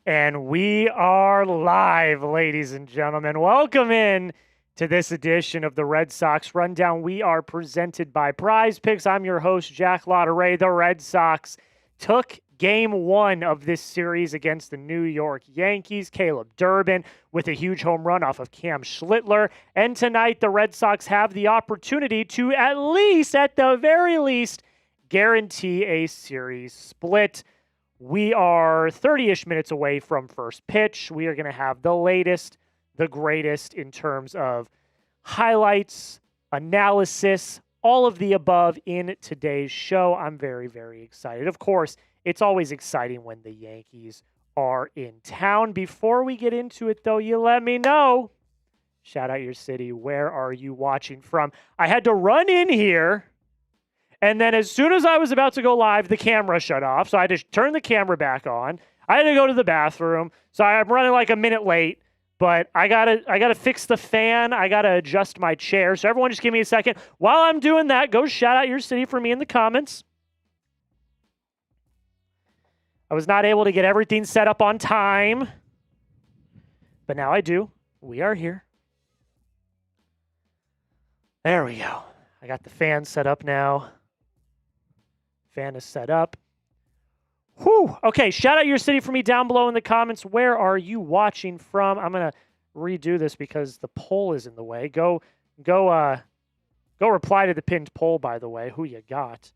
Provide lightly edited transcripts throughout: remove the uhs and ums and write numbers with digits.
And we are live, ladies and gentlemen. Welcome in to this edition of the Red Sox Rundown. We are presented by Prize Picks. I'm your host, Jack Lotteray. The Red Sox took game one of this series against the New York Yankees. Caleb Durbin with a huge home run off of Cam Schlittler. And tonight, the Red Sox have the opportunity to at the very least, guarantee a series split. We are 30-ish minutes away from first pitch. We are going to have the latest, the greatest in terms of highlights, analysis, all of the above in today's show. I'm very, very excited. Of course, it's always exciting when the Yankees are in town. Before we get into it, though, you let me know. Shout out your city. Where are you watching from? I had to run in here. And then as soon as I was about to go live, the camera shut off. So I had to turn the camera back on. I had to go to the bathroom. So I'm running like a minute late. But I gotta fix the fan. I gotta adjust my chair. So everyone just give me a second. While I'm doing that, go shout out your city for me in the comments. I was not able to get everything set up on time. But now I do. We are here. There we go. I got the fan set up now. Fan is set up. Whew. Okay, shout out your city for me down below in the comments. Where are you watching from? I'm going to redo this because the poll is in the way. Go reply to the pinned poll, by the way. Who you got?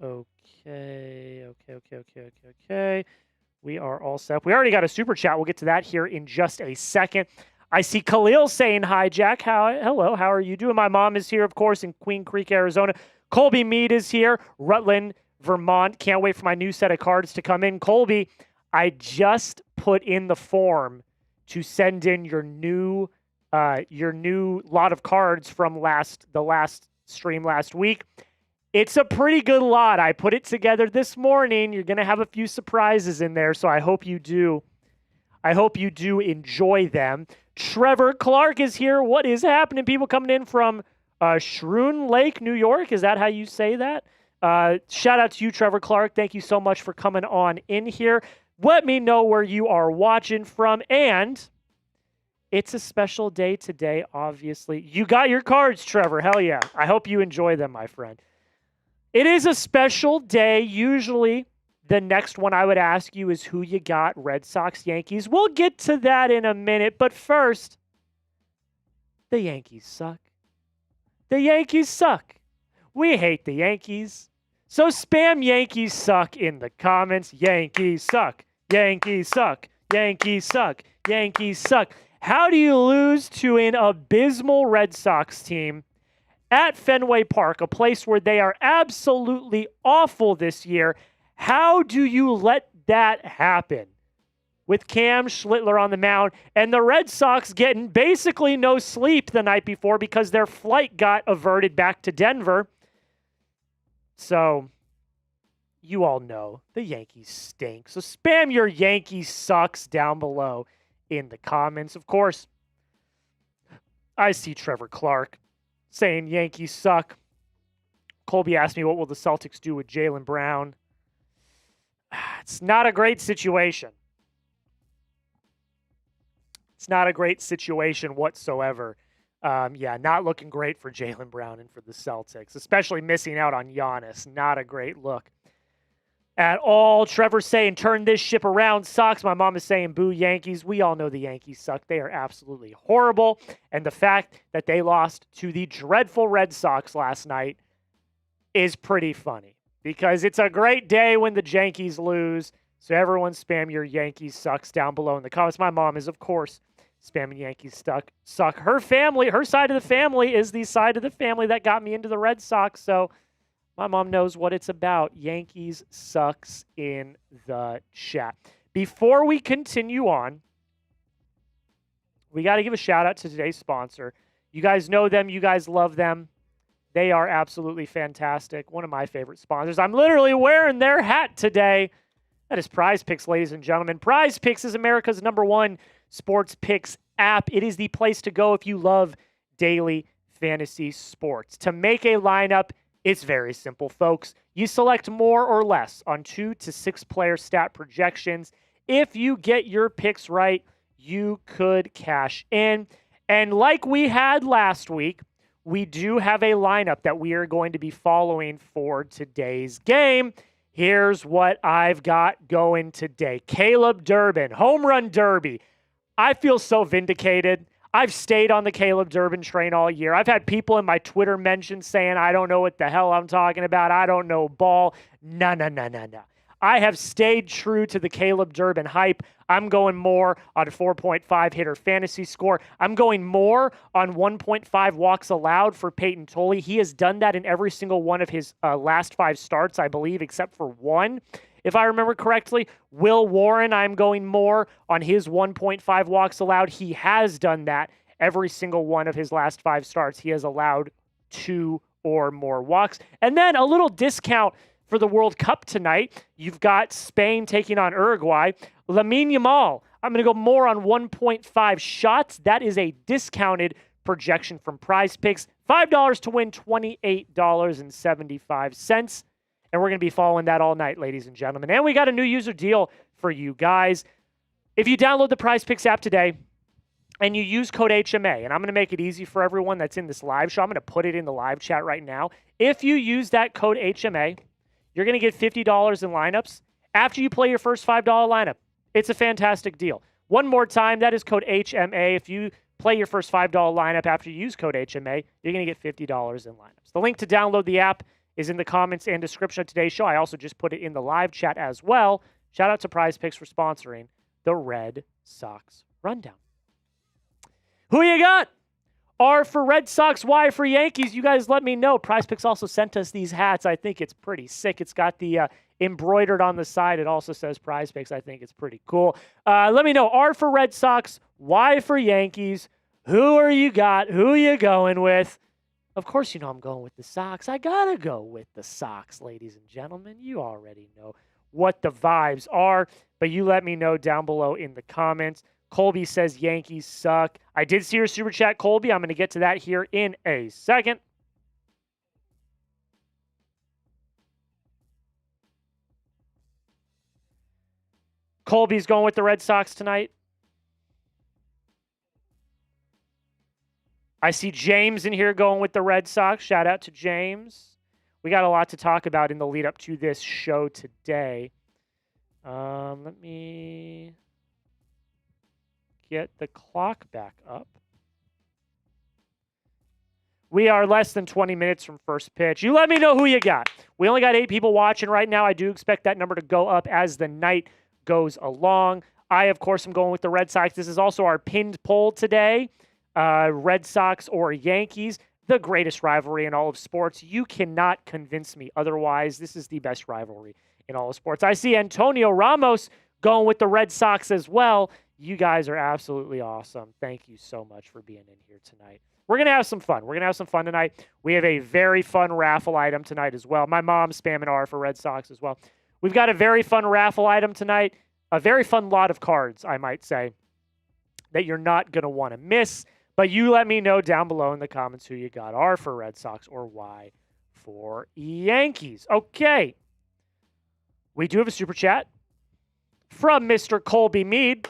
Okay. We are all set. We already got a super chat. We'll get to that here in just a second. I see Khalil saying hi, Jack. Hello, how are you doing? My mom is here, of course, in Queen Creek, Arizona. Colby Mead is here, Rutland, Vermont. Can't wait for my new set of cards to come in. Colby, I just put in the form to send in your new lot of cards from the last stream last week. It's a pretty good lot. I put it together this morning. You're going to have a few surprises in there, so I hope you do. I hope you do enjoy them. Trevor Clark is here. What is happening? People coming in from Schroon Lake, New York. Is that how you say that? Shout out to you, Trevor Clark. Thank you so much for coming on in here. Let me know where you are watching from. And it's a special day today, obviously. You got your cards, Trevor. Hell yeah. I hope you enjoy them, my friend. It is a special day. Usually, the next one I would ask you is who you got, Red Sox, Yankees. We'll get to that in a minute. But first, the Yankees suck. The Yankees suck. We hate the Yankees. So spam Yankees suck in the comments. Yankees suck. Yankees suck. Yankees suck. Yankees suck. How do you lose to an abysmal Red Sox team at Fenway Park, a place where they are absolutely awful this year? How do you let that happen? With Cam Schlittler on the mound and the Red Sox getting basically no sleep the night before because their flight got averted back to Denver. So, you all know the Yankees stink. So spam your Yankees sucks down below in the comments. Of course, I see Trevor Clark saying Yankees suck. Colby asked me what will the Celtics do with Jaylen Brown. It's not a great situation. It's not a great situation whatsoever. Not looking great for Jaylen Brown and for the Celtics, especially missing out on Giannis. Not a great look at all. Trevor saying, turn this ship around, Sox. My mom is saying, boo Yankees. We all know the Yankees suck. They are absolutely horrible. And the fact that they lost to the dreadful Red Sox last night is pretty funny because it's a great day when the Yankees lose. So everyone spam your Yankees sucks down below in the comments. My mom is, of course, spamming Yankees suck. Her family, her side of the family is the side of the family that got me into the Red Sox. So my mom knows what it's about. Yankees sucks in the chat. Before we continue on, we got to give a shout out to today's sponsor. You guys know them. You guys love them. They are absolutely fantastic. One of my favorite sponsors. I'm literally wearing their hat today. That is Prize Picks, ladies and gentlemen. Prize Picks is America's #1 sports picks app. It is the place to go if you love daily fantasy sports. To make a lineup, It's very simple, folks. You select more or less on 2 to 6 player stat projections. If you get your picks right, you could cash in. And like we had last week, we do have a lineup that we are going to be following for today's game. Here's what I've got going today. Caleb Durbin, home run derby. I feel so vindicated. I've stayed on the Caleb Durbin train all year. I've had people in my Twitter mentions saying, I don't know what the hell I'm talking about. I don't know ball. No. I have stayed true to the Caleb Durbin hype. I'm going more on 4.5 hitter fantasy score. I'm going more on 1.5 walks allowed for Payton Tolle. He has done that in every single one of his last 5 starts, I believe, except for one. If I remember correctly, Will Warren, I'm going more on his 1.5 walks allowed. He has done that every single one of his last 5 starts. He has allowed 2 or more walks. And then a little discount for the World Cup tonight. You've got Spain taking on Uruguay. Lamine Yamal, I'm going to go more on 1.5 shots. That is a discounted projection from Prize Picks. $5 to win, $28.75. And we're going to be following that all night, ladies and gentlemen. And we got a new user deal for you guys. If you download the Prize Picks app today and you use code HMA, and I'm going to make it easy for everyone that's in this live show. I'm going to put it in the live chat right now. If you use that code HMA, you're going to get $50 in lineups after you play your first $5 lineup. It's a fantastic deal. One more time, that is code HMA. If you play your first $5 lineup after you use code HMA, you're going to get $50 in lineups. The link to download the app is in the comments and description of today's show. I also just put it in the live chat as well. Shout out to Prize Picks for sponsoring the Red Sox Rundown. Who you got? R for Red Sox, Y for Yankees. You guys let me know. Prize Picks also sent us these hats. I think it's pretty sick. It's got the embroidered on the side. It also says Prize Picks. I think it's pretty cool. Let me know. R for Red Sox, Y for Yankees. Who are you got? Who you going with? Of course, you know I'm going with the Sox. I got to go with the Sox, ladies and gentlemen. You already know what the vibes are, but you let me know down below in the comments. Colby says Yankees suck. I did see your super chat, Colby. I'm going to get to that here in a second. Colby's going with the Red Sox tonight. I see James in here going with the Red Sox. Shout out to James. We got a lot to talk about in the lead up to this show today. Let me get the clock back up. We are less than 20 minutes from first pitch. You let me know who you got. We only got 8 people watching right now. I do expect that number to go up as the night goes along. I, of course, am going with the Red Sox. This is also our pinned poll today. Red Sox or Yankees, the greatest rivalry in all of sports. You cannot convince me otherwise. This is the best rivalry in all of sports. I see Antonio Ramos going with the Red Sox as well. You guys are absolutely awesome. Thank you so much for being in here tonight. We're going to have some fun. We're going to have some fun tonight. We have a very fun raffle item tonight as well. My mom's spamming R for Red Sox as well. We've got a very fun raffle item tonight. A very fun lot of cards, I might say, that you're not going to want to miss. But you let me know down below in the comments who you got. R for Red Sox or Y for Yankees. Okay. We do have a super chat from Mr. Colby Mead.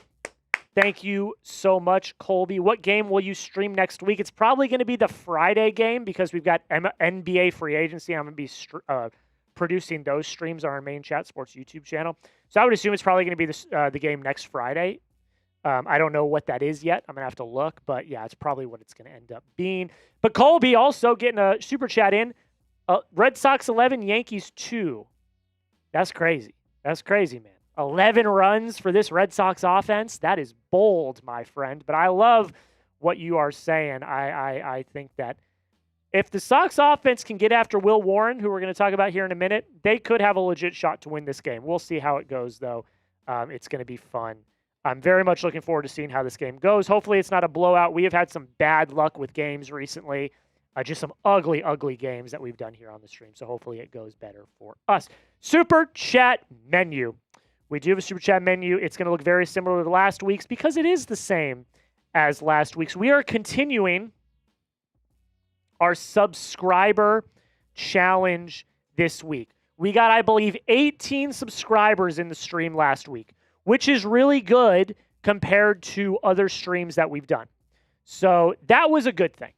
Thank you so much, Colby. What game will you stream next week? It's probably going to be the Friday game because we've got NBA free agency. I'm going to be producing those streams on our main Chat Sports YouTube channel. So I would assume it's probably going to be the game next Friday. I don't know what that is yet. I'm going to have to look. But, yeah, it's probably what it's going to end up being. But Colby also getting a super chat in. Red Sox 11, Yankees 2. That's crazy. That's crazy, man. 11 runs for this Red Sox offense. That is bold, my friend. But I love what you are saying. I think that if the Sox offense can get after Will Warren, who we're going to talk about here in a minute, they could have a legit shot to win this game. We'll see how it goes, though. It's going to be fun. I'm very much looking forward to seeing how this game goes. Hopefully it's not a blowout. We have had some bad luck with games recently. Just some ugly, ugly games that we've done here on the stream. So hopefully it goes better for us. Super Chat menu. We do have a Super Chat menu. It's going to look very similar to last week's because it is the same as last week's. We are continuing our subscriber challenge this week. We got, I believe, 18 subscribers in the stream last week, which is really good compared to other streams that we've done. So that was a good thing.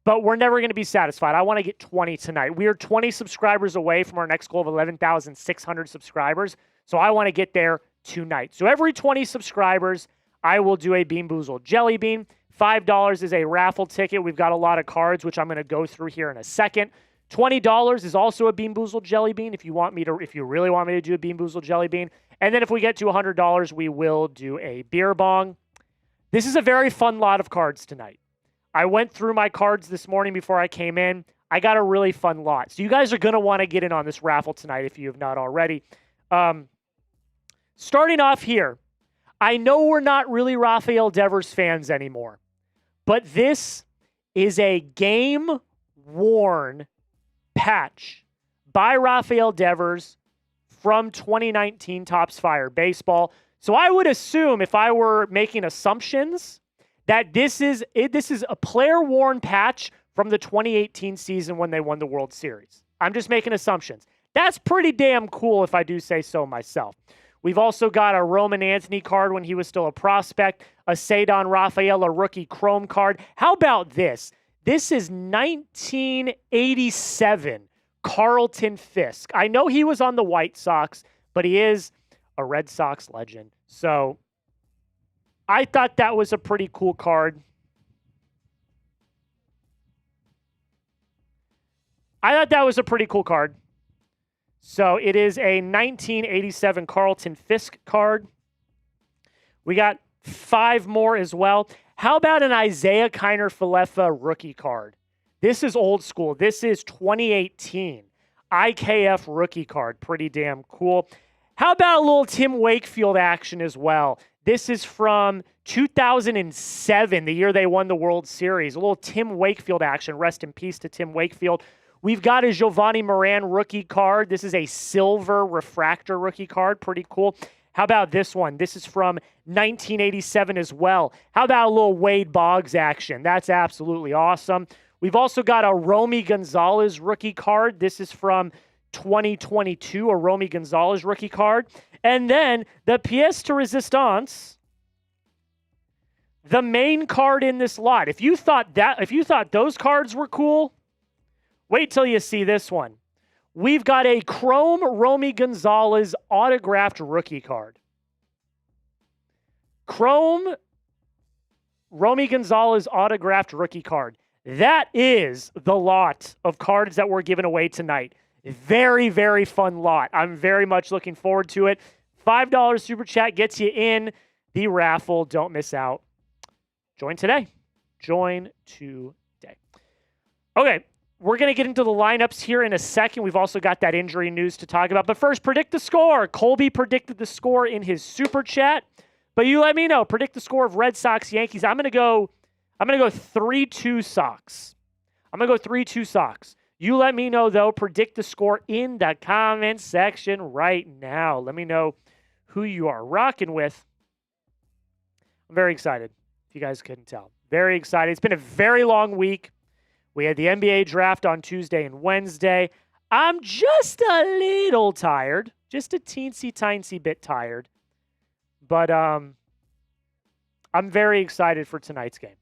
But we're never going to be satisfied. I want to get 20 tonight. We are 20 subscribers away from our next goal of 11,600 subscribers. So I want to get there tonight. So every 20 subscribers, I will do a Bean Boozled Jelly Bean. $5 is a raffle ticket. We've got a lot of cards, which I'm going to go through here in a second. $20 is also a Bean Boozled Jelly Bean if you really want me to do a Bean Boozled Jelly Bean. And then if we get to $100, we will do a beer bong. This is a very fun lot of cards tonight. I went through my cards this morning before I came in. I got a really fun lot. So you guys are going to want to get in on this raffle tonight if you have not already. Starting off here, I know we're not really Rafael Devers fans anymore, but this is a game-worn patch by Rafael Devers from 2019 Topps Fire Baseball. So I would assume, if I were making assumptions, that this is a player-worn patch from the 2018 season when they won the World Series. I'm just making assumptions. That's pretty damn cool if I do say so myself. We've also got a Roman Anthony card when he was still a prospect, a Ceddanne Rafaela rookie chrome card. How about this? This is 1987 Carlton Fisk. I know he was on the White Sox, but he is a Red Sox legend. So I thought that was a pretty cool card. So it is a 1987 Carlton Fisk card. We got 5 more as well. How about an Isaiah Kiner-Falefa rookie card? This is old school. This is 2018 IKF rookie card. Pretty damn cool. How about a little Tim Wakefield action as well? This is from 2007, the year they won the World Series. A little Tim Wakefield action. Rest in peace to Tim Wakefield. We've got a Giovanni Moran rookie card. This is a silver refractor rookie card. Pretty cool. How about this one? This is from 1987 as well. How about a little Wade Boggs action? That's absolutely awesome. We've also got a Romy Gonzalez rookie card. This is from 2022, a Romy Gonzalez rookie card. And then the pièce de résistance, the main card in this lot. If you thought those cards were cool, wait till you see this one. We've got a chrome Romy Gonzalez autographed rookie card. Chrome Romy Gonzalez autographed rookie card. That is the lot of cards that we're giving away tonight. Very, very fun lot. I'm very much looking forward to it. $5 super chat gets you in the raffle. Don't miss out. Join today. Okay, we're going to get into the lineups here in a second. We've also got that injury news to talk about. But first, predict the score. Colby predicted the score in his super chat. But you let me know. Predict the score of Red Sox Yankees. I'm going to go 3-2 Sox. I'm going to go 3-2 Sox. You let me know, though. Predict the score in the comment section right now. Let me know who you are rocking with. I'm very excited, if you guys couldn't tell. Very excited. It's been a very long week. We had the NBA draft on Tuesday and Wednesday. I'm just a little tired. Just a teensy bit tired. But I'm very excited for tonight's game.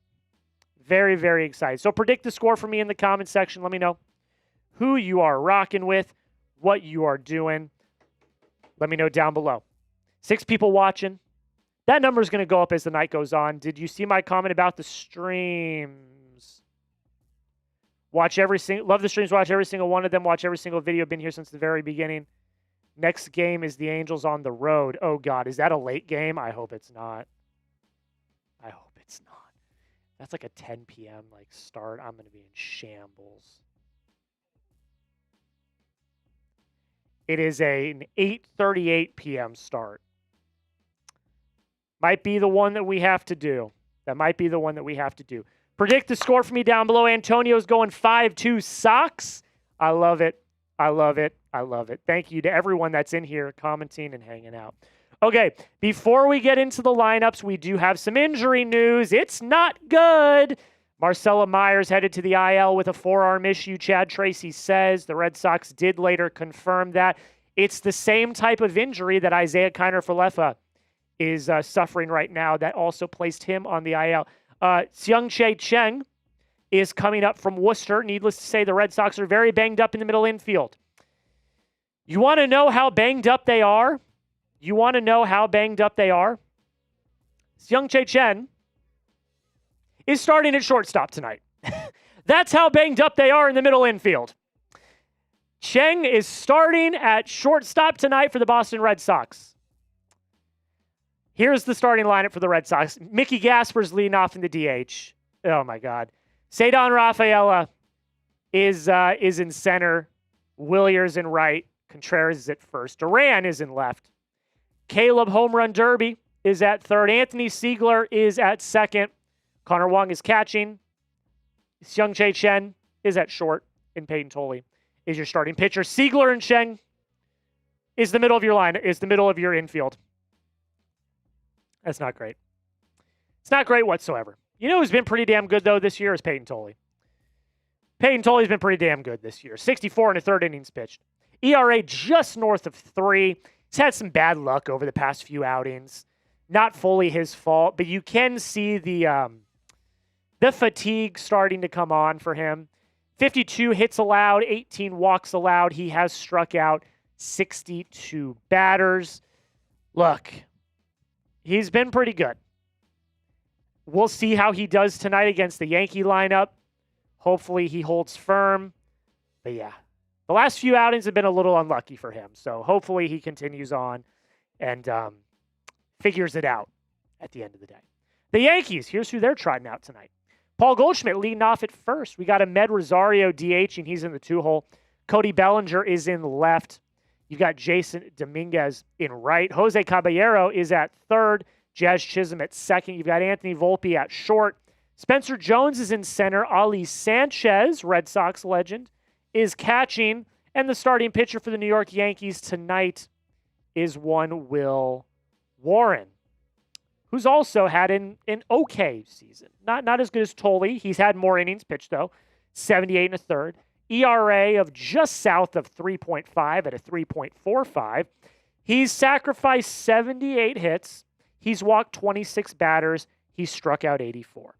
Very, very excited. So predict the score for me in the comment section. Let me know who you are rocking with, what you are doing. Let me know down below. 6 people watching. That number is going to go up as the night goes on. Did you see my comment about the streams? Love the streams. Watch every single one of them. Watch every single video. Been here since the very beginning. Next game is the Angels on the road. Oh, God. Is that a late game? I hope it's not. That's like a 10 p.m. start. I'm going to be in shambles. It is an 8:38 p.m. start. Might be the one that we have to do. Predict the score for me down below. Antonio's going 5-2 Sox. I love it. Thank you to everyone that's in here commenting and hanging out. Okay, before we get into the lineups, we do have some injury news. It's not good. Marcella Myers headed to the IL with a forearm issue, Chad Tracy says. The Red Sox did later confirm that. It's the same type of injury that Isaiah Kiner-Falefa is suffering right now that also placed him on the IL. Tsung-Che Cheng is coming up from Worcester. Needless to say, the Red Sox are very banged up in the middle infield. You want to know how banged up they are? Tsung-Che Cheng is starting at shortstop tonight. That's how banged up they are in the middle infield. Cheng is starting at shortstop tonight for the Boston Red Sox. Here's the starting lineup for the Red Sox. Mickey Gasper's leading off in the DH. Oh, my God. Ceddanne Rafaela is in center. Wilyer's in right. Contreras is at first. Duran is in left. Caleb Home Run Derby is at third. Anthony Seigler is at second. Connor Wong is catching. Tsung-Che Cheng is at short. And Payton Tolle is your starting pitcher. Seigler and Cheng is the middle of your line, is the middle of your infield. That's not great. It's not great whatsoever. You know who's been pretty damn good, though, this year is Payton Tolle. Payton Tolle's been pretty damn good this year. 64 and a third innings pitched. ERA just north of 3. He's had some bad luck over the past few outings. Not fully his fault, but you can see the fatigue starting to come on for him. 52 hits allowed, 18 walks allowed. He has struck out 62 batters. Look, he's been pretty good. We'll see how he does tonight against the Yankee lineup. Hopefully he holds firm. But yeah, the last few outings have been a little unlucky for him. So hopefully he continues on and figures it out at the end of the day. The Yankees, here's who they're trotting out tonight. Paul Goldschmidt leading off at first. We got Ahmed Rosario DH, and he's in the 2-hole. Cody Bellinger is in left. You've got Jason Dominguez in right. Jose Caballero is at third. Jazz Chisholm at second. You've got Anthony Volpe at short. Spencer Jones is in center. Ali Sanchez, Red Sox legend, is catching. And the starting pitcher for the New York Yankees tonight is one Will Warren, who's also had an okay season. Not as good as Tolle. He's had more innings pitched, though. 78 and a third. ERA of just south of 3.5 at a 3.45. He's sacrificed 78 hits. He's walked 26 batters. He's struck out 84.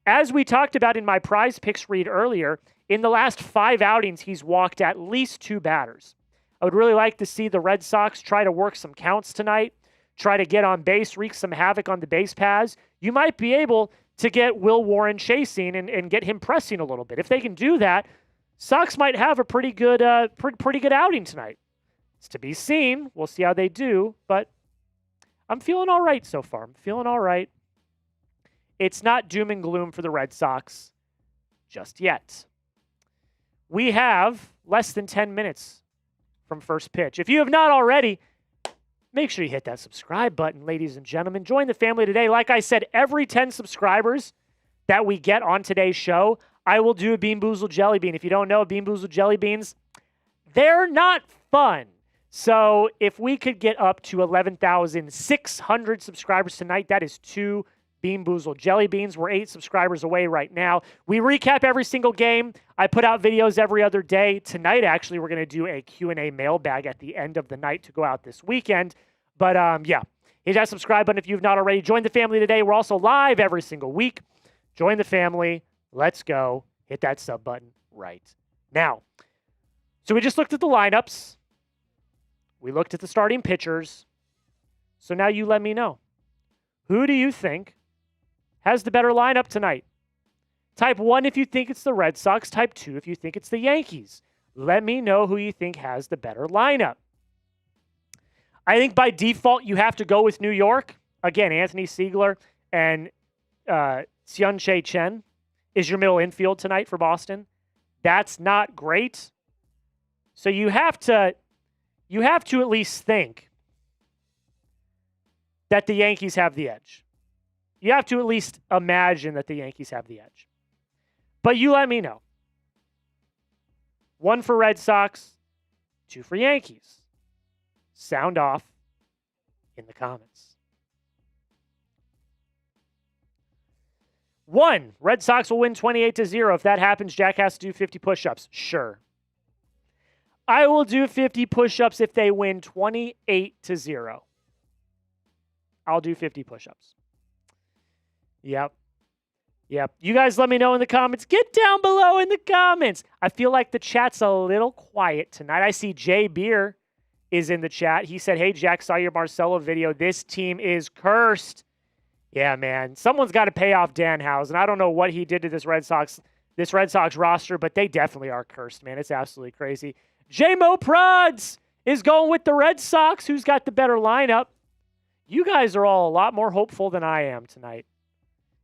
As we talked about in my prize picks read earlier, in the last 5 outings, he's walked at least 2 batters. I would really like to see the Red Sox try to work some counts tonight, try to get on base, wreak some havoc on the base paths. You might be able to get Will Warren chasing and get him pressing a little bit. If they can do that, Sox might have a pretty good outing tonight. It's to be seen. We'll see how they do, but I'm feeling all right so far. I'm feeling all right. It's not doom and gloom for the Red Sox just yet. We have less than 10 minutes from first pitch. If you have not already, make sure you hit that subscribe button, ladies and gentlemen. Join the family today. Like I said, every 10 subscribers that we get on today's show, I will do a Bean Boozled Jelly Bean. If you don't know, Bean Boozled Jelly Beans, they're not fun. So if we could get up to 11,600 subscribers tonight, that is 2 Bean Boozled Jelly Beans. We're 8 subscribers away right now. We recap every single game. I put out videos every other day. Tonight, actually, we're going to do a Q&A mailbag at the end of the night to go out this weekend. But, yeah, hit that subscribe button if you've not already. Join the family today. We're also live every single week. Join the family. Let's go. Hit that sub button right now. So we just looked at the lineups. We looked at the starting pitchers. So now you let me know. Who do you think has the better lineup tonight? Type 1 if you think it's the Red Sox. Type 2 if you think it's the Yankees. Let me know who you think has the better lineup. I think by default you have to go with New York. Again, Anthony Seigler and Tsung-Che Cheng is your middle infield tonight for Boston. That's not great. So you have to at least think that the Yankees have the edge. You have to at least imagine that the Yankees have the edge. But you let me know. 1 for Red Sox, 2 for Yankees. Sound off in the comments. 1, Red Sox will win 28-0. If that happens, Jack has to do 50 push-ups. Sure. I will do 50 push-ups if they win 28-0. I'll do 50 push-ups. Yep. You guys let me know in the comments. Get down below in the comments. I feel like the chat's a little quiet tonight. I see Jay Beer is in the chat. He said, hey, Jack, saw your Marcelo video. This team is cursed. Yeah, man. Someone's got to pay off Danhausen. I don't know what he did to this Red Sox roster, but they definitely are cursed, man. It's absolutely crazy. J-Mo Prods is going with the Red Sox. Who's got the better lineup? You guys are all a lot more hopeful than I am tonight.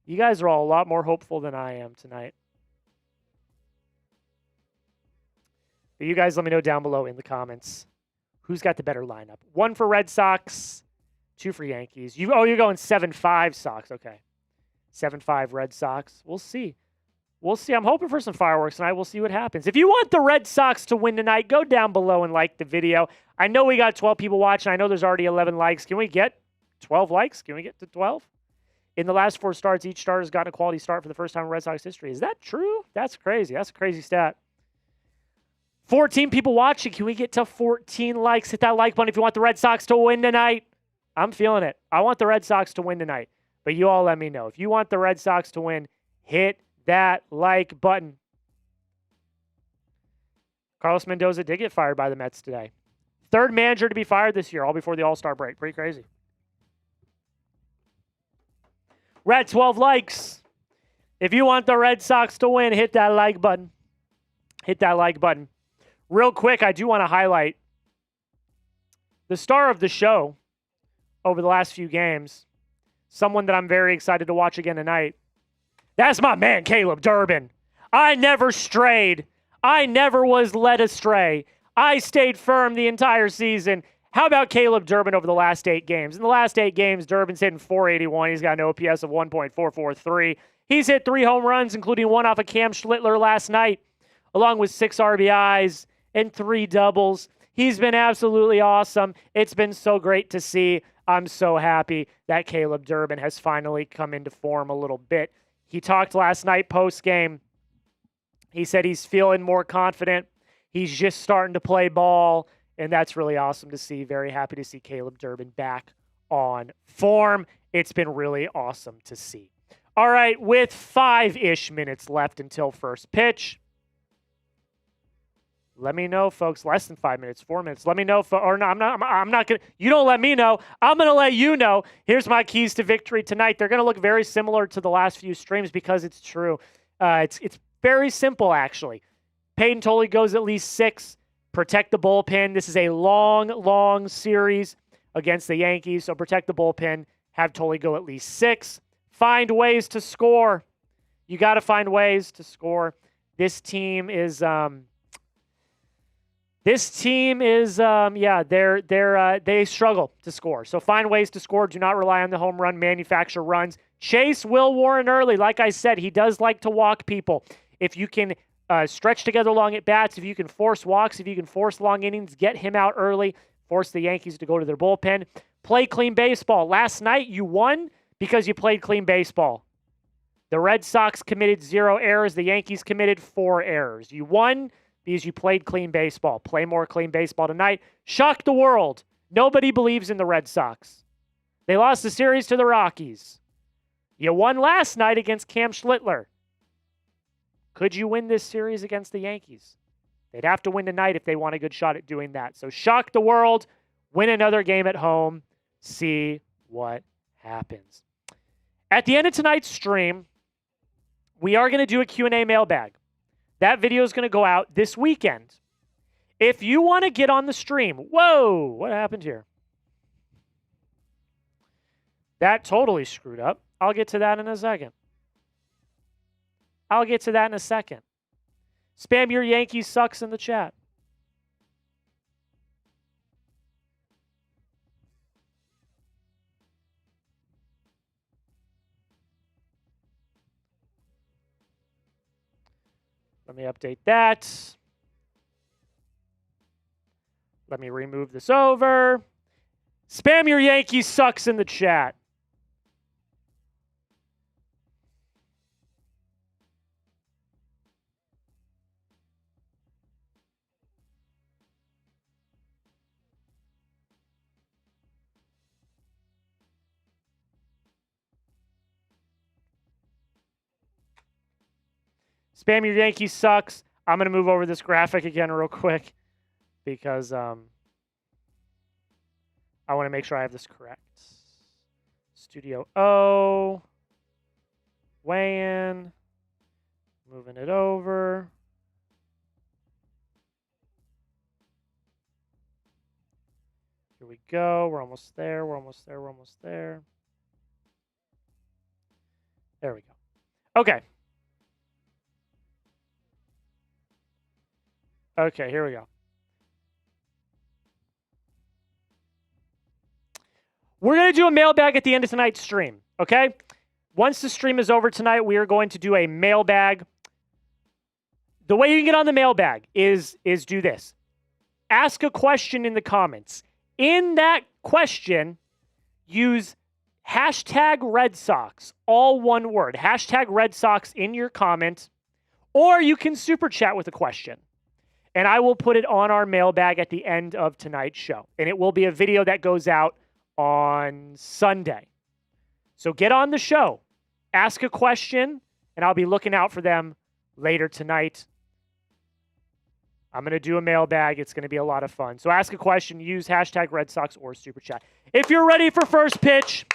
You guys are all a lot more hopeful than I am tonight. But you guys let me know down below in the comments. Who's got the better lineup? 1 for Red Sox, 2 for Yankees. You're going 7-5 Sox. Okay. 7-5 Red Sox. We'll see. We'll see. I'm hoping for some fireworks tonight. We'll see what happens. If you want the Red Sox to win tonight, go down below and like the video. I know we got 12 people watching. I know there's already 11 likes. Can we get 12 likes? Can we get to 12? In the last 4 starts, each starter has gotten a quality start for the first time in Red Sox history. Is that true? That's crazy. That's a crazy stat. 14 people watching. Can we get to 14 likes? Hit that like button if you want the Red Sox to win tonight. I'm feeling it. I want the Red Sox to win tonight. But you all let me know. If you want the Red Sox to win, hit that like button. Carlos Mendoza did get fired by the Mets today. 3rd manager to be fired this year, all before the All-Star break. Pretty crazy. We're at 12 likes. If you want the Red Sox to win, hit that like button. Hit that like button. Real quick, I do want to highlight the star of the show over the last few games, someone that I'm very excited to watch again tonight. That's my man, Caleb Durbin. I never strayed. I never was led astray. I stayed firm the entire season. How about Caleb Durbin over the last 8 games? In the last 8 games, Durbin's hitting .481. He's got an OPS of 1.443. He's hit 3 home runs, including 1 off of Cam Schlittler last night, along with 6 RBIs and 3 doubles. He's been absolutely awesome. It's been so great to see. I'm so happy that Caleb Durbin has finally come into form a little bit. He talked last night post-game. He said he's feeling more confident. He's just starting to play ball. And that's really awesome to see. Very happy to see Caleb Durbin back on form. It's been really awesome to see. All right, with 5-ish minutes left until first pitch. Let me know, folks. Less than 5 minutes, 4 minutes. Let me know. Or no, I'm not going to. You don't let me know. I'm going to let you know. Here's my keys to victory tonight. They're going to look very similar to the last few streams because it's true. It's very simple, actually. Payton Tolle goes at least 6. Protect the bullpen. This is a long series against the Yankees, so protect the bullpen. Have Tolle go at least 6. Find ways to score. You got to find ways to score. This team is they struggle to score. So find ways to score. Do not rely on the home run, manufacture runs. Chase Will Warren early. Like I said, he does like to walk people. If you can stretch together long at bats, if you can force walks, if you can force long innings, get him out early, force the Yankees to go to their bullpen. Play clean baseball. Last night you won because you played clean baseball. The Red Sox committed 0 errors. The Yankees committed 4 errors. You won because you played clean baseball. Play more clean baseball tonight. Shock the world. Nobody believes in the Red Sox. They lost the series to the Rockies. You won last night against Cam Schlittler. Could you win this series against the Yankees? They'd have to win tonight if they want a good shot at doing that. So shock the world, win another game at home, see what happens. At the end of tonight's stream, we are going to do a Q&A mailbag. That video is going to go out this weekend. If you want to get on the stream, whoa, what happened here? That totally screwed up. I'll get to that in a second. Spam your Yankees sucks in the chat. Let me update that. Let me remove this over. Spam your Yankees sucks in the chat. Spam your Yankees sucks. I'm going to move over this graphic again real quick because I want to make sure I have this correct. Studio O. Weigh in. Moving it over. Here we go. We're almost there. We're almost there. We're almost there. There we go. Okay. Okay, here we go. We're going to do a mailbag at the end of tonight's stream, okay? Once the stream is over tonight, we are going to do a mailbag. The way you can get on the mailbag is do this. Ask a question in the comments. In that question, use hashtag Red Sox, all one word. Hashtag Red Sox in your comment, or you can super chat with a question. And I will put it on our mailbag at the end of tonight's show. And it will be a video that goes out on Sunday. So get on the show, ask a question, and I'll be looking out for them later tonight. I'm going to do a mailbag. It's going to be a lot of fun. So ask a question, use hashtag Red Sox or super chat. If you're ready for first pitch,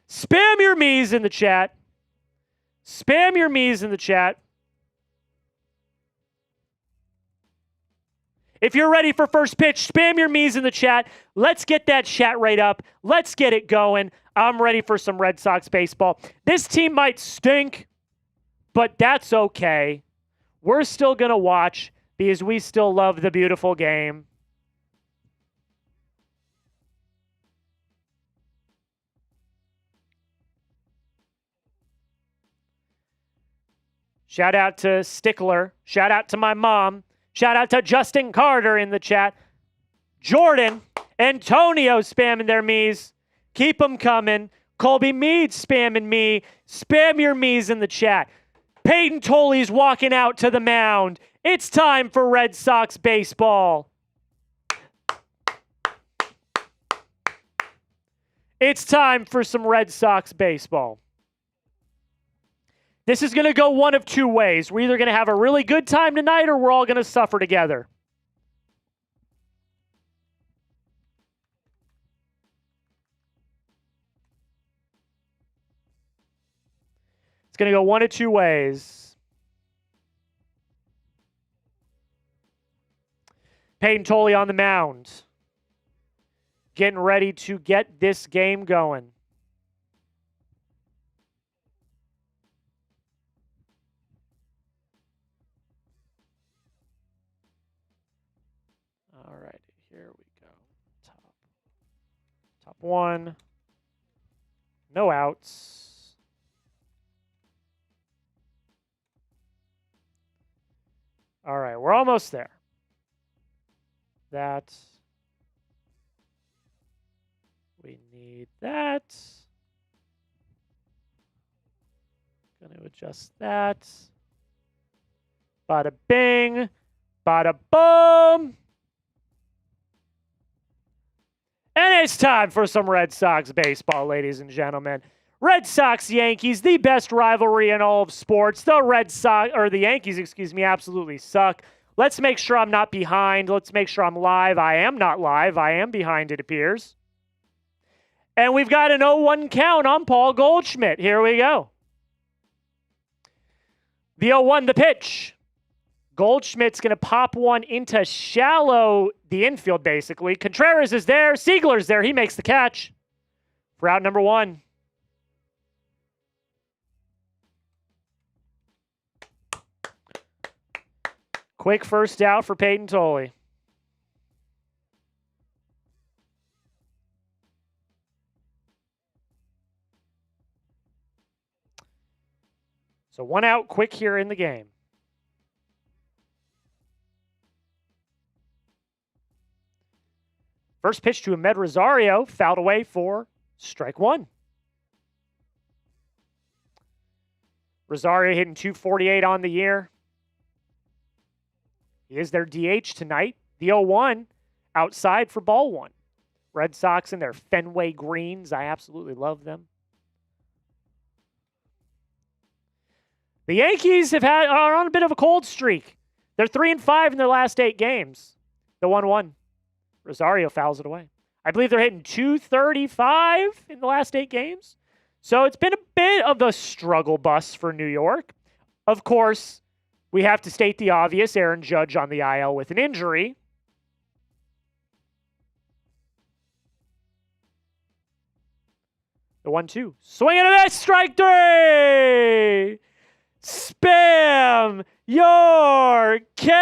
spam your me's in the chat. Spam your me's in the chat. If you're ready for first pitch, spam your me's in the chat. Let's get that chat rate up. Let's get it going. I'm ready for some Red Sox baseball. This team might stink, but that's okay. We're still going to watch because we still love the beautiful game. Shout out to Stickler. Shout out to my mom. Shout out to Justin Carter in the chat. Jordan, Antonio spamming their me's. Keep them coming. Colby Mead spamming me. Spam your me's in the chat. Payton Tolle's walking out to the mound. It's time for Red Sox baseball. It's time for some Red Sox baseball. This is going to go one of two ways. We're either going to have a really good time tonight or we're all going to suffer together. It's going to go one of two ways. Payton Tolle on the mound. Getting ready to get this game going. All right, here we go. Top one. No outs. All right, we're almost there. That. We need that. Going to adjust that. Bada bing. Bada boom. And it's time for some Red Sox baseball, ladies and gentlemen. Red Sox Yankees, the best rivalry in all of sports. The Yankees, absolutely suck. Let's make sure I'm not behind. Let's make sure I'm live. I am not live. I am behind, it appears. And we've got an 0-1 count on Paul Goldschmidt. Here we go. The 0-1, the pitch. Goldschmidt's going to pop one into shallow, the infield, basically. Contreras is there. Seigler's there. He makes the catch for out number one. Quick first out for Payton Tolle. So one out quick here in the game. First pitch to Ahmed Rosario, fouled away for strike one. Rosario hitting .248 on the year. He is their DH tonight. The 0-1 outside for ball one. Red Sox in their Fenway greens. I absolutely love them. The Yankees are on a bit of a cold streak. They're 3-5 in their last 8 games. The 1-1. Rosario fouls it away. I believe they're hitting .235 in the last 8 games. So it's been a bit of a struggle bus for New York. Of course, we have to state the obvious. Aaron Judge on the IL with an injury. The 1-2. Swing and a miss. Strike 3. Spam your K's.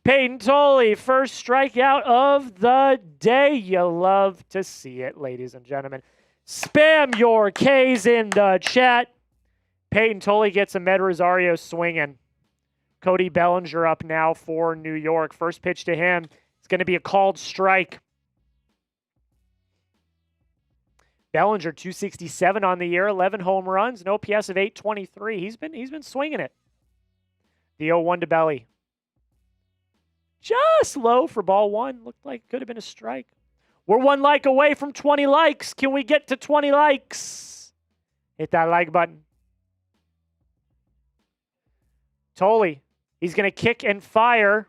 Payton Tolle, first strikeout of the day. You love to see it, ladies and gentlemen. Spam your K's in the chat. Payton Tolle gets a Med Rosario swinging. Cody Bellinger up now for New York. First pitch to him. It's going to be a called strike. Bellinger, 267 on the year, 11 home runs, an OPS of 823. He's been swinging it. The 0-1 to Belly. Just low for ball 1. Looked like it could have been a strike. We're 1 like away from 20 likes. Can we get to 20 likes? Hit that like button. Tolle, he's going to kick and fire.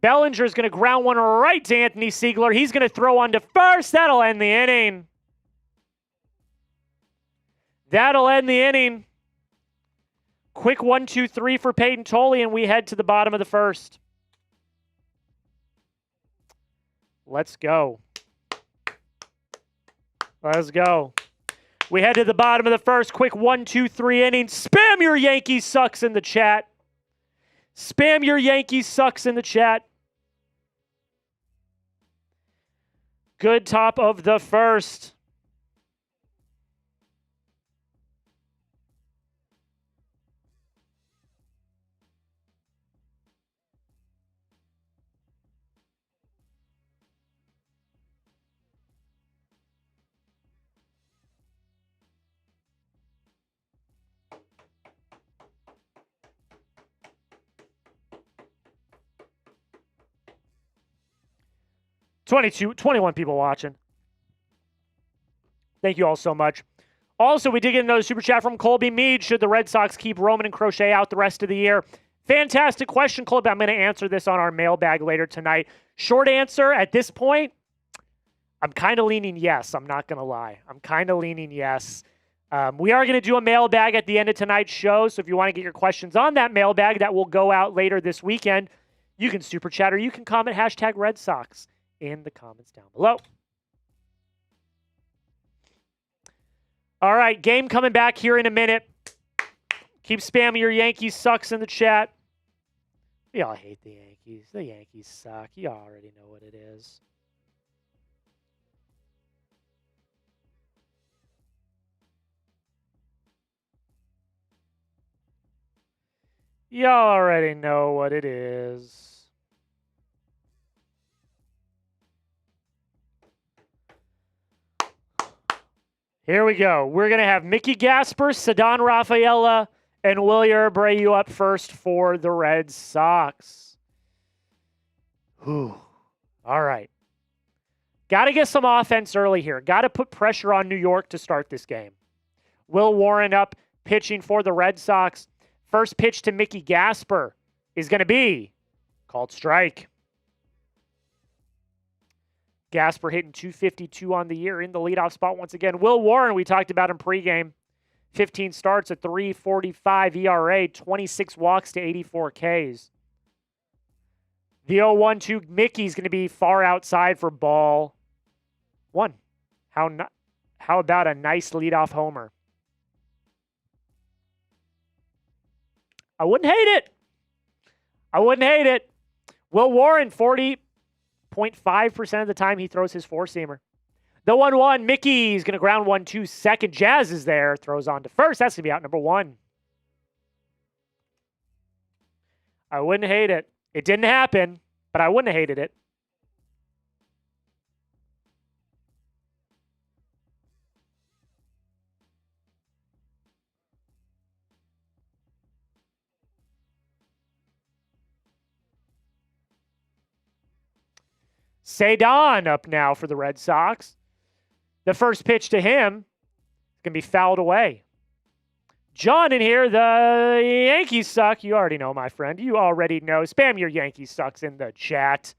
Bellinger's going to ground one right to Anthony Seigler. He's going to throw on to first. That'll end the inning. That'll end the inning. Quick 1-2-3 for Payton Tolle, and we head to the bottom of the first. Let's go. Let's go. We head to the bottom of the first. Quick 1-2-3 inning. Spam your Yankees sucks in the chat. Spam your Yankees sucks in the chat. Good top of the first. $21 people watching. Thank you all so much. Also, we did get another super chat from Colby Mead. Should the Red Sox keep Roman and Crochet out the rest of the year? Fantastic question, Colby. I'm going to answer this on our mailbag later tonight. Short answer, at this point, I'm kind of leaning yes. I'm not going to lie. I'm kind of leaning yes. We are going to do a mailbag at the end of tonight's show, so if you want to get your questions on that mailbag, that will go out later this weekend. You can super chat or you can comment hashtag Red Sox in the comments down below. All right, game coming back here in a minute. Keep spamming your Yankees sucks in the chat. We all hate the Yankees. The Yankees suck. You already know what it is. You already know what it is. Here we go. We're going to have Mickey Gasper, Ceddanne Rafaela, and Wilyer Abreu up first for the Red Sox. Whew. All right. Got to get some offense early here. Got to put pressure on New York to start this game. Will Warren up pitching for the Red Sox. First pitch to Mickey Gasper is going to be called strike. Gasper hitting .252 on the year in the leadoff spot once again. Will Warren, we talked about in pregame. 15 starts, a 3.45 ERA, 26 walks to 84 Ks. The 0-1-2 Mickey's going to be far outside for ball 1. How about a nice leadoff homer? I wouldn't hate it. I wouldn't hate it. Will Warren, 40.5% of the time he throws his four-seamer. The 1-1, Mickey's going to ground 1-2. Second, Jazz is there. Throws on to first. That's going to be out number 1. I wouldn't hate it. It didn't happen, but I wouldn't have hated it. Ceddanne up now for the Red Sox. The first pitch to him is going to be fouled away. John in here, the Yankees suck. You already know, my friend. You already know. Spam your Yankees sucks in the chat.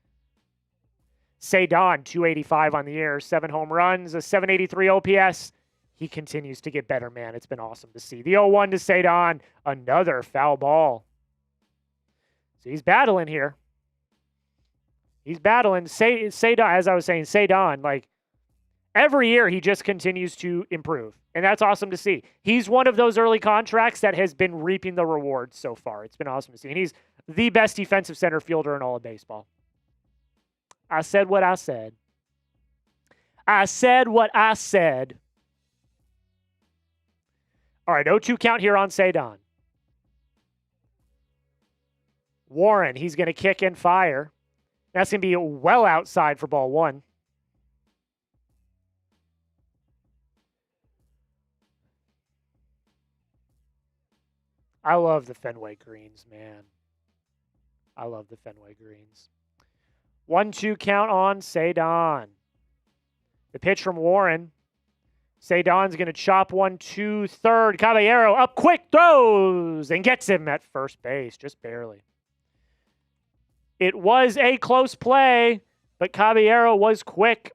Ceddanne, 285 on the year, 7 home runs, a 783 OPS. He continues to get better, man. It's been awesome to see. The 0-1 to Ceddanne, another foul ball. So he's battling here. He's battling. Ceddanne, as I was saying, Ceddanne, like, every year he just continues to improve. And that's awesome to see. He's one of those early contracts that has been reaping the rewards so far. It's been awesome to see. And he's the best defensive center fielder in all of baseball. I said what I said. I said what I said. All right, 0-2 count here on Ceddanne. Warren, he's going to kick and fire. That's going to be well outside for ball 1. I love the Fenway greens, man. I love the Fenway greens. 1-2 count on Ceddanne. The pitch from Warren. Ceddanne's going to chop one to third. Caballero up quick, throws, and gets him at first base, just barely. It was a close play, but Caballero was quick.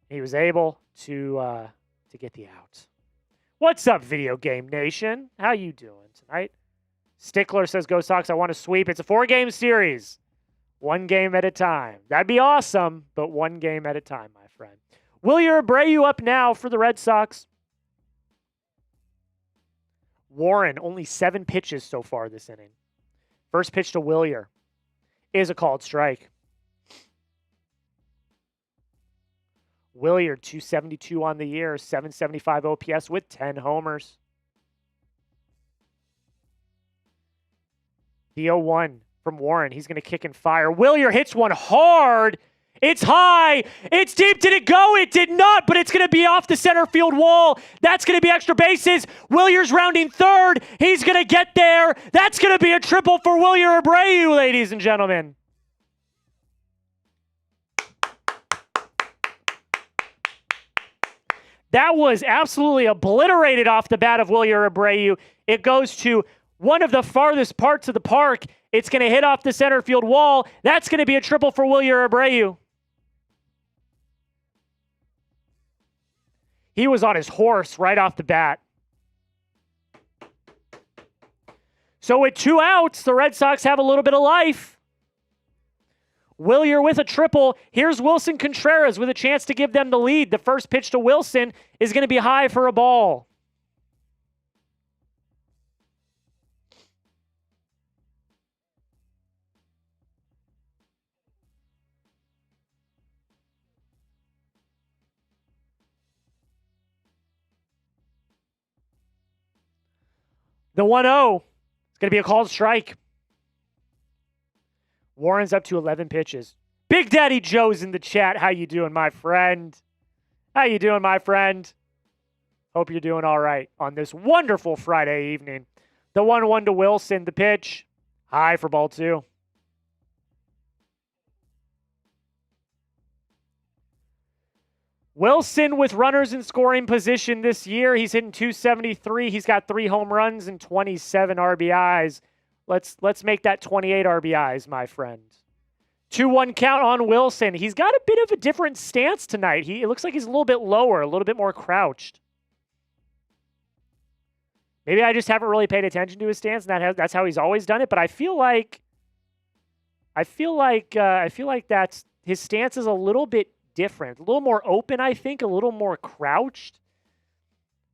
He was able to get the out. What's up, Video Game Nation? How you doing tonight? Stickler says, Go Sox, I want to sweep. It's a 4-game series. 1 game at a time. That'd be awesome, but 1 game at a time, my friend. Wilyer Abreu up now for the Red Sox. Warren, only 7 pitches so far this inning. First pitch to Wilyer is a called strike. Wilyer, 272 on the year, 775 OPS with 10 homers. The 0-1 from Warren. He's going to kick and fire. Wilyer hits one hard. It's high. It's deep. Did it go? It did not, but it's going to be off the center field wall. That's going to be extra bases. Wilyer's rounding third. He's going to get there. That's going to be a triple for Wilyer Abreu, ladies and gentlemen. That was absolutely obliterated off the bat of Wilyer Abreu. It goes to one of the farthest parts of the park. It's going to hit off the center field wall. That's going to be a triple for Wilyer Abreu. He was on his horse right off the bat. So with 2 outs, the Red Sox have a little bit of life. Wilyer with a triple. Here's Willson Contreras with a chance to give them the lead. The first pitch to Willson is going to be high for a ball. The 1-0. It's going to be a called strike. Warren's up to 11 pitches. Big Daddy Joe's in the chat. How you doing, my friend? How you doing, my friend? Hope you're doing all right on this wonderful Friday evening. The 1-1 to Willson. The pitch. High for ball 2. Willson with runners in scoring position this year. He's hitting 273. He's got 3 home runs and 27 RBIs. Let's make that 28 RBIs, my friend. 2-1 count on Willson. He's got a bit of a different stance tonight. It looks like he's a little bit lower, a little bit more crouched. Maybe I just haven't really paid attention to his stance, and that's how he's always done it. But I feel like that's his stance is a little bit different, a little more open. I think a little more crouched.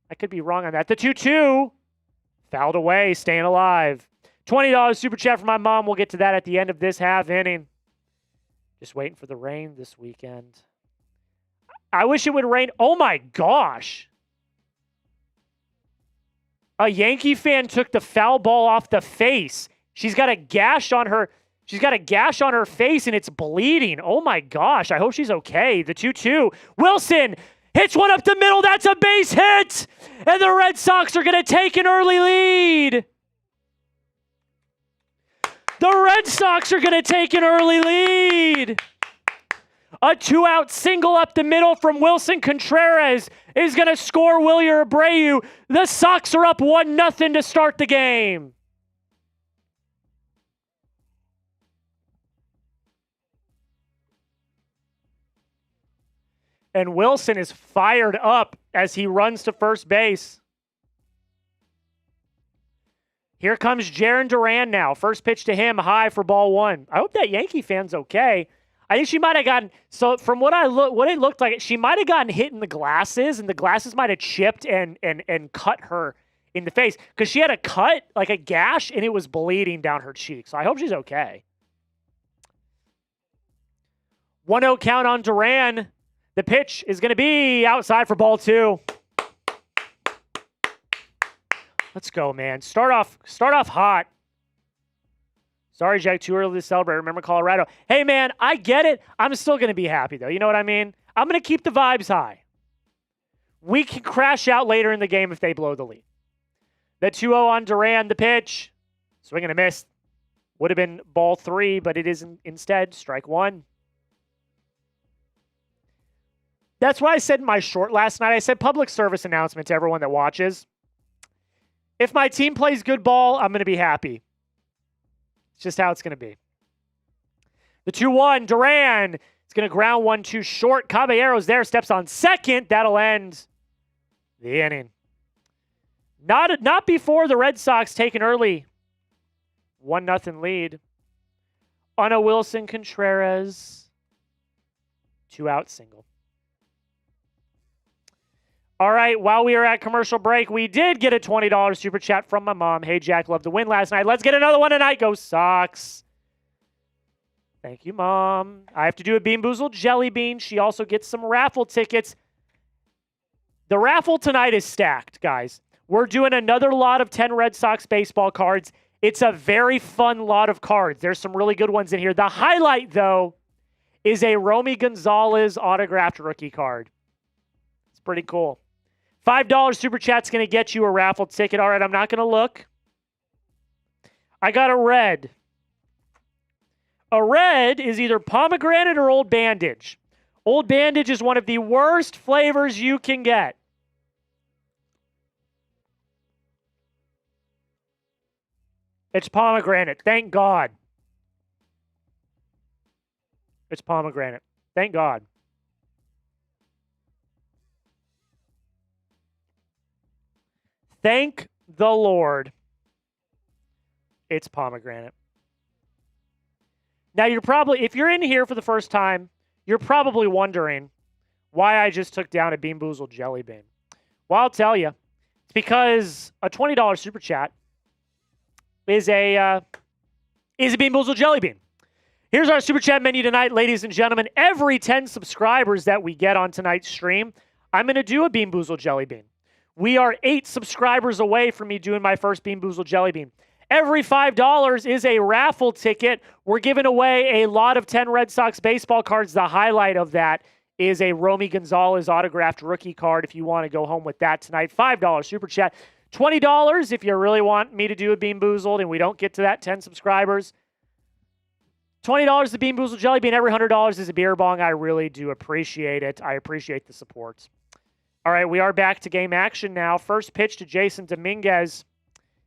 I could be wrong on that. The 2-2 fouled away, staying alive. $20 super chat for my mom. We'll get to that at the end of this half inning. Just waiting for the rain this weekend. I wish it would rain. Oh my gosh. A Yankee fan took the foul ball off the face. She's got a gash on her. She's got a gash on her face and it's bleeding. Oh my gosh. I hope she's okay. The 2-2. Willson hits one up the middle. That's a base hit. And the Red Sox are going to take an early lead. The Red Sox are going to take an early lead. A 2-out single up the middle from Willson Contreras is going to score Wilyer Abreu. The Sox are up 1-0 to start the game. And Willson is fired up as he runs to first base. Here comes Jarren Duran now. First pitch to him, high for ball 1. I hope that Yankee fan's okay. I think she might have gotten, so from what it looked like, she might have gotten hit in the glasses, and the glasses might have chipped and cut her in the face. Because she had a cut, like a gash, and it was bleeding down her cheek. So I hope she's okay. 1-0 count on Duran. The pitch is going to be outside for ball 2. Let's go, man. Start off hot. Sorry, Jack, too early to celebrate. Remember Colorado. Hey, man, I get it. I'm still going to be happy, though. You know what I mean? I'm going to keep the vibes high. We can crash out later in the game if they blow the lead. The 2-0 on Duran, the pitch. Swing and a miss. Would have been ball 3, but it is instead strike 1. That's why I said in my short last night, I said public service announcement to everyone that watches. If my team plays good ball, I'm going to be happy. It's just how it's going to be. The 2-1, Duran is going to ground 1-2 short. Caballero's there, steps on second. That'll end the inning. Not before the Red Sox take an early 1-0 lead on a Willson Contreras 2-out single. All right, while we are at commercial break, we did get a $20 super chat from my mom. Hey, Jack, loved the win last night. Let's get another one tonight. Go Sox. Thank you, Mom. I have to do a Bean Boozled Jelly Bean. She also gets some raffle tickets. The raffle tonight is stacked, guys. We're doing another lot of 10 Red Sox baseball cards. It's a very fun lot of cards. There's some really good ones in here. The highlight, though, is a Romy Gonzalez autographed rookie card. It's pretty cool. $5 super chat's going to get you a raffle ticket. All right, I'm not going to look. I got a red. A red is either pomegranate or Old Bandage. Old Bandage is one of the worst flavors you can get. It's pomegranate. Thank God. It's pomegranate. Thank God. Thank the Lord. It's pomegranate. Now, you're probably, if you're in here for the first time, you're probably wondering why I just took down a Bean Boozled Jelly Bean. Well, I'll tell you. It's because a $20 super chat is a Bean Boozled Jelly Bean. Here's our super chat menu tonight, ladies and gentlemen. Every 10 subscribers that we get on tonight's stream, I'm going to do a Bean Boozled Jelly Bean. We are 8 subscribers away from me doing my first Bean Boozled Jelly Bean. Every $5 is a raffle ticket. We're giving away a lot of 10 Red Sox baseball cards. The highlight of that is a Romy Gonzalez autographed rookie card if you want to go home with that tonight. $5 super chat. $20 if you really want me to do a Bean Boozled and we don't get to that 10 subscribers. $20 the Bean Boozled Jelly Bean. Every $100 is a beer bong. I really do appreciate it. I appreciate the support. All right, we are back to game action now. First pitch to Jason Dominguez.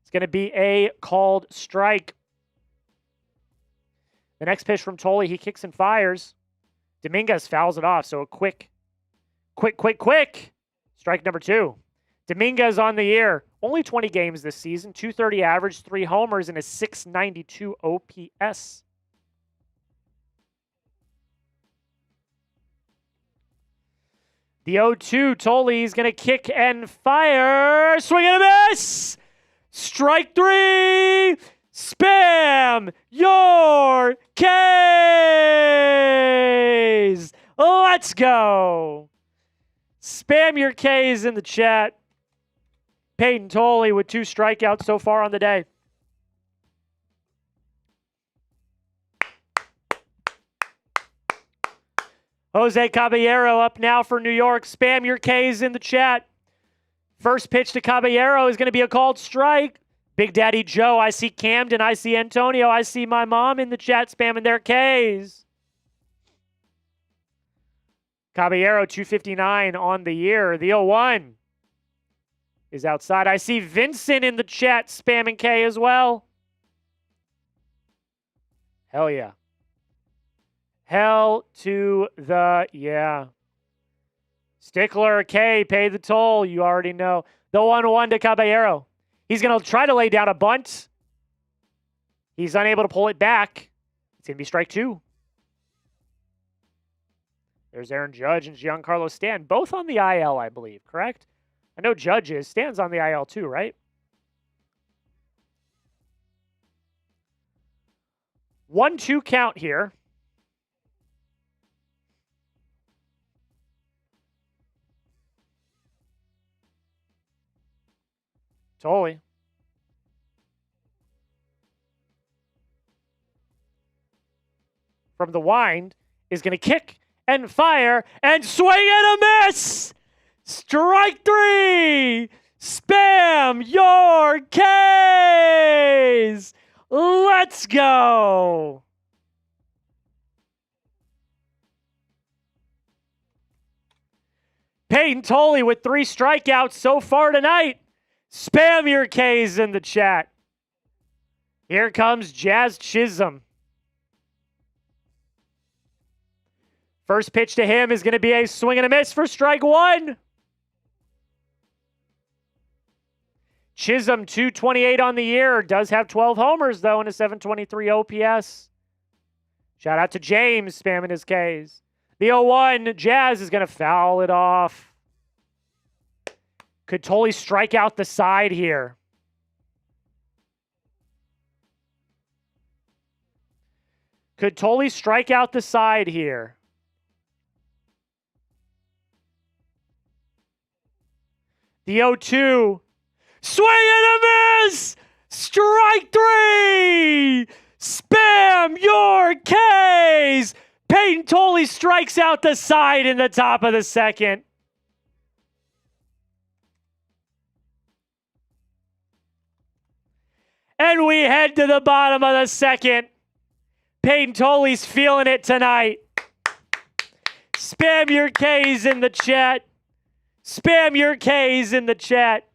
It's going to be a called strike. The next pitch from Tolle, he kicks and fires. Dominguez fouls it off, so a quick. Strike number 2. Dominguez on the year. Only 20 games this season. .230 average, 3 homers, and a .692 OPS. The 0-2, Tolle is going to kick and fire. Swing and a miss. Strike 3. Spam your K's. Let's go. Spam your K's in the chat. Payton Tolle with 2 strikeouts so far on the day. Jose Caballero up now for New York. Spam your K's in the chat. First pitch to Caballero is going to be a called strike. Big Daddy Joe, I see Camden, I see Antonio, I see my mom in the chat spamming their K's. Caballero, 259 on the year. The 0-1 is outside. I see Vincent in the chat spamming K as well. Hell yeah. Hell to the yeah. Stickler, K, pay the toll. You already know. The 1-1 to Caballero. He's going to try to lay down a bunt. He's unable to pull it back. It's going to be strike 2. There's Aaron Judge and Giancarlo Stanton, both on the IL, I believe, correct? I know Judge is. Stanton's on the IL too, right? 1-2 count here. Tolle. From the wind is going to kick and fire and swing and a miss. Strike 3. Spam your Ks. Let's go. Payton Tolle with 3 strikeouts so far tonight. Spam your Ks in the chat. Here comes Jazz Chisholm. First pitch to him is going to be a swing and a miss for strike 1. Chisholm, 228 on the year. Does have 12 homers, though, and a 723 OPS. Shout out to James spamming his Ks. The 0-1, Jazz is going to foul it off. Could Tolle strike out the side here? Could Tolle strike out the side here? The 0-2. Swing and a miss! Strike 3! Spam your Ks! Payton Tolle strikes out the side in the top of the second. And we head to the bottom of the second. Payton Tolle's feeling it tonight. Spam your Ks in the chat. Spam your Ks in the chat.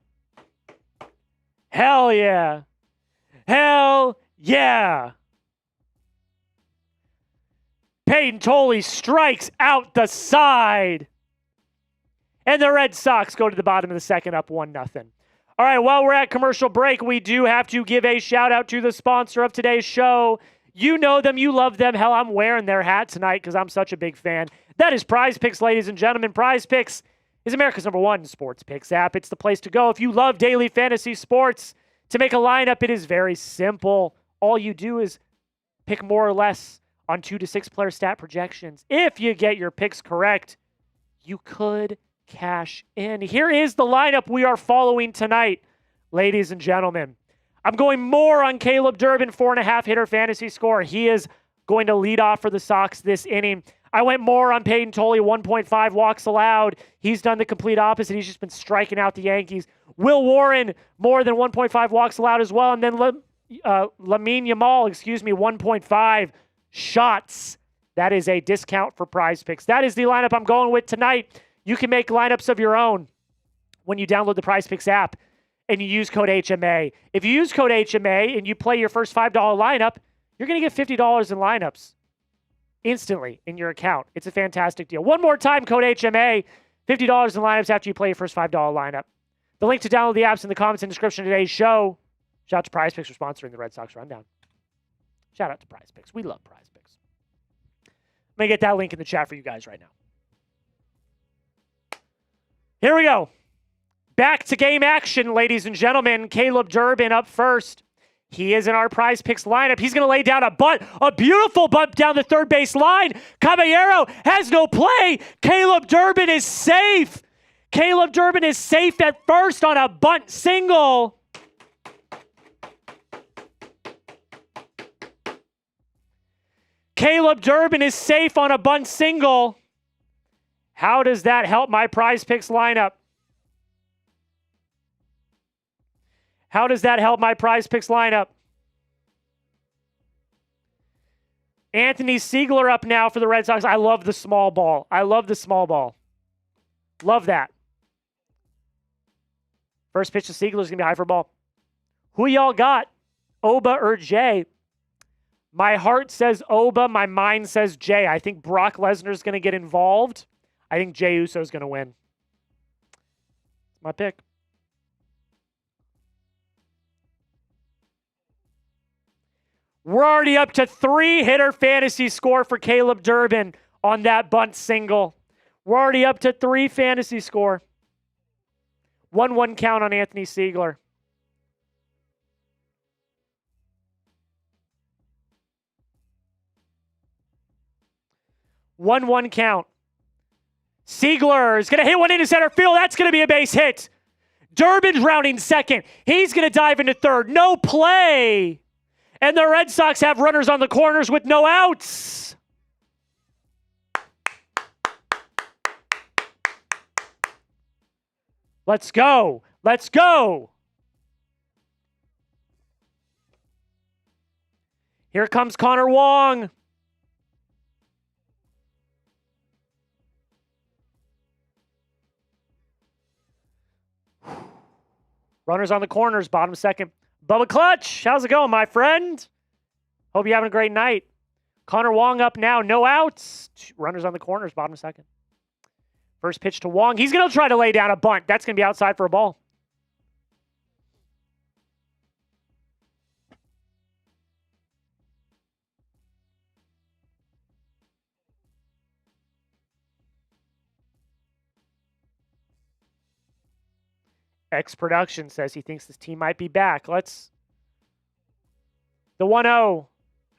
Hell yeah. Hell yeah. Payton Tolle strikes out the side. And the Red Sox go to the bottom of the second up 1-0. All right, while we're at commercial break, we do have to give a shout out to the sponsor of today's show. You know them, you love them. Hell, I'm wearing their hat tonight because I'm such a big fan. That is Prize Picks, ladies and gentlemen. Prize Picks is America's #1 sports picks app. It's the place to go if you love daily fantasy sports. To make a lineup, it is very simple. All you do is pick more or less on 2 to 6 player stat projections. If you get your picks correct, you could cash in. Here is the lineup we are following tonight, ladies and gentlemen. I'm going more on Caleb Durbin, 4.5 hitter fantasy score. He is going to lead off for the Sox this inning. I went more on Payton Tolle, 1.5 walks allowed. He's done the complete opposite. He's just been striking out the Yankees. Will Warren, more than 1.5 walks allowed as well. And then Lamine Yamal, 1.5 shots. That is a discount for Prize Picks. That is the lineup I'm going with tonight. You can make lineups of your own when you download the Prize Picks app and you use code HMA. If you use code HMA and you play your first $5 lineup, you're going to get $50 in lineups instantly in your account. It's a fantastic deal. One more time, code HMA, $50 in lineups after you play your first $5 lineup. The link to download the apps in the comments and description of today's show. Shout out to Prize Picks for sponsoring the Red Sox Rundown. Shout out to Prize Picks. We love Prize Picks. I'm going to get that link in the chat for you guys right now. Here we go. Back to game action, ladies and gentlemen. Caleb Durbin up first. He is in our Prize Picks lineup. He's going to lay down a bunt, a beautiful bunt down the third base line. Caballero has no play. Caleb Durbin is safe. Caleb Durbin is safe at first on a bunt single. Caleb Durbin is safe on a bunt single. How does that help my Prize Picks lineup? How does that help my Prize Picks lineup? Anthony Seigler up now for the Red Sox. I love the small ball. I love the small ball. Love that. First pitch to Seigler is going to be high for ball. Who y'all got? Oba or Jay? My heart says Oba. My mind says Jay. I think Brock Lesnar is going to get involved. I think Jey Uso is going to win. My pick. We're already up to 3-hitter fantasy score for Caleb Durbin on that bunt single. We're already up to 3 fantasy score. 1-1 count on Anthony Seigler. One count. Seigler is going to hit one into center field. That's going to be a base hit. Durbin's rounding second. He's going to dive into third. No play. And the Red Sox have runners on the corners with no outs. Let's go. Let's go. Here comes Connor Wong. Runners on the corners, bottom second. Bubba Clutch, how's it going, my friend? Hope you're having a great night. Connor Wong up now, no outs. Runners on the corners, bottom second. First pitch to Wong. He's going to try to lay down a bunt. That's going to be outside for a ball. X Production says he thinks this team might be back. Let's... The 1-0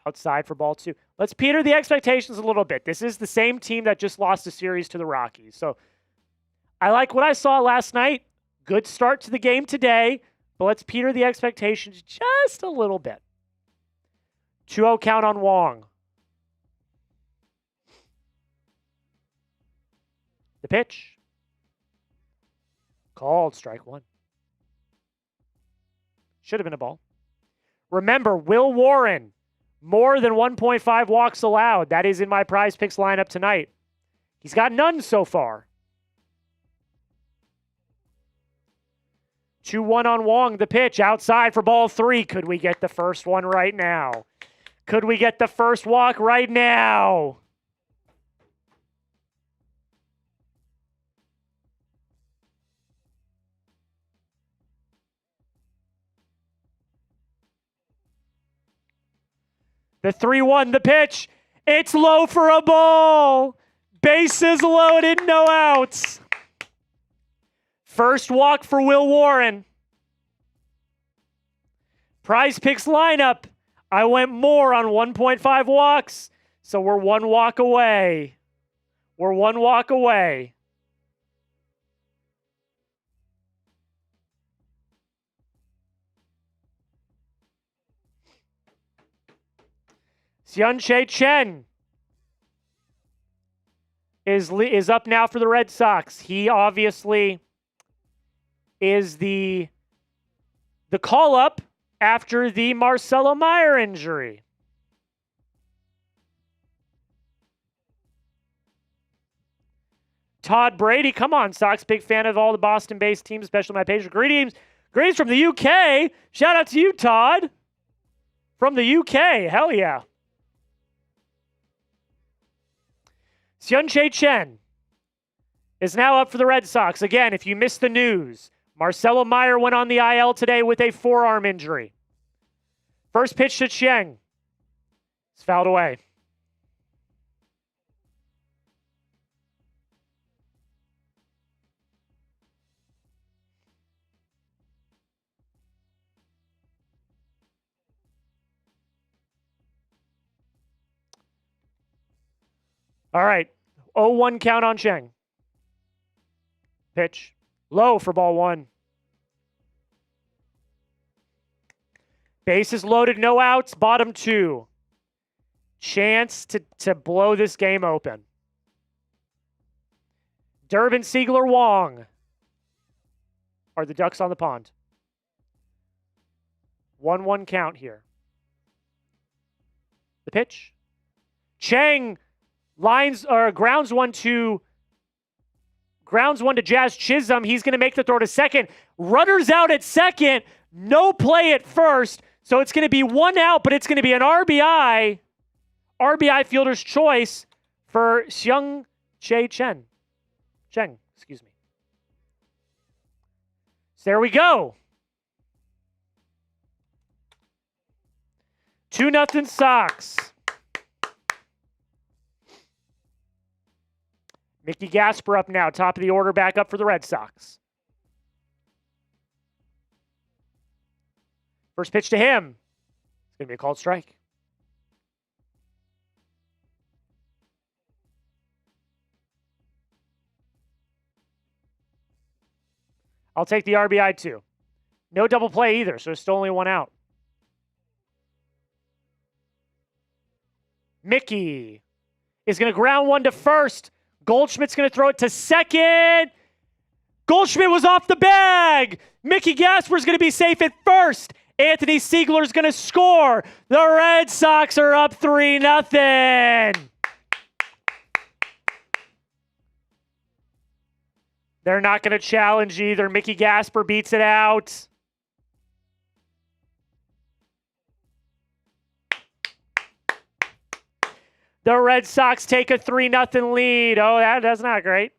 outside for ball 2. Let's peter the expectations a little bit. This is the same team that just lost a series to the Rockies. So I like what I saw last night. Good start to the game today, but let's peter the expectations just a little bit. 2-0 count on Wong. The pitch. Called strike 1. Should have been a ball. Remember, Will Warren, more than 1.5 walks allowed. That is in my prize picks lineup tonight. He's got none so far. 2-1 on Wong. The pitch outside for ball 3. Could we get the first one right now? Could we get the first walk right now? The 3-1, the pitch. It's low for a ball. Bases loaded, no outs. First walk for Will Warren. Prize picks lineup. I went more on 1.5 walks, so we're 1 walk away. We're 1 walk away. Tsung-Che Cheng is up now for the Red Sox. He obviously is the call-up after the Marcelo Meyer injury. Todd Brady, come on, Sox. Big fan of all the Boston-based teams, especially my page. Greetings from the UK. Shout out to you, Todd. From the UK. Hell yeah. Tsung-Che Cheng is now up for the Red Sox. Again, if you missed the news, Marcelo Meyer went on the IL today with a forearm injury. First pitch to Cheng. It's fouled away. All right. 0-1 count on Cheng. Pitch. Low for ball 1. Bases loaded, no outs, bottom 2. Chance to blow this game open. Durbin, Seigler, Wong are the Ducks on the pond. 1-1 count here. The pitch. Cheng grounds one to Jazz Chisholm. He's going to make the throw to second. Runners out at second. No play at first. So it's going to be one out, but it's going to be an RBI. RBI fielder's choice for Tsung-Che Cheng. Excuse me. So there we go. 2-0 Sox. Mickey Gasper up now, top of the order, back up for the Red Sox. First pitch to him. It's going to be a called strike. I'll take the RBI too. No double play either, so there's still only one out. Mickey is going to ground one to first. Goldschmidt's going to throw it to second. Goldschmidt was off the bag. Mickey Gasper's going to be safe at first. Anthony Seigler's going to score. The Red Sox are up 3-0. They're not going to challenge either. Mickey Gasper beats it out. The Red Sox take a 3-0 lead. Oh, that's not great.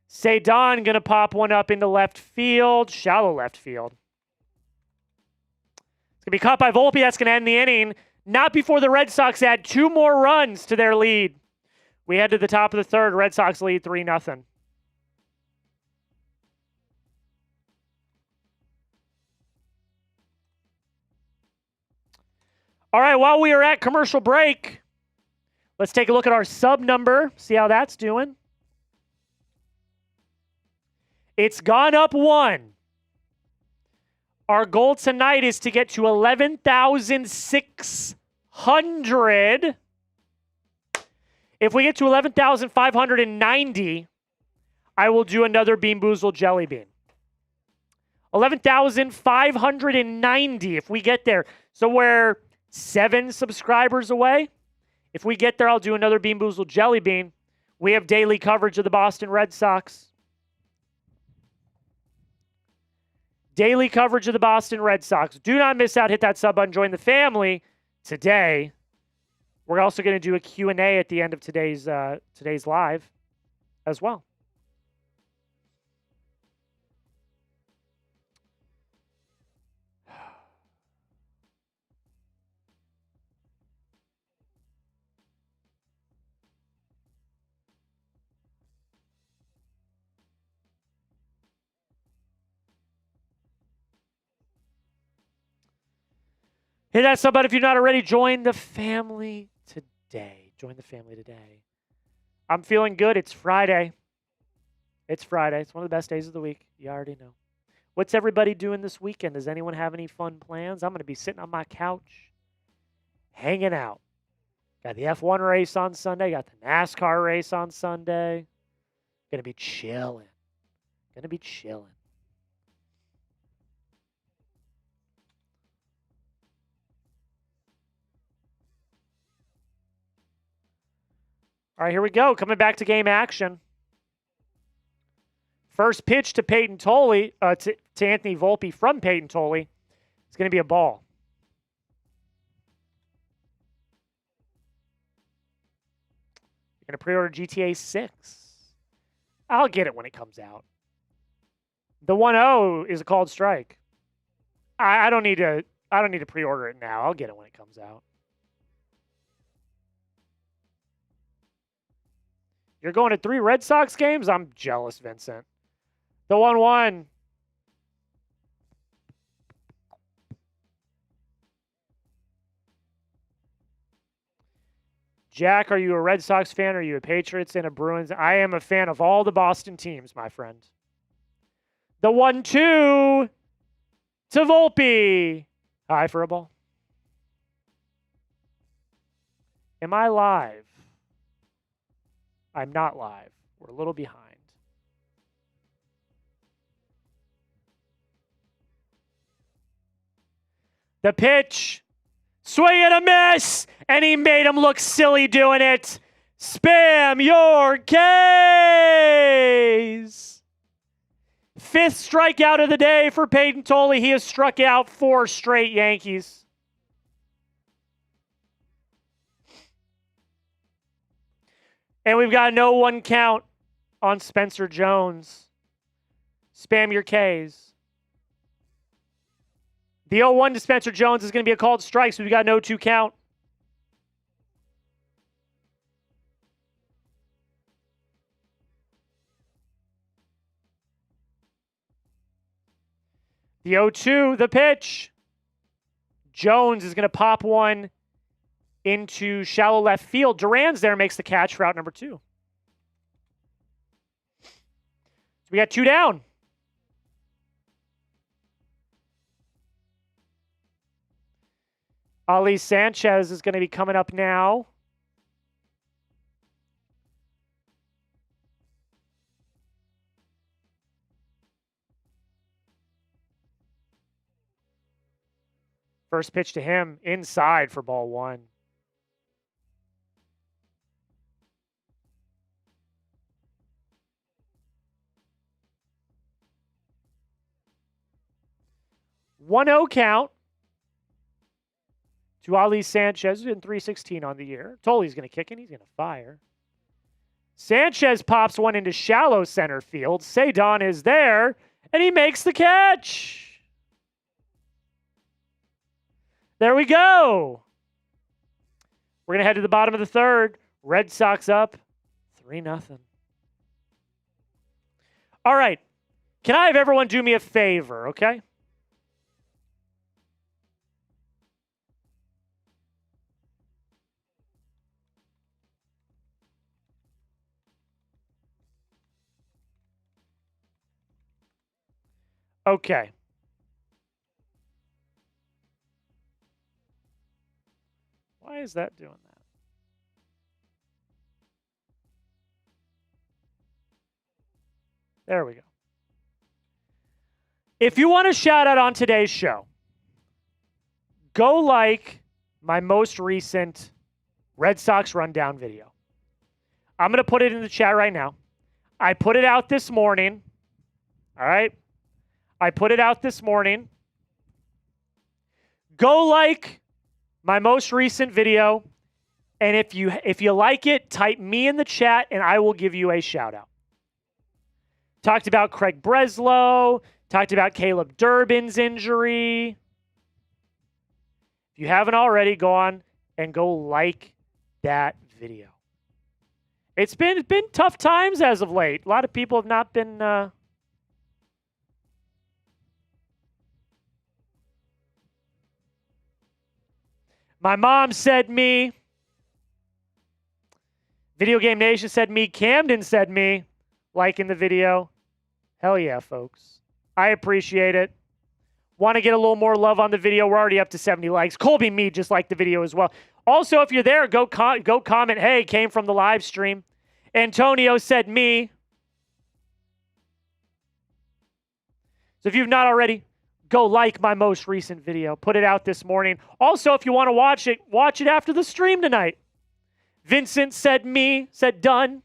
Ceddanne going to pop one up into left field. Shallow left field. It's going to be caught by Volpe. That's going to end the inning. Not before the Red Sox add 2 more runs to their lead. We head to the top of the third. Red Sox lead 3-0. All right, while we are at commercial break, let's take a look at our sub number, see how that's doing. It's gone up 1. Our goal tonight is to get to 11,600. If we get to 11,590, I will do another Bean Boozled Jelly Bean. 11,590 if we get there. So we're 7 subscribers away. If we get there, I'll do another Bean Boozled Jelly Bean. We have daily coverage of the Boston Red Sox. Daily coverage of the Boston Red Sox. Do not miss out. Hit that sub button. Join the family today. We're also going to do a Q&A at the end of today's live as well. Hit that sub button if you're not already. Join the family today. Join the family today. I'm feeling good. It's Friday. It's Friday. It's one of the best days of the week. You already know. What's everybody doing this weekend? Does anyone have any fun plans? I'm going to be sitting on my couch, hanging out. Got the F1 race on Sunday. Got the NASCAR race on Sunday. Going to be chilling. Going to be chilling. All right, here we go. Coming back to game action. First pitch to Payton Tolle, to Anthony Volpe from Payton Tolle. It's going to be a ball. You're going to pre-order GTA 6. I'll get it when it comes out. The 1-0 is a called strike. I don't need to pre-order it now. I'll get it when it comes out. You're going to 3 Red Sox games? I'm jealous, Vincent. The 1-1. Jack, are you a Red Sox fan? Are you a Patriots and a Bruins? I am a fan of all the Boston teams, my friend. The 1-2 to Volpe. High for a ball. Am I live? I'm not live. We're a little behind. The pitch. Swing and a miss. And he made him look silly doing it. Spam your K's. 5th strikeout of the day for Payton Tolle. He has struck out 4 straight Yankees. And we've got no 1 count on Spencer Jones. Spam your K's. The 0-1 to Spencer Jones is going to be a called strike, so we've got no 2 count. The 0-2, the pitch. Jones is going to pop one into shallow left field. Duran's there, makes the catch for out number 2. So we got 2 down. Ali Sanchez is going to be coming up now. First pitch to him, inside for ball 1. One 0 count to Ali Sanchez, who's in 316 on the year. Tolle's going to kick and he's going to fire. Sanchez pops one into shallow center field. Ceddanne is there, and he makes the catch. There we go. We're going to head to the bottom of the 3rd. Red Sox up 3-0. All right. Can I have everyone do me a favor, okay? Okay. Why is that doing that? There we go. If you want a shout out on today's show, go like my most recent Red Sox rundown video. I'm going to put it in the chat right now. I put it out this morning. All right? I put it out this morning. Go like my most recent video, and if you like it, type me in the chat, and I will give you a shout-out. Talked about Craig Breslow. Talked about Caleb Durbin's injury. If you haven't already, go on and go like that video. It's been tough times as of late. A lot of people have not been... My mom said me. Video Game Nation said me. Camden said me. Liking the video. Hell yeah, folks. I appreciate it. Want to get a little more love on the video. We're already up to 70 likes. Colby me just liked the video as well. Also, if you're there, go comment. Hey, came from the live stream. Antonio said me. So if you've not already, go like my most recent video. Put it out this morning. Also, if you want to watch it after the stream tonight. Vincent said me, said done.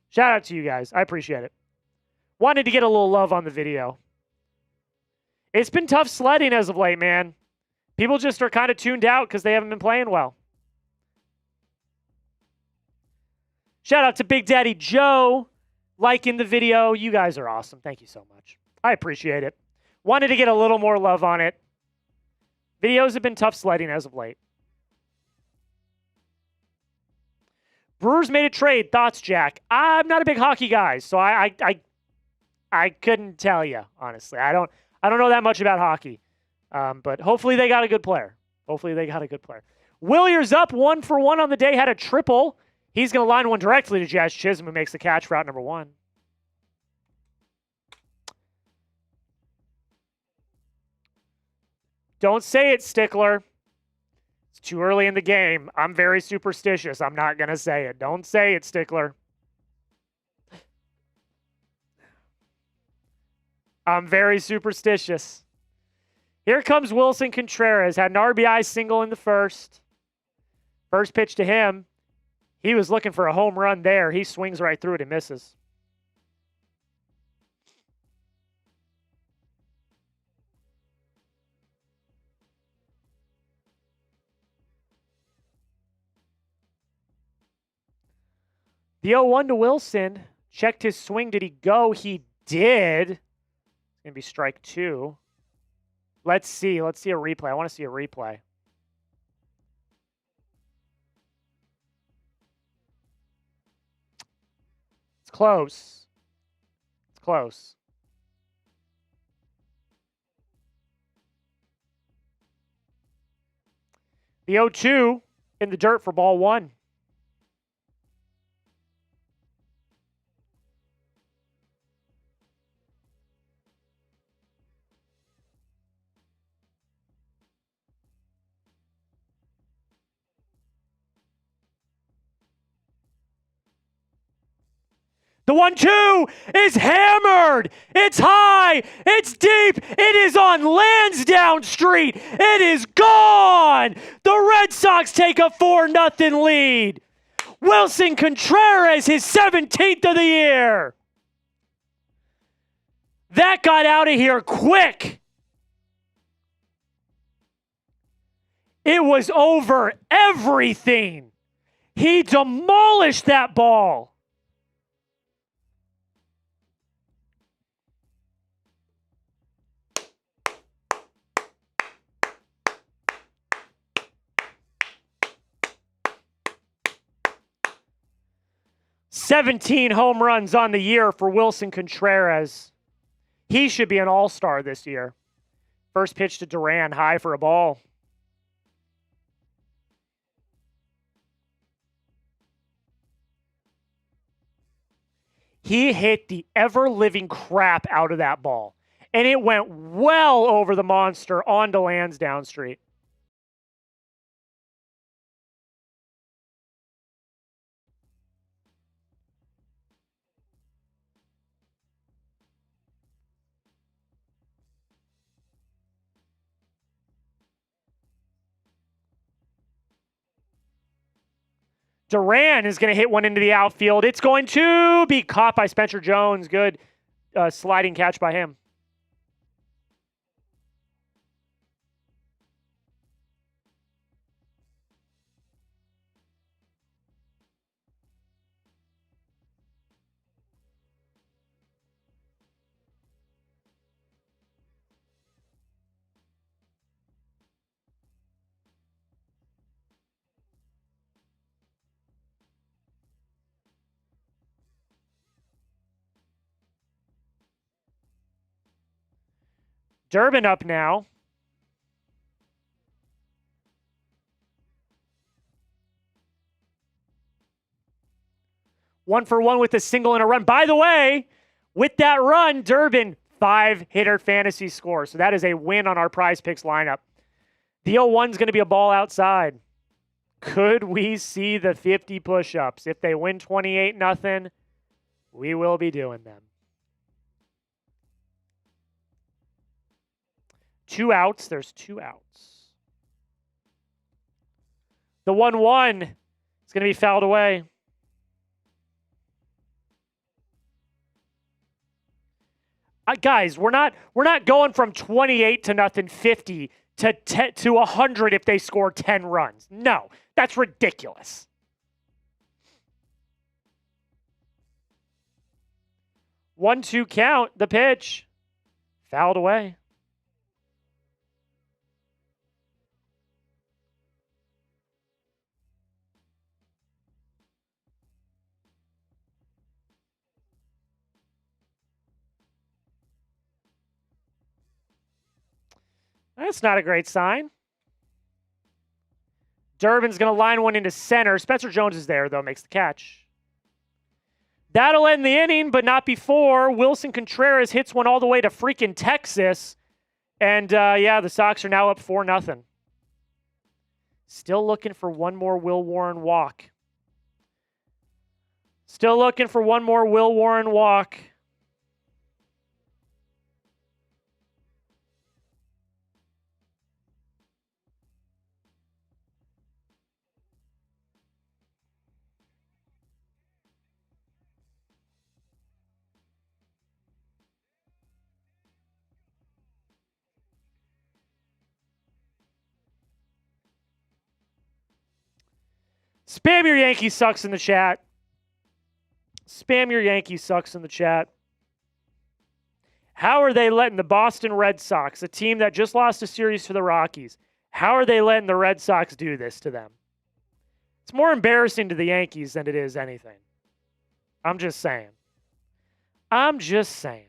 Shout out to you guys. I appreciate it. Wanted to get a little love on the video. It's been tough sledding as of late, man. People just are kind of tuned out because they haven't been playing well. Shout out to Big Daddy Joe liking the video. You guys are awesome. Thank you so much. I appreciate it. Wanted to get a little more love on it. Videos have been tough sledding as of late. Brewers made a trade. Thoughts, Jack? I'm not a big hockey guy, so I couldn't tell you, honestly. I don't know that much about hockey. But hopefully they got a good player. Wilyer's up 1-for-1 on the day, had a triple. He's going to line one directly to Jazz Chisholm, who makes the catch for out number 1. Don't say it, Stickler. It's too early in the game. I'm very superstitious. I'm not going to say it. Don't say it, Stickler. I'm very superstitious. Here comes Willson Contreras. Had an RBI single in the first. First pitch to him. He was looking for a home run there. He swings right through it and misses. The 0-1 to Willson. Checked his swing. Did he go? He did. It's going to be strike 2. Let's see. Let's see a replay. I want to see a replay. It's close. It's close. The 0-2 in the dirt for ball 1. The 1-2 is hammered. It's high. It's deep. It is on Lansdowne Street. It is gone. The Red Sox take a 4-0 lead. Willson Contreras, his 17th of the year. That got out of here quick. It was over everything. He demolished that ball. "17 home runs on the year for Willson Contreras. He should be an all-star this year." First pitch to Duran, high for a ball. He hit the ever-living crap out of that ball, and it went well over the monster onto Lansdowne Street. Duran is going to hit one into the outfield. It's going to be caught by Spencer Jones. Good sliding catch by him. Durbin up now. One for one with a single and a run. By the way, with that run, Durbin, 5-hitter fantasy score. So that is a win on our Prize Picks lineup. The 0-1 is going to be a ball outside. Could we see the 50 push-ups? If they win 28-0, we will be doing them. 2 outs. There's 2 outs. The 1-1 is going to be fouled away. Guys, we're not going from 28-0, 50 to 100 if they score 10 runs. No, that's ridiculous. One-two count. The pitch fouled away. That's not a great sign. Durbin's going to line one into center. Spencer Jones is there, though, makes the catch. That'll end the inning, but not before. Willson Contreras hits one all the way to freaking Texas. And, yeah, the Sox are now up 4-0. Still looking for one more Will Warren walk. Still looking for one more Will Warren walk. Spam your Yankees sucks in the chat. Spam your Yankees sucks in the chat. How are they letting the Boston Red Sox, a team that just lost a series to the Rockies, how are they letting the Red Sox do this to them? It's more embarrassing to the Yankees than it is anything. I'm just saying. I'm just saying.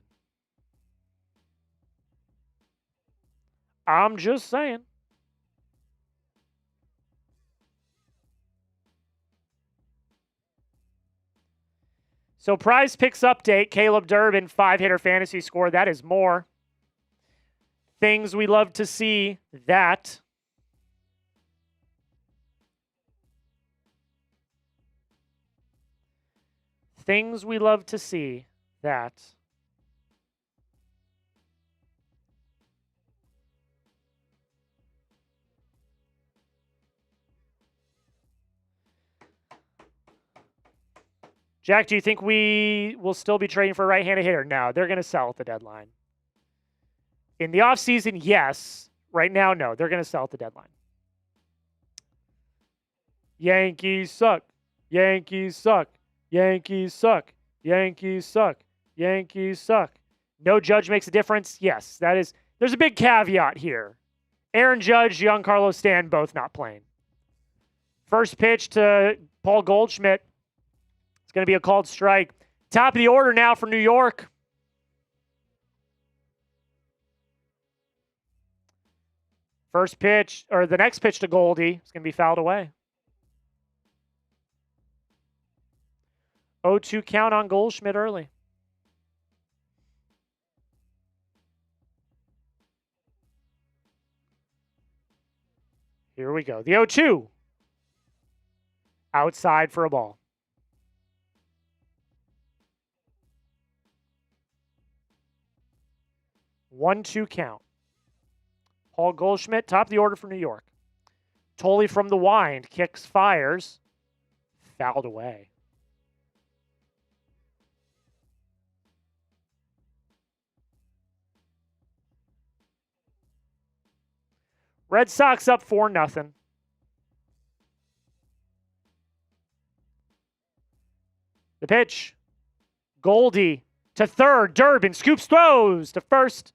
I'm just saying. So Prize Picks update, Caleb Durbin, 5-hitter fantasy score. That is more. Things we love to see, that. Things we love to see, that. Jack, do you think we will still be trading for a right-handed hitter? No, they're going to sell at the deadline. In the offseason, yes. Right now, no. They're going to sell at the deadline. Yankees suck. Yankees suck. Yankees suck. Yankees suck. Yankees suck. No Judge makes a difference? Yes. There's a big caveat here. Aaron Judge, young Carlos Stan, both not playing. First pitch to Paul Goldschmidt. It's going to be a called strike. Top of the order now for New York. First pitch, or the next pitch to Goldie, is going to be fouled away. 0-2 count on Goldschmidt early. Here we go. The 0-2. Outside for a ball. 1-2 count. Paul Goldschmidt, top of the order for New York. Tolle from the wind, kicks, fires. Fouled away. Red Sox up 4-0. The pitch. Goldie to third. Durbin scoops, throws to first.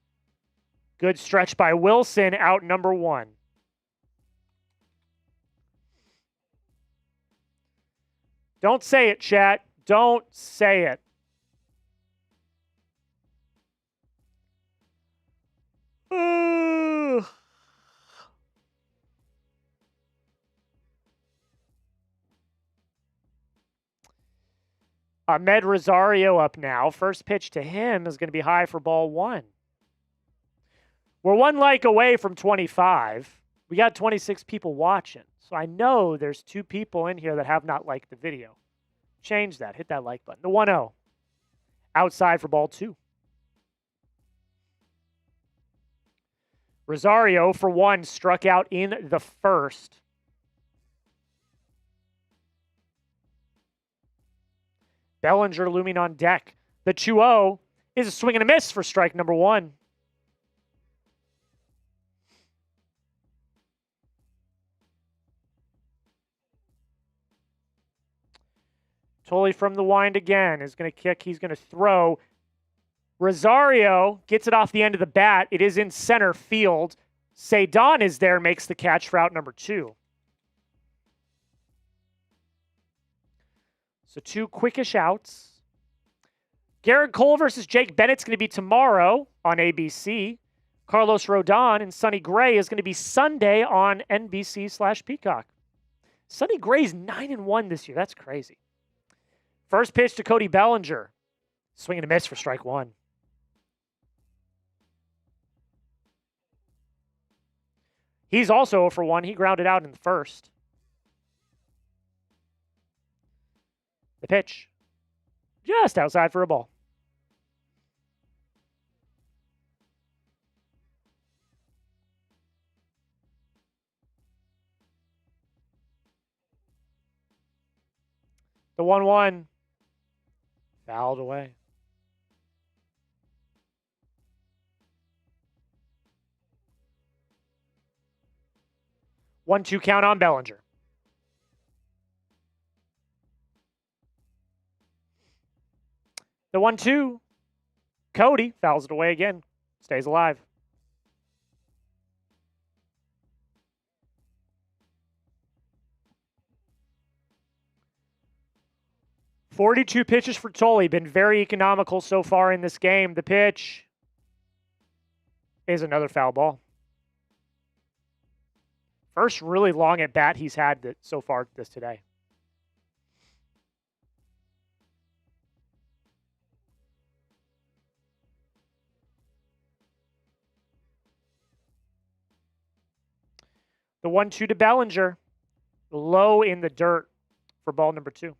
Good stretch by Wilson, out number 1. Don't say it, chat. Don't say it. Ahmed Rosario up now. First pitch to him is going to be high for ball 1. We're 1 like away from 25. We got 26 people watching. So I know there's 2 people in here that have not liked the video. Change that. Hit that like button. The 1-0. Outside for ball 2. Rosario, for 1, struck out in the first. Bellinger looming on deck. The 2-0 is a swing and a miss for strike number 1. Tolle from the wind again is going to kick. He's going to throw. Rosario gets it off the end of the bat. It is in center field. Ceddanne is there, makes the catch for out number 2. So 2 quickish outs. Garrett Cole versus Jake Bennett's going to be tomorrow on ABC. Carlos Rodon and Sonny Gray is going to be Sunday on NBC/Peacock. Sonny Gray's 9-1 this year. That's crazy. First pitch to Cody Bellinger. Swing and a miss for strike 1. He's also 0 for 1. He grounded out in the first. The pitch. Just outside for a ball. The 1-1. Fouled away. One-two count on Bellinger. The 1-2. Cody fouls it away again. Stays alive. "42 pitches for Tolle. Been very economical so far in this game. The pitch is another foul ball. First really long at bat he's had so far this today. The 1-2 to Bellinger. Low in the dirt for ball number 2.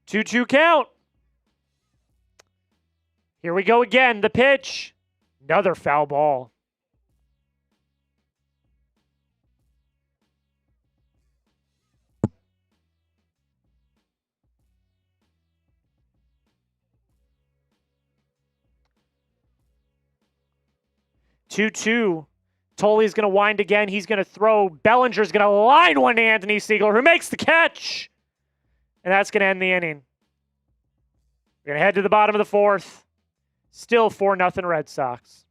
Two count. Here we go again. The pitch. Another foul ball. Two. Tolle's going to wind again. He's going to throw. Bellinger's going to line one to Anthony Seigler, who makes the catch. And that's going to end the inning. We're going to head to the bottom of the 4th. Still 4-0 Red Sox.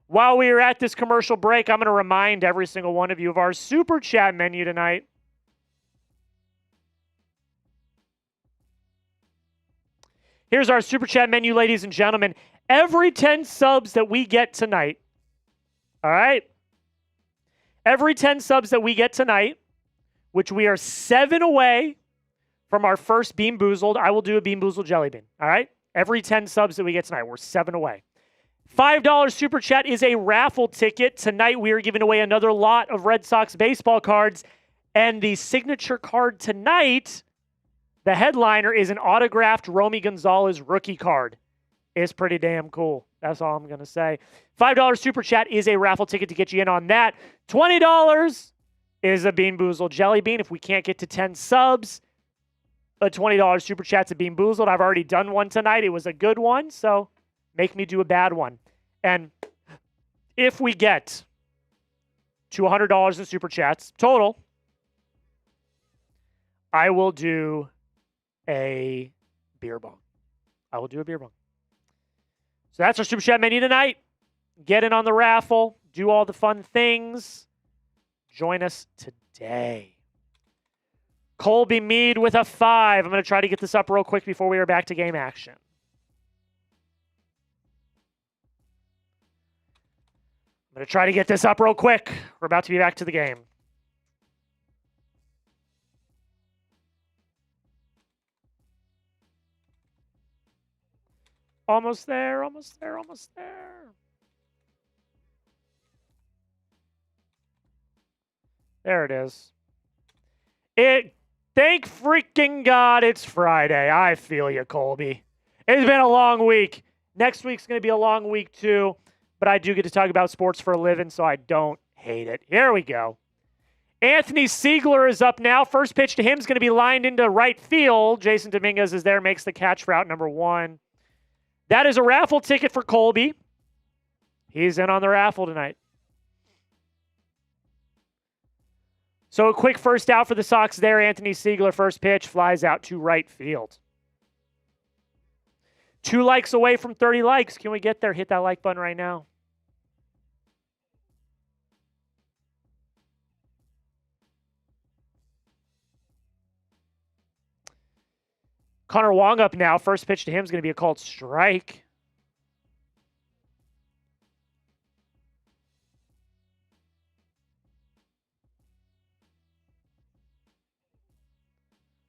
While we are at this commercial break, I'm going to remind every single one of you of our Super Chat menu tonight. Here's our Super Chat menu, ladies and gentlemen. Every 10 subs that we get tonight, all right? Every 10 subs that we get tonight, which we are 7 away from our first Bean Boozled, I will do a Bean Boozled Jelly Bean, all right? Every 10 subs that we get tonight, we're 7 away. $5 Super Chat is a raffle ticket. Tonight we are giving away another lot of Red Sox baseball cards. And the signature card tonight, the headliner, is an autographed Romy Gonzalez rookie card. It's pretty damn cool. That's all I'm going to say. $5 Super Chat is a raffle ticket to get you in on that. $20 is a Bean Boozled Jelly Bean. If we can't get to 10 subs, a $20 Super Chat's a Bean Boozled. I've already done one tonight. It was a good one, so make me do a bad one. And if we get to $100 in Super Chats total, I will do a beer bong. I will do a beer bong. So that's our Super Chat menu tonight. Get in on the raffle. Do all the fun things. Join us today. Colby Mead with a 5. I'm going to try to get this up real quick before we are back to game action. I'm going to try to get this up real quick. We're about to be back to the game. Almost there, almost there, almost there. There it is. Thank freaking God it's Friday. I feel you, Colby. It's been a long week. Next week's going to be a long week too, but I do get to talk about sports for a living, so I don't hate it. Here we go. Anthony Seigler is up now. First pitch to him is going to be lined into right field. Jason Dominguez is there, makes the catch for out number 1. That is a raffle ticket for Colby. He's in on the raffle tonight. So a quick first out for the Sox there. Anthony Seigler, first pitch, flies out to right field. 2 likes away from 30 likes. Can we get there? Hit that like button right now. Connor Wong up now. First pitch to him is going to be a called strike.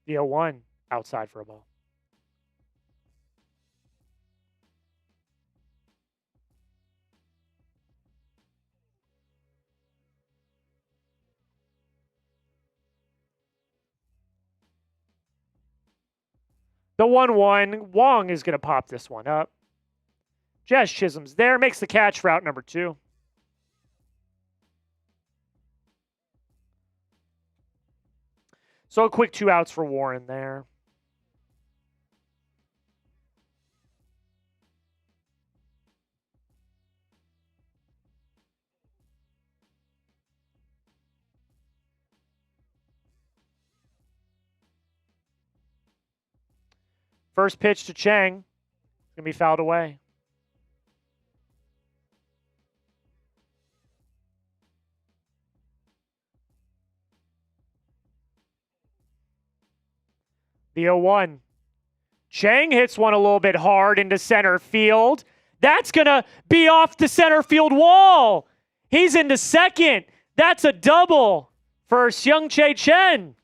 The 0-1 outside for a ball. The 1-1. Wong is going to pop this one up. Jazz Chisholm's there. Makes the catch for out number 2. So a quick 2 outs for Warren there. First pitch to Cheng. Going to be fouled away. The 0-1. Cheng hits one a little bit hard into center field. That's going to be off the center field wall. He's into second. That's a double for Tsung-Che Cheng.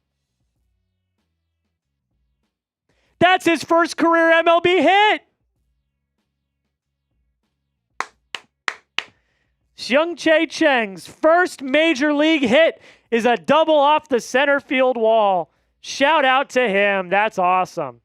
That's his first career MLB hit. Tsung-Che Cheng's first major league hit is a double off the center field wall. Shout out to him. That's awesome.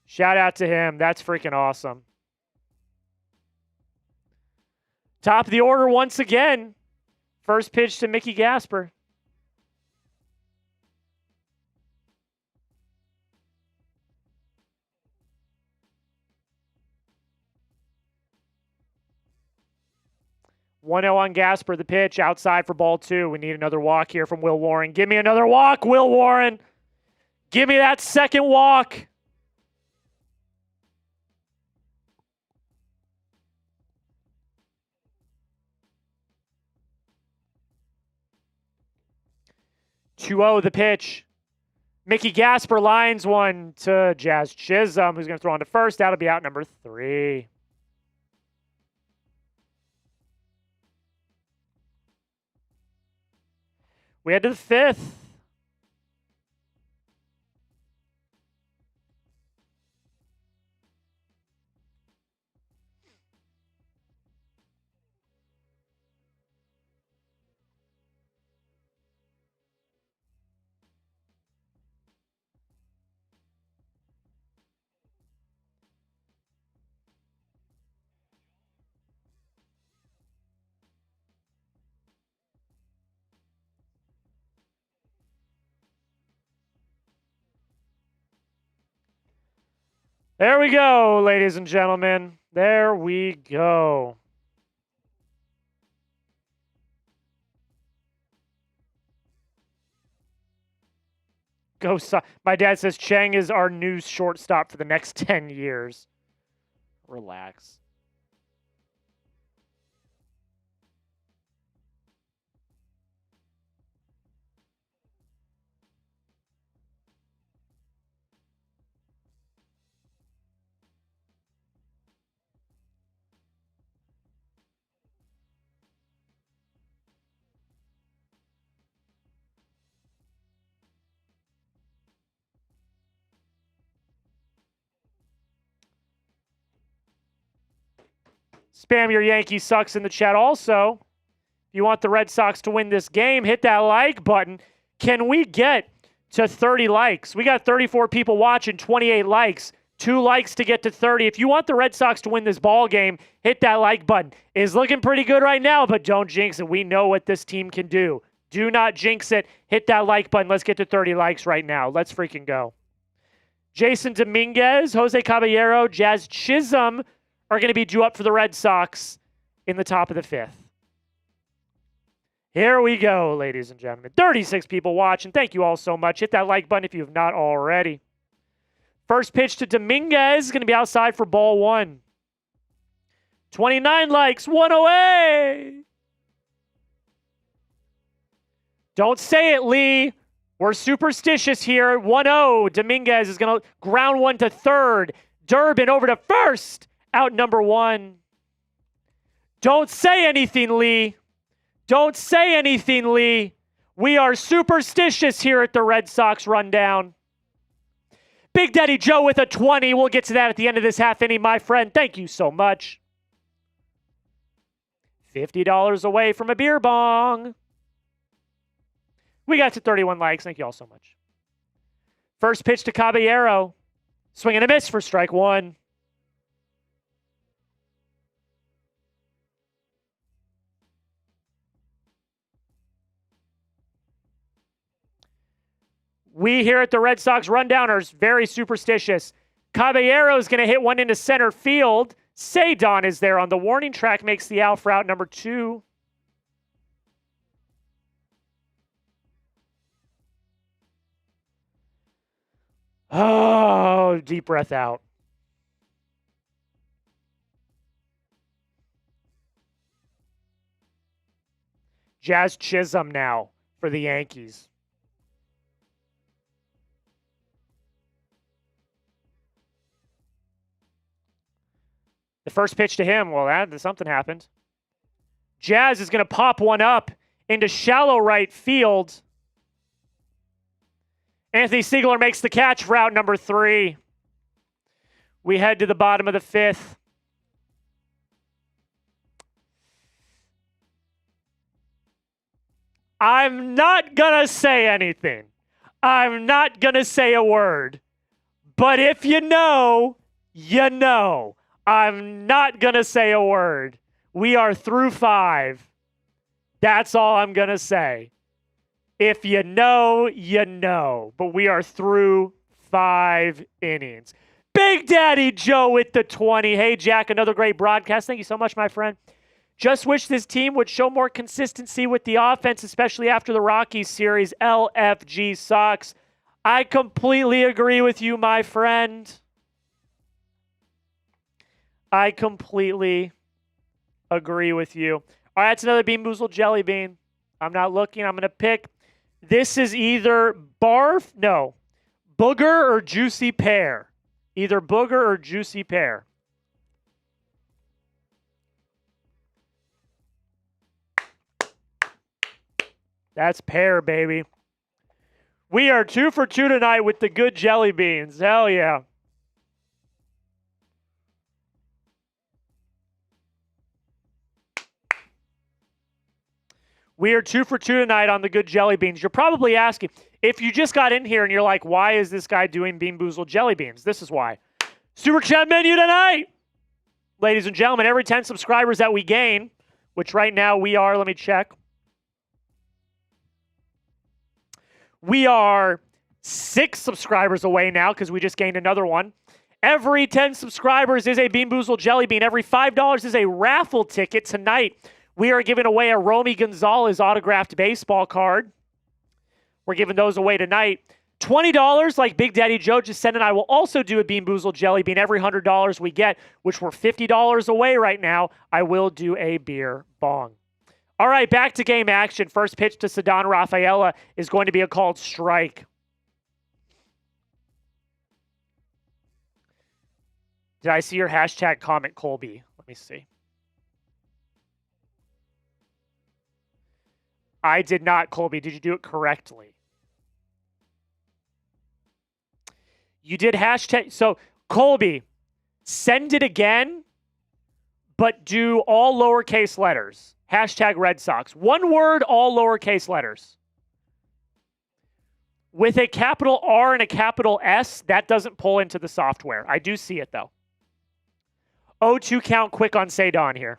Shout out to him. That's freaking awesome. Top of the order once again. First pitch to Mickey Gasper. One 0 on Gasper, the pitch, outside for ball 2. We need another walk here from Will Warren. Give me another walk, Will Warren. Give me that second walk. Two-0 the pitch. Mickey Gasper lines one to Jazz Chisholm, who's going to throw on to first. That'll be out number 3. We head to the 5th. There we go, ladies and gentlemen. There we go. Go, my dad says Cheng is our new shortstop for the next 10 years. Relax. Spam your Yankees sucks in the chat also. If you want the Red Sox to win this game, hit that like button. Can we get to 30 likes? We got 34 people watching, 28 likes. 2 likes to get to 30. If you want the Red Sox to win this ball game, hit that like button. It's looking pretty good right now, but don't jinx it. We know what this team can do. Do not jinx it. Hit that like button. Let's get to 30 likes right now. Let's freaking go. Jason Dominguez, Jose Caballero, Jazz Chisholm are going to be due up for the Red Sox in the top of the 5th. Here we go, ladies and gentlemen. 36 people watching. Thank you all so much. Hit that like button if you have not already. First pitch to Dominguez is going to be outside for ball 1. 29 likes, 1 away. Don't say it, Lee. We're superstitious here. 1-0. Dominguez is going to ground one to third. Durbin over to first. Out number 1. Don't say anything, Lee. Don't say anything, Lee. We are superstitious here at the Red Sox Rundown. Big Daddy Joe with a 20. We'll get to that at the end of this half inning, my friend. Thank you so much. $50 away from a beer bong. We got to 31 likes. Thank you all so much. First pitch to Caballero. Swing and a miss for strike 1. We here at the Red Sox Rundown are very superstitious. Caballero is going to hit one into center field. Ceddanne is there on the warning track, makes the out for out number 2. Oh, deep breath out. Jazz Chisholm now for the Yankees. The first pitch to him, well, something happened. Jazz is going to pop one up into shallow right field. Anthony Seigler makes the catch for out number 3. We head to the bottom of the 5th. I'm not going to say anything. I'm not going to say a word. But if you know, you know. I'm not going to say a word. We are through 5. That's all I'm going to say. If you know, you know. But we are through 5 innings. Big Daddy Joe with the 20. Hey, Jack, another great broadcast. Thank you so much, my friend. Just wish this team would show more consistency with the offense, especially after the Rockies series. LFG Sox. I completely agree with you, my friend. I completely agree with you. All right, that's another Bean Boozled Jelly Bean. I'm not looking. I'm going to pick. This is either booger or juicy pear. Either booger or juicy pear. That's pear, baby. We are 2 for 2 tonight with the good jelly beans. Hell yeah. We are 2 for 2 tonight on the good jelly beans. You're probably asking, if you just got in here and you're like, why is this guy doing Bean Boozled Jelly Beans? This is why. Super Chat menu tonight. Ladies and gentlemen, every 10 subscribers that we gain, which right now we are, let me check. We are 6 subscribers away now because we just gained another one. Every 10 subscribers is a Bean Boozled Jelly Bean. Every $5 is a raffle ticket. Tonight, we are giving away a Romy Gonzalez autographed baseball card. We're giving those away tonight. $20, like Big Daddy Joe just said, and I will also do a Bean Boozled Jelly Bean. Every $100 we get, which we're $50 away right now, I will do a beer bong. All right, back to game action. First pitch to Ceddanne Rafaela is going to be a called strike. Did I see your hashtag comment, Colby? Let me see. I did not, Colby. Did you do it correctly? You did hashtag. So, Colby, send it again, but do all lowercase letters. Hashtag Red Sox. One word, all lowercase letters. With a capital R and a capital S, that doesn't pull into the software. I do see it, though. 0-2 count quick on Ceddanne here.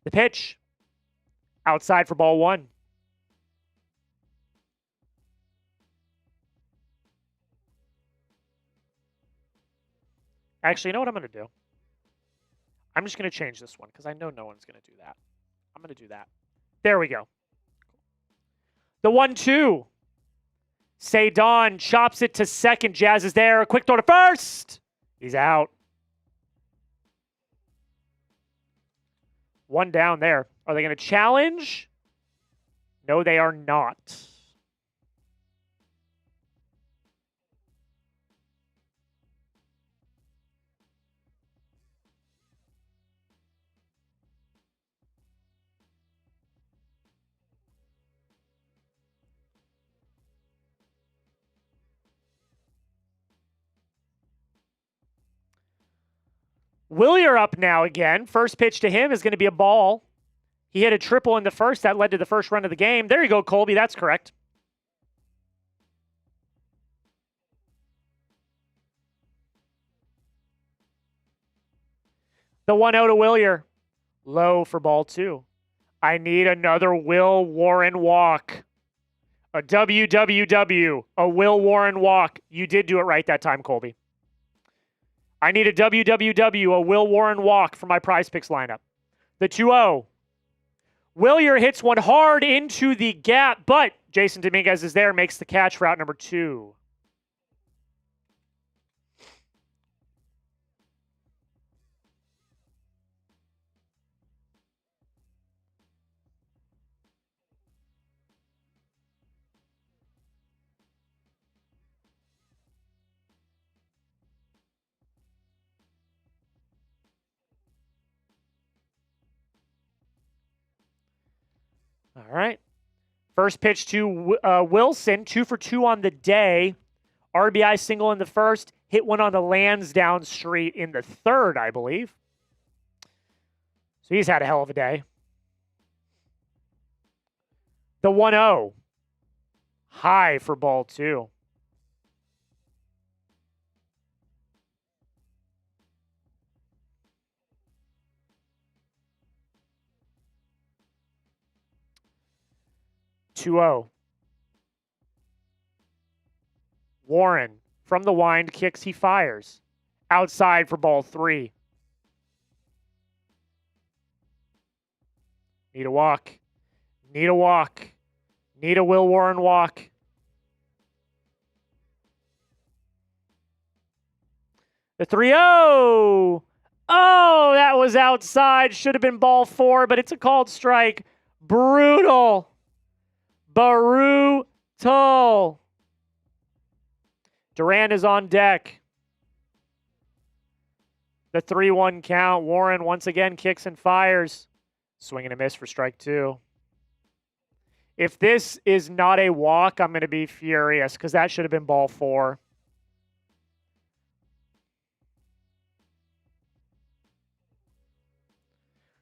The pitch. Outside for ball 1. Actually, you know what I'm going to do? I'm just going to change this one because I know no one's going to do that. I'm going to do that. There we go. The 1-2. Ceddanne chops it to second. Jazz is there. A quick throw to first. He's out. One down there. Are they going to challenge? No, they are not. Wilyer up now again. First pitch to him is going to be a ball. He hit a triple in the first. That led to the first run of the game. There you go, Colby. That's correct. The 1-0 to Wilyer. Low for ball 2. I need another Will Warren walk. A WWW. A Will Warren walk. You did do it right that time, Colby. I need a WWW, a Will Warren walk for my Prize Picks lineup. The 2-0. Wilyer hits one hard into the gap, but Jason Dominguez is there, makes the catch for out number 2. All right. First pitch to Wilson, 2 for 2 on the day. RBI single in the first, hit one on the Lansdowne Street in the third, I believe. So he's had a hell of a day. The 1-0. High for ball 2. Warren from the wind kicks, he fires. Outside for ball 3. Need a walk. Need a walk. Need a Will Warren walk. The 3-0. Oh, that was outside. Should have been ball 4, but it's a called strike. Brutal. Brutal. Duran is on deck. The 3-1 count. Warren once again kicks and fires. Swing and a miss for strike 2. If this is not a walk, I'm going to be furious because that should have been ball 4.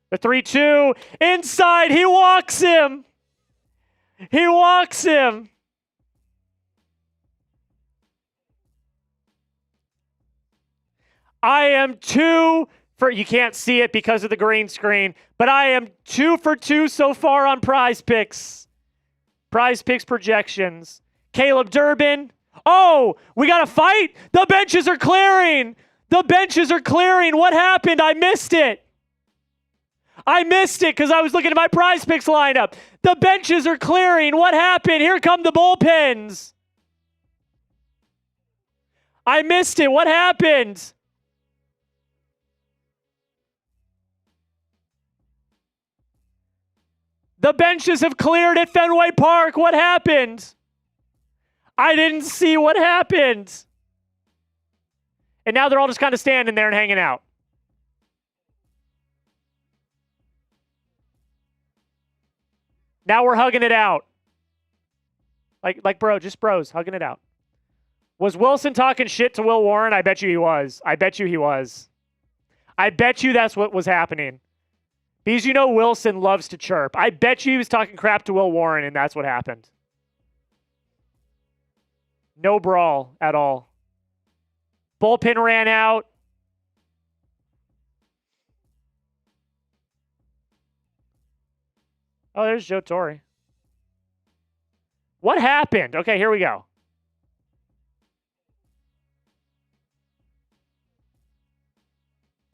The 3-2. Inside. He walks him. He walks him. I am 2 for, you can't see it because of the green screen, but I am 2 for 2 so far on Prize Picks. Prize Picks projections. Caleb Durbin. Oh, we got a fight? The benches are clearing. The benches are clearing. What happened? I missed it. I missed it because I was looking at my Prize Picks lineup. The benches are clearing. What happened? Here come the bullpens. I missed it. What happened? The benches have cleared at Fenway Park. What happened? I didn't see what happened. And now they're all just kind of standing there and hanging out. Now we're hugging it out. Like bro, just bros, hugging it out. Was Wilson talking shit to Will Warren? I bet you he was. I bet you he was. I bet you that's what was happening. Because you know Wilson loves to chirp. I bet you he was talking crap to Will Warren, and that's what happened. No brawl at all. Bullpen ran out. Oh, there's Joe Torre. What happened? Okay, here we go.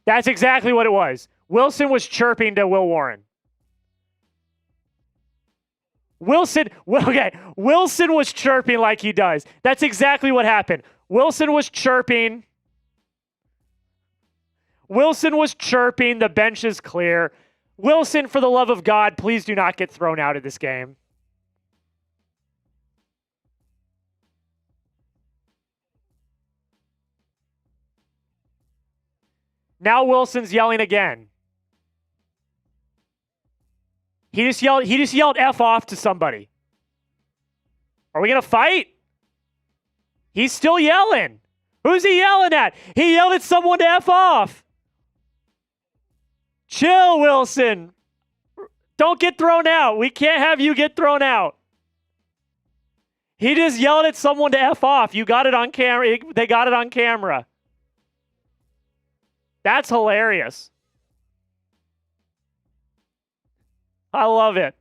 That's exactly what it was. Wilson was chirping to Will Warren. Wilson was chirping like he does. That's exactly what happened. Wilson was chirping. The bench is clear. Wilson, for the love of God, please do not get thrown out of this game. Now Wilson's yelling again. He just yelled F off to somebody. Are we going to fight? He's still yelling. Who's he yelling at? He yelled at someone to F off. Chill, Wilson. Don't get thrown out. We can't have you get thrown out. He just yelled at someone to F off. You got it on camera. They got it on camera. That's hilarious. I love it.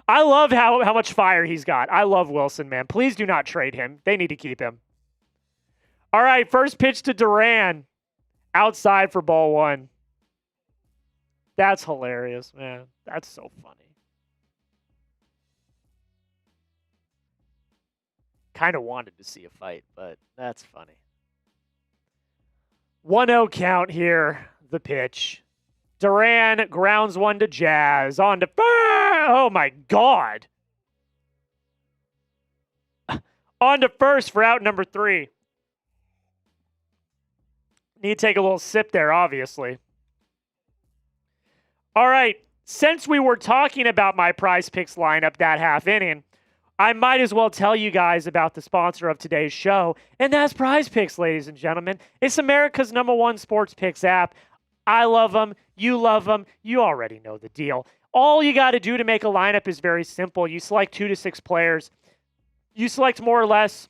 I love how much fire he's got. I love Wilson, man. Please do not trade him. They need to keep him. All right, first pitch to Duran. Outside for ball one. That's hilarious, man. That's so funny. Kind of wanted to see a fight, but that's funny. 1-0 count here. The pitch. Duran grounds one to Jazz. On to... Oh, my God. On to first for out number 3. Need to take a little sip there, obviously. All right. Since we were talking about my Prize Picks lineup that half inning, I might as well tell you guys about the sponsor of today's show, and that's Prize Picks, ladies and gentlemen. It's America's #1 sports picks app. I love them. You love them. You already know the deal. All you got to do to make a lineup is very simple. You select 2 to 6 players. You select more or less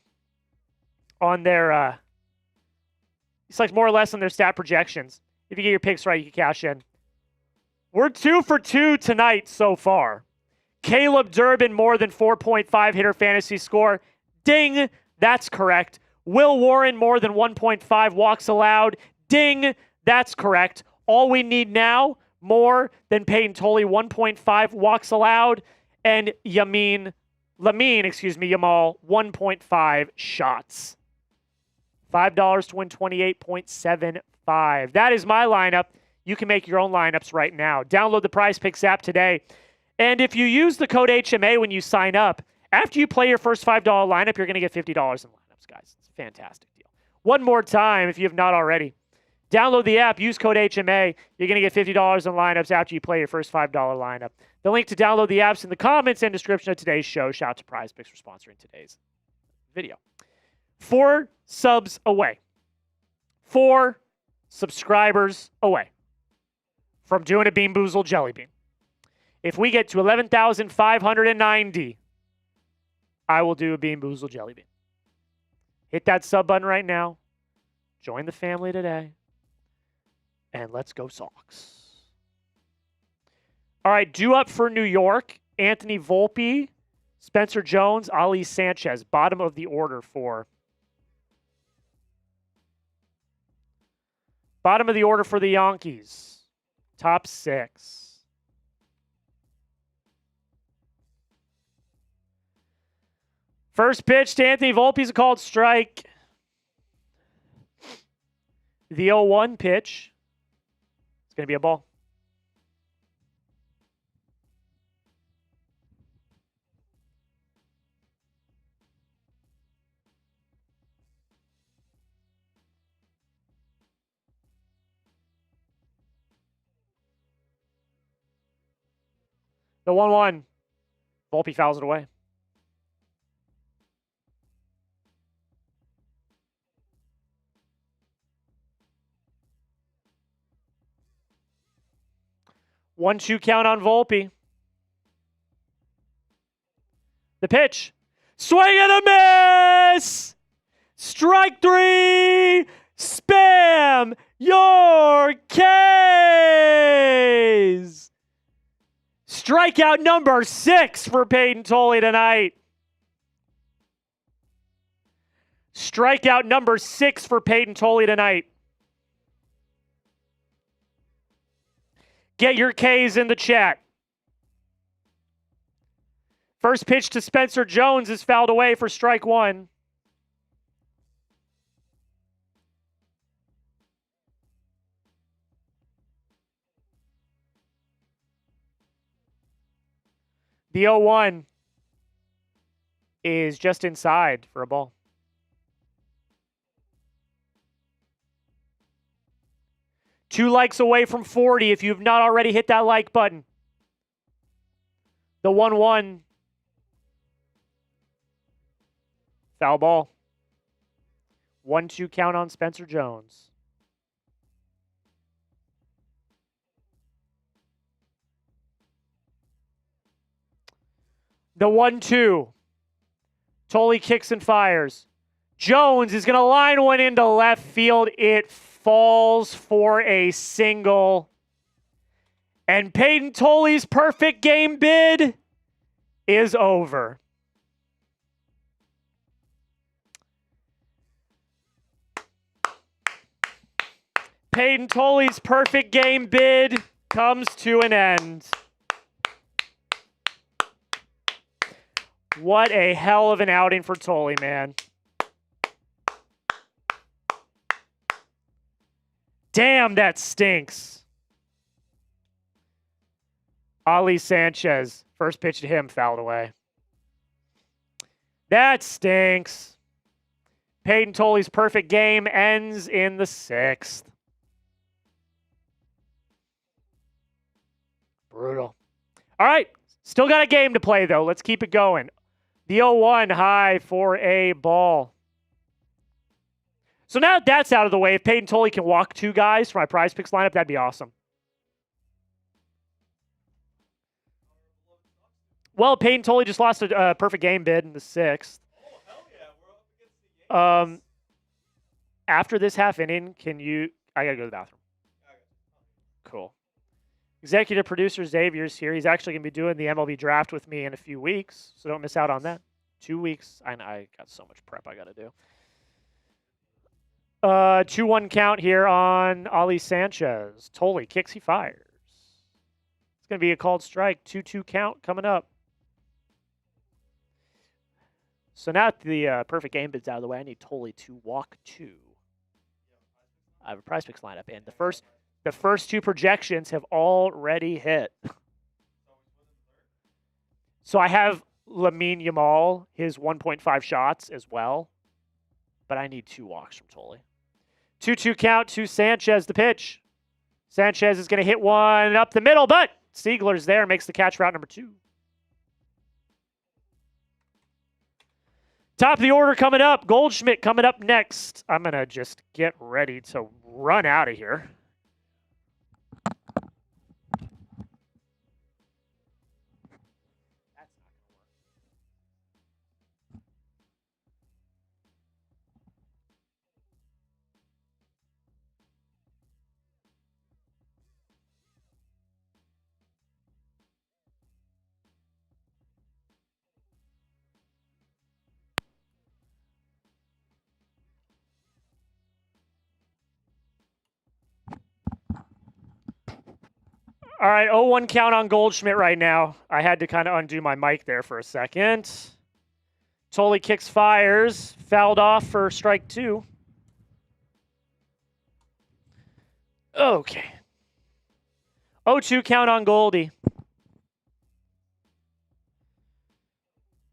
on their stat projections. If you get your picks right, you can cash in. We're 2 for 2 tonight so far. Caleb Durbin, more than 4.5 hitter fantasy score. Ding, that's correct. Will Warren, more than 1.5 walks allowed. Ding, that's correct. All we need now, more than Payton Tolle, 1.5 walks allowed. And Yamal, 1.5 shots. $5 to win 28.75. That is my lineup. You can make your own lineups right now. Download the Prize Picks app today. And if you use the code HMA when you sign up, after you play your first $5 lineup, you're going to get $50 in lineups, guys. It's a fantastic deal. One more time, if you have not already, download the app, use code HMA. You're going to get $50 in lineups after you play your first $5 lineup. The link to download the app's in the comments and description of today's show. Shout out to Prize Picks for sponsoring today's video. 4 subs away. 4 subscribers away from doing a Bean Boozled Jelly Bean. If we get to 11,590, I will do a Bean Boozled Jelly Bean. Hit that sub button right now. Join the family today. And let's go Sox. All right, due up for New York, Anthony Volpe, Spencer Jones, Ali Sanchez. Bottom of the order for the Yankees. Top 6. First pitch to Anthony Volpe is a called strike. The 0-1 pitch. It's going to be a ball. The 1-1. Volpe fouls it away. One-two count on Volpe. The pitch. Swing and a miss! Strike 3! Spam! York Yankees! Strikeout number 6 for Payton Tolle tonight. Strikeout number 6 for Payton Tolle tonight. Get your K's in the chat. First pitch to Spencer Jones is fouled away for strike 1. The 0-1 is just inside for a ball. Two likes away from 40 if you've not already hit that like button. The 1-1. Foul ball. 1-2 count on Spencer Jones. The 1-2. Tolle kicks and fires. Jones is going to line one into left field. It falls for a single. And Payton Tolle's perfect game bid is over. Payton Tolle's perfect game bid comes to an end. What a hell of an outing for Tolle, man. Damn, that stinks. Ali Sanchez, first pitch to him, fouled away. That stinks. Payton Tolle's perfect game ends in the 6th. Brutal. All right, still got a game to play, though. Let's keep it going. The 0-1 high for a ball. So now that that's out of the way, if Payton Tolle can walk 2 guys for my prize picks lineup, that'd be awesome. Well, Payton Tolle just lost a perfect game bid in the 6th. Oh, hell yeah. We're up against the Yankees. After this half inning, can you... I got to go to the bathroom. Cool. Executive producer Xavier's here. He's actually going to be doing the MLB draft with me in a few weeks, so don't miss out on that. 2 weeks. I got so much prep I got to do. 2-1 count here on Ali Sanchez. Tolle kicks, he fires. It's going to be a called strike. 2-2 count coming up. So now that the perfect game bid's out of the way, I need Tolle to walk 2. I have a prize picks lineup, and the first 2 projections have already hit. So I have Lamine Yamal, his 1.5 shots as well, but I need 2 walks from Tolle. 2-2 count to Sanchez, the pitch. Sanchez is going to hit one up the middle, but Seigler's there, makes the catch for out number 2. Top of the order coming up. Goldschmidt coming up next. I'm going to just get ready to run out of here. All right, 0-1 count on Goldschmidt right now. I had to kind of undo my mic there for a second. Tolle kicks, fires, fouled off for strike 2. Okay. 0-2 count on Goldie.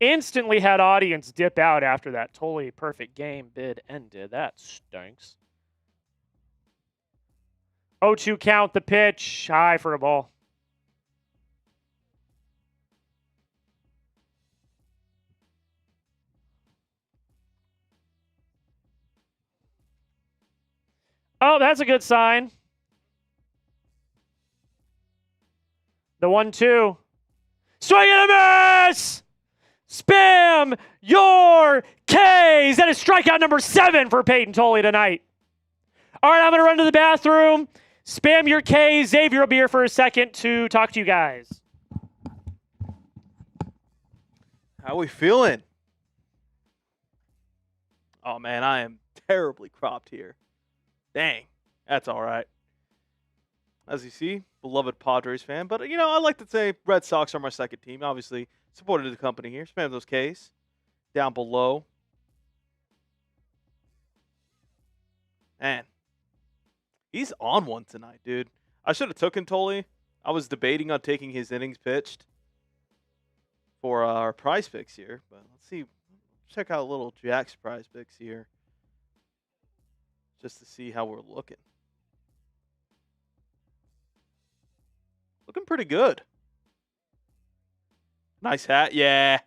Instantly had audience dip out after that Tolle perfect game bid ended. That stinks. 0-2 count, the pitch, high for a ball. Oh, that's a good sign. The 1-2. Swing and a miss! Spam your K's! That is strikeout number 7 for Payton Tolle tonight. All right, I'm going to run to the bathroom. Spam your K's. Xavier will be here for a second to talk to you guys. How we feeling? Oh, man, I am terribly cropped here. Dang, that's all right. As you see, beloved Padres fan. But, you know, I like to say Red Sox are my second team. Obviously, supported the company here. Spam those K's down below. Man, he's on one tonight, dude. I should have taken Tolle. I was debating on taking his innings pitched for our prize picks here. But let's see. Check out a little Jack's prize picks here. Just to see how we're looking. Looking pretty good. Nice hat. Yeah.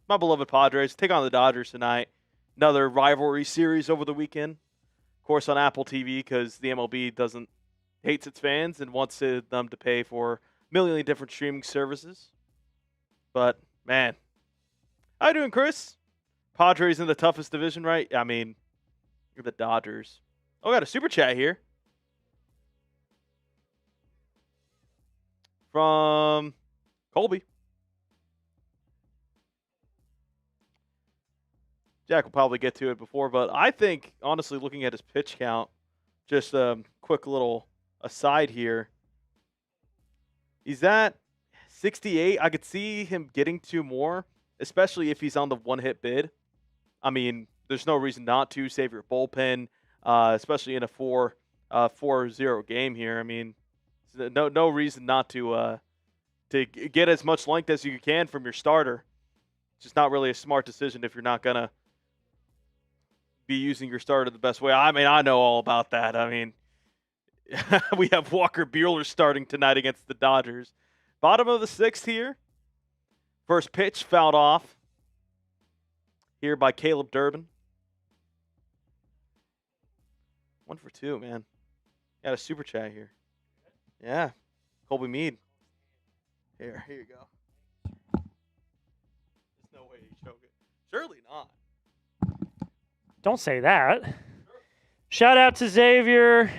My beloved Padres. Take on the Dodgers tonight. Another rivalry series over the weekend. Of course, on Apple TV, because the MLB hates its fans and wants them to pay for a million different streaming services. But, man. How you doing, Chris? Padres in the toughest division, right? I mean, you're the Dodgers. Oh, got a super chat here. From Colby. Jack will probably get to it before, but I think, honestly, looking at his pitch count, just a quick little aside here. He's at 68. I could see him getting 2 more, especially if he's on the one-hit bid. I mean, there's no reason not to save your bullpen, especially in a 4-0 game here. I mean, no reason not to get as much length as you can from your starter. It's just not really a smart decision if you're not gonna be using your starter the best way. I mean, I know all about that. I mean, we have Walker Buehler starting tonight against the Dodgers. Bottom of the 6th here. First pitch fouled off here by Caleb Durbin. 1 for 2, man. Got a super chat here. Yeah, Colby Mead. Here you go. There's no way he choke it. Surely not. Don't say that. Shout out to Xavier.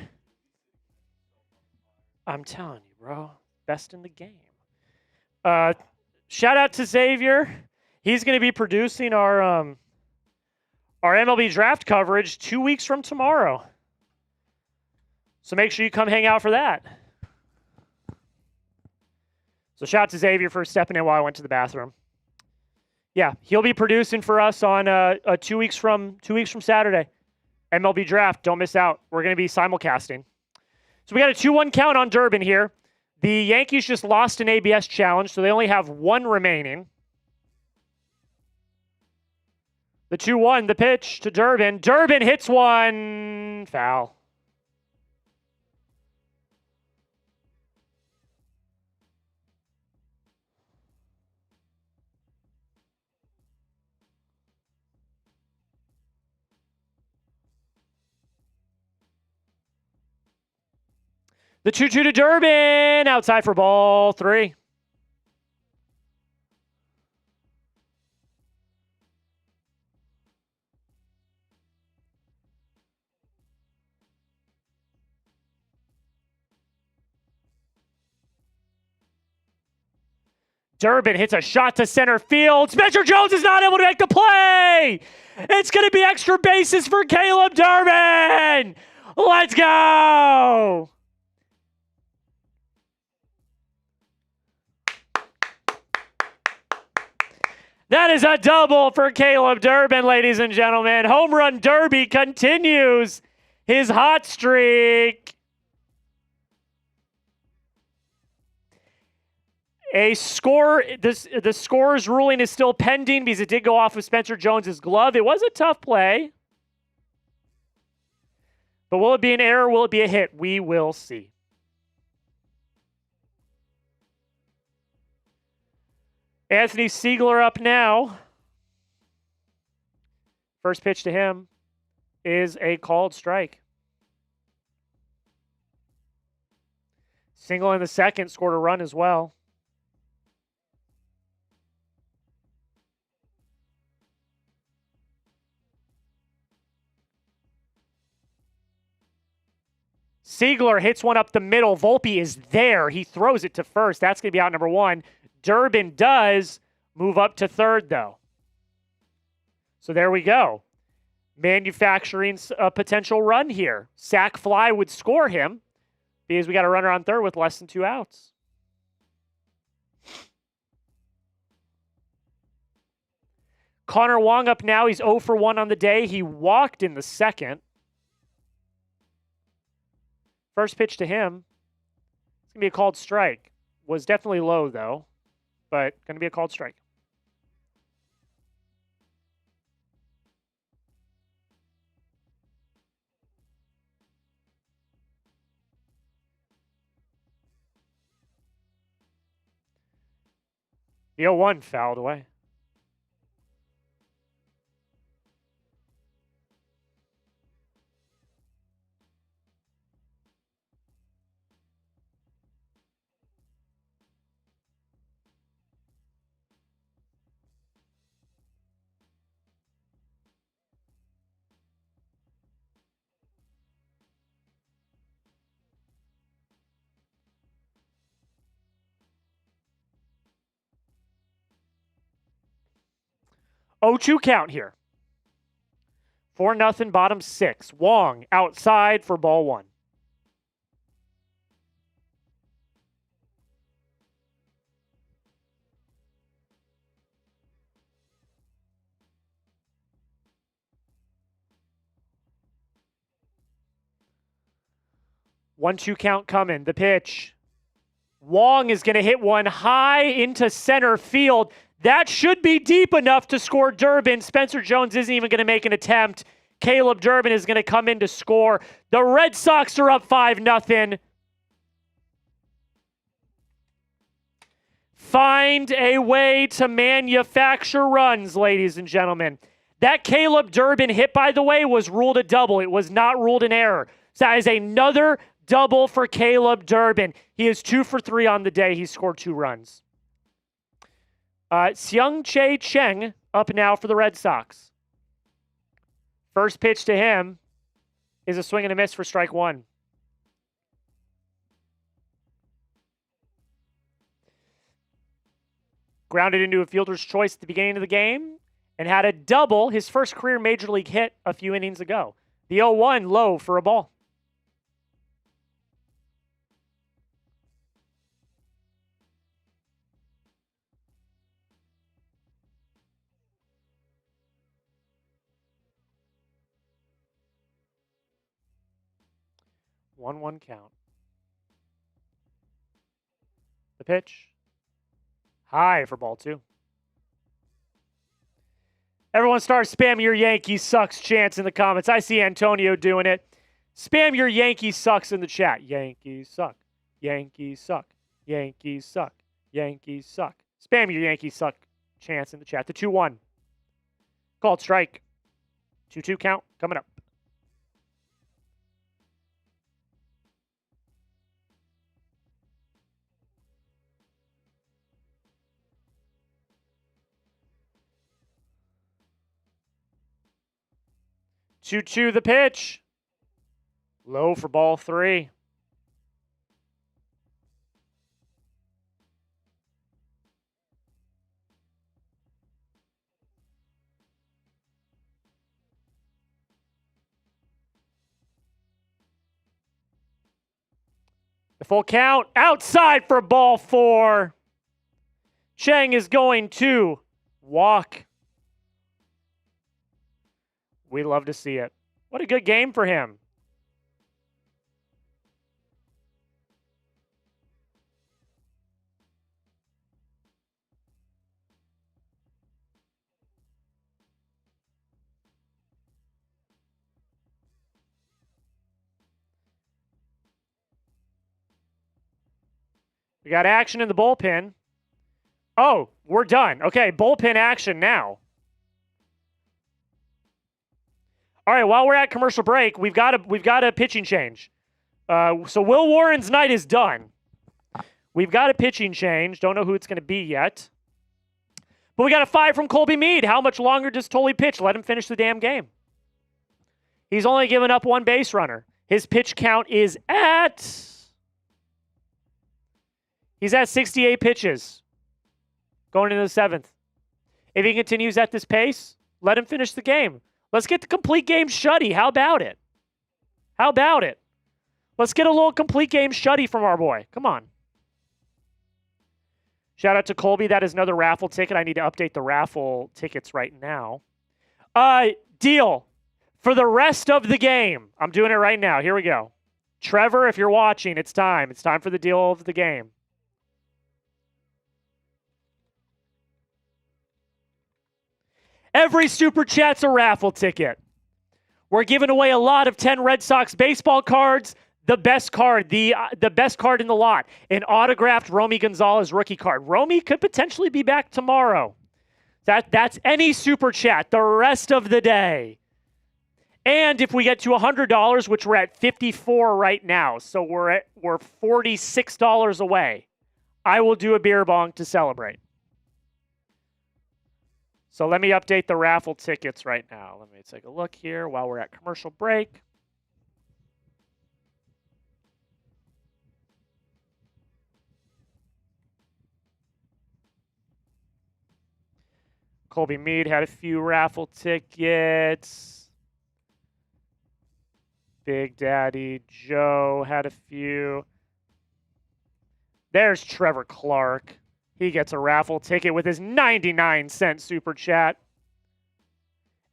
I'm telling you, bro. Best in the game. Shout out to Xavier. He's going to be producing our MLB draft coverage 2 weeks from tomorrow. So make sure you come hang out for that. So shout out to Xavier for stepping in while I went to the bathroom. Yeah, he'll be producing for us on 2 weeks from Saturday. MLB draft. Don't miss out. We're going to be simulcasting. So we got a 2-1 count on Durbin here. The Yankees just lost an ABS challenge, so they only have 1 remaining. The 2-1, the pitch to Durbin. Durbin hits one. Foul. The 2-2 to Durbin. Outside for ball 3. Durbin hits a shot to center field. Spencer Jones is not able to make the play. It's going to be extra bases for Caleb Durbin. Let's go. That is a double for Caleb Durbin, ladies and gentlemen. Home Run Derby continues his hot streak. The scorer's ruling is still pending because it did go off of Spencer Jones's glove. It was a tough play. But will it be an error? Will it be a hit? We will see. Anthony Seigler up now. First pitch to him is a called strike. Single in the second, scored a run as well. Seigler hits one up the middle. Volpe is there. He throws it to first. That's going to be out number 1. Durbin does move up to third, though. So there we go. Manufacturing a potential run here. Sack fly would score him because we got a runner on third with less than 2 outs. Connor Wong up now. He's 0 for 1 on the day. He walked in the second. First pitch to him. It's going to be a called strike. Was definitely low, though, but going to be a called strike. The 0-1 fouled away. Oh, 2 count here. 4-0, bottom 6. Wong outside for ball 1. One-two count coming. The pitch. Wong is going to hit one high into center field. That should be deep enough to score Durbin. Spencer Jones isn't even going to make an attempt. Caleb Durbin is going to come in to score. The Red Sox are up 5-0. Find a way to manufacture runs, ladies and gentlemen. That Caleb Durbin hit, by the way, was ruled a double. It was not ruled an error. So that is another double for Caleb Durbin. He is 2 for 3 on the day. He scored 2 runs. Tsung-Che Cheng up now for the Red Sox. First pitch to him is a swing and a miss for strike 1. Grounded into a fielder's choice at the beginning of the game and had a double, his first career major league hit a few innings ago. The 0-1 low for a ball. One count. The pitch. High for ball 2. Everyone start spamming your Yankees sucks chants in the comments. I see Antonio doing it. Spam your Yankees sucks in the chat. Yankees suck. Yankees suck. Yankees suck. Yankees suck. Spam your Yankees suck chants in the chat. The 2-1. Called strike. 2-2 count coming up. Two the pitch. Low for ball 3. The full count outside for ball 4. Cheng is going to walk. We love to see it. What a good game for him. We got action in the bullpen. Oh, we're done. Okay, bullpen action now. All right, while we're at commercial break, we've got a pitching change. So Will Warren's night is done. We've got a pitching change. Don't know who it's going to be yet. But we got a 5 from Colby Mead. How much longer does Tolle pitch? Let him finish the damn game. He's only given up 1 base runner. His pitch count is at... He's at 68 pitches going into the 7th. If he continues at this pace, let him finish the game. Let's get the complete game shutty. How about it? How about it? Let's get a little complete game shutty from our boy. Come on. Shout out to Colby. That is another raffle ticket. I need to update the raffle tickets right now. Deal for the rest of the game. I'm doing it right now. Here we go. Trevor, if you're watching, it's time. It's time for the deal of the game. Every Super Chat's a raffle ticket. We're giving away a lot of 10 Red Sox baseball cards. The best card, the best card in the lot, an autographed Romy Gonzalez rookie card. Romy could potentially be back tomorrow. That's any Super Chat the rest of the day. And if we get to $100, which we're at 54 right now, so we're $46 away, I will do a beer bong to celebrate. So let me update the raffle tickets right now. Let me take a look here while we're at commercial break. Colby Mead had a few raffle tickets. Big Daddy Joe had a few. There's Trevor Clark. He gets a raffle ticket with his 99-cent super chat.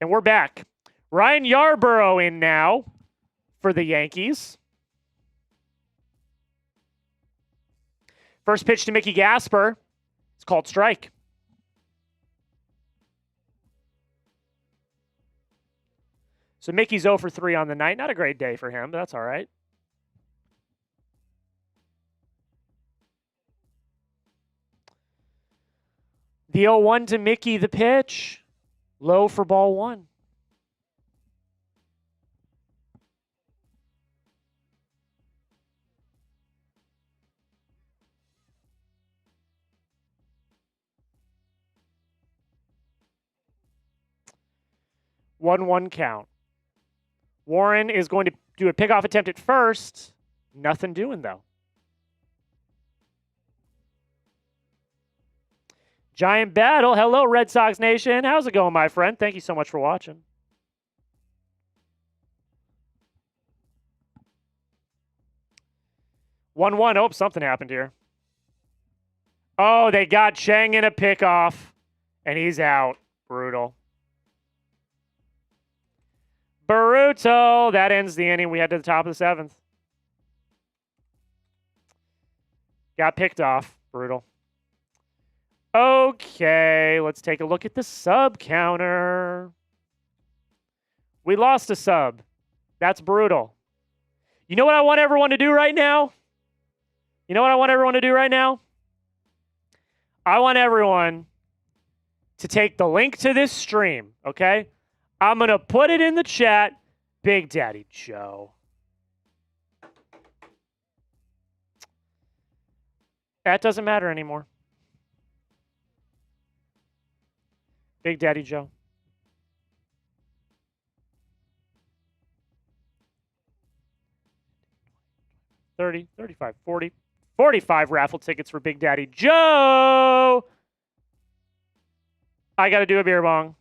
And we're back. Ryan Yarborough in now for the Yankees. First pitch to Mickey Gasper. It's called strike. So Mickey's 0 for 3 on the night. Not a great day for him, but that's all right. The 0-1 to Mickey, the pitch. Low for ball one. One count. Warren is going to do a pickoff attempt at first. Nothing doing, though. Giant battle. Hello, Red Sox Nation. How's it going, my friend? Thank you so much for watching. One. Oh, something happened here. Oh, they got Cheng in a pickoff, and he's out. Brutal. Brutal. That ends the inning. We head to the top of the seventh. Got picked off. Brutal. Okay, let's take a look at the sub counter. We lost a sub. That's brutal. You know what I want everyone to do right now? You know what I want everyone to do right now? I want everyone to take the link to this stream, okay? I'm going to put it in the chat. Big Daddy Joe. That doesn't matter anymore. Big Daddy Joe. $30, $35, $40, $45 raffle tickets for Big Daddy Joe. I got to do a beer bong.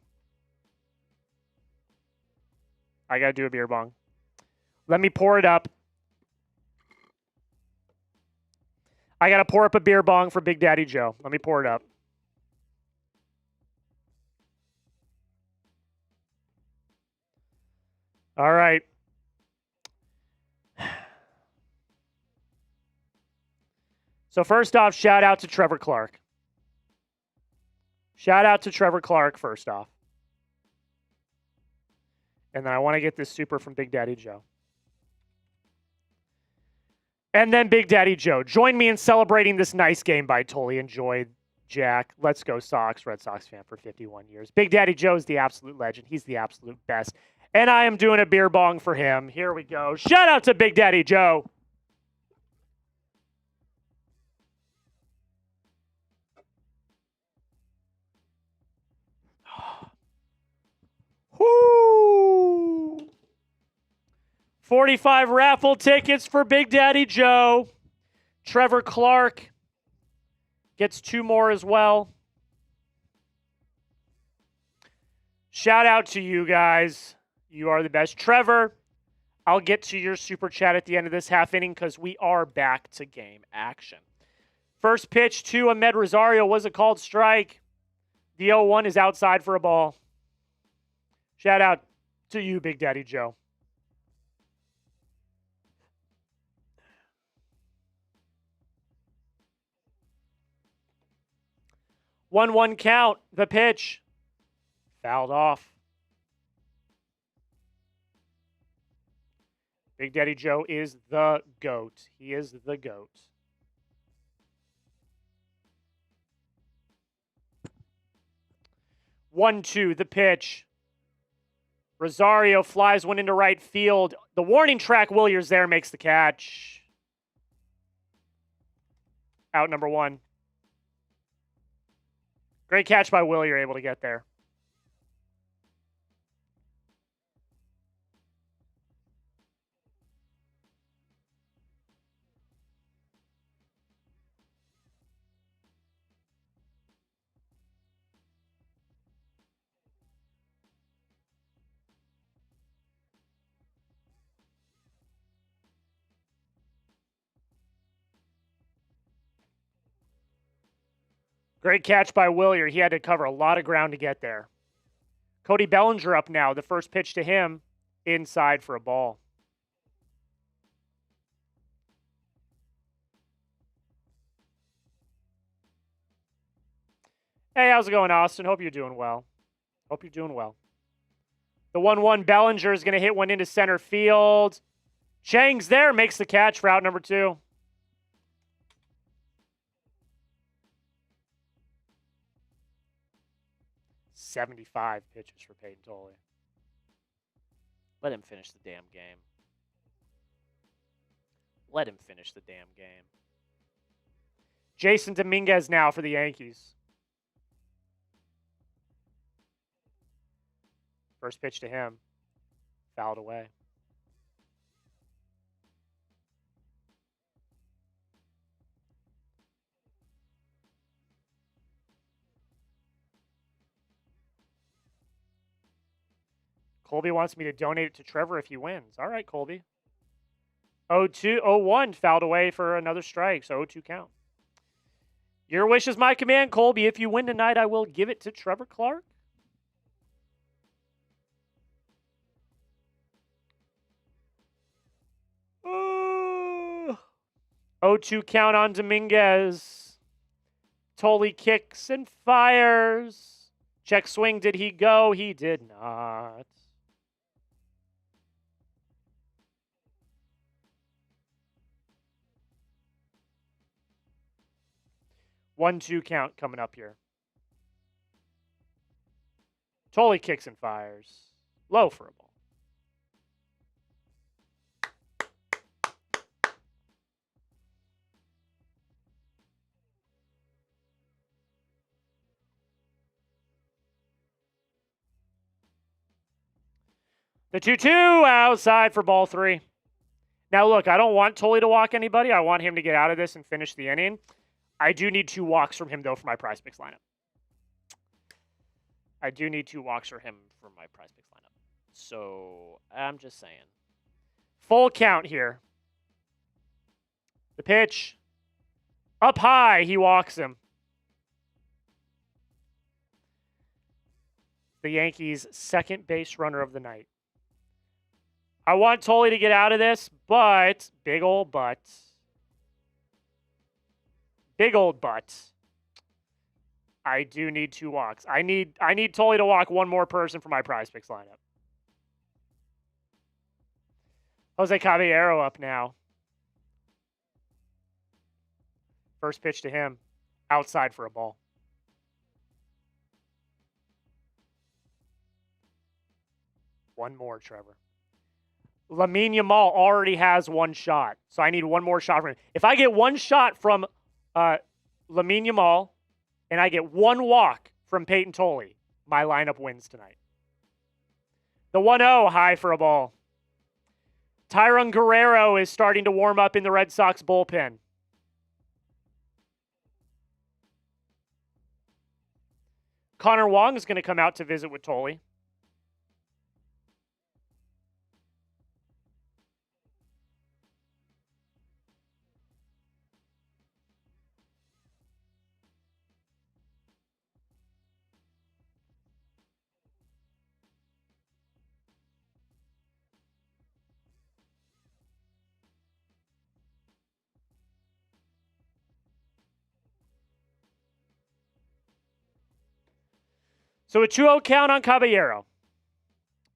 Let me pour it up. I got to pour up a beer bong for Big Daddy Joe. Let me pour it up. All right. So first off, shout out to Trevor Clark. Shout out to Trevor Clark first off. And then I want to get this super from Big Daddy Joe. And then Big Daddy Joe. Join me in celebrating this nice game by Tolle. Enjoy, Jack. Let's go Sox. Red Sox fan for 51 years. Big Daddy Joe is the absolute legend. He's the absolute best. And I am doing a beer bong for him. Here we go. Shout out to Big Daddy Joe. Woo! 45 raffle tickets for Big Daddy Joe. Trevor Clark gets 2 more as well. Shout out to you guys. You are the best. Trevor, I'll get to your super chat at the end of this half inning because we are back to game action. First pitch to Ahmed Rosario was a called strike. The 0-1 is outside for a ball. Shout out to you, Big Daddy Joe. One count. The pitch. Fouled off. Big Daddy Joe is the GOAT. He is the GOAT. One, two, the pitch. Rosario flies one into right field. The warning track, Wilyer's there, makes the catch. Out number 1. Great catch by Wilyer, able to get there. Great catch by Wilyer. He had to cover a lot of ground to get there. Cody Bellinger up now. The first pitch to him, inside for a ball. Hey, how's it going, Austin? Hope you're doing well. Hope you're doing well. The 1-1 Bellinger is going to hit one into center field. Cheng's there, makes the catch for out number 2. "75 pitches for Payton Tolle. Let him finish the damn game. Let him finish the damn game. Jason Dominguez now for the Yankees. First pitch to him, fouled away. Colby wants me to donate it to Trevor if he wins. All right, Colby. 0-1 fouled away for another strike, so 0-2 count. Your wish is my command, Colby. If you win tonight, I will give it to Trevor Clark. Oh. 0-2 count on Dominguez. Tolle kicks and fires. Check swing. Did he go? He did not. One-two count coming up here. Tolle kicks and fires. Low for a ball. The 2-2 outside for ball 3. Now, look, I don't want Tolle to walk anybody. I want him to get out of this and finish the inning. I do need 2 walks from him, though, for my prize picks lineup. I do need 2 walks for him for my prize picks lineup. So, I'm just saying. Full count here. The pitch. Up high, he walks him. The Yankees' second base runner of the night. I want Tolle to get out of this, but big old butt. Big old butt. I do need 2 walks. I need Tolle to walk one more person for my prize picks lineup. Jose Caballero up now. First pitch to him. Outside for a ball. One more, Trevor. Lamine Yamal already has 1 shot, so I need 1 more shot from him. If I get 1 shot from Lamine Yamal and I get 1 walk from Payton Tolle, my lineup wins tonight. The 1-0 high for a ball. Tyrone Guerrero is starting to warm up in the Red Sox bullpen. Connor Wong is going to come out to visit with Tolle. So a 2-0 count on Caballero.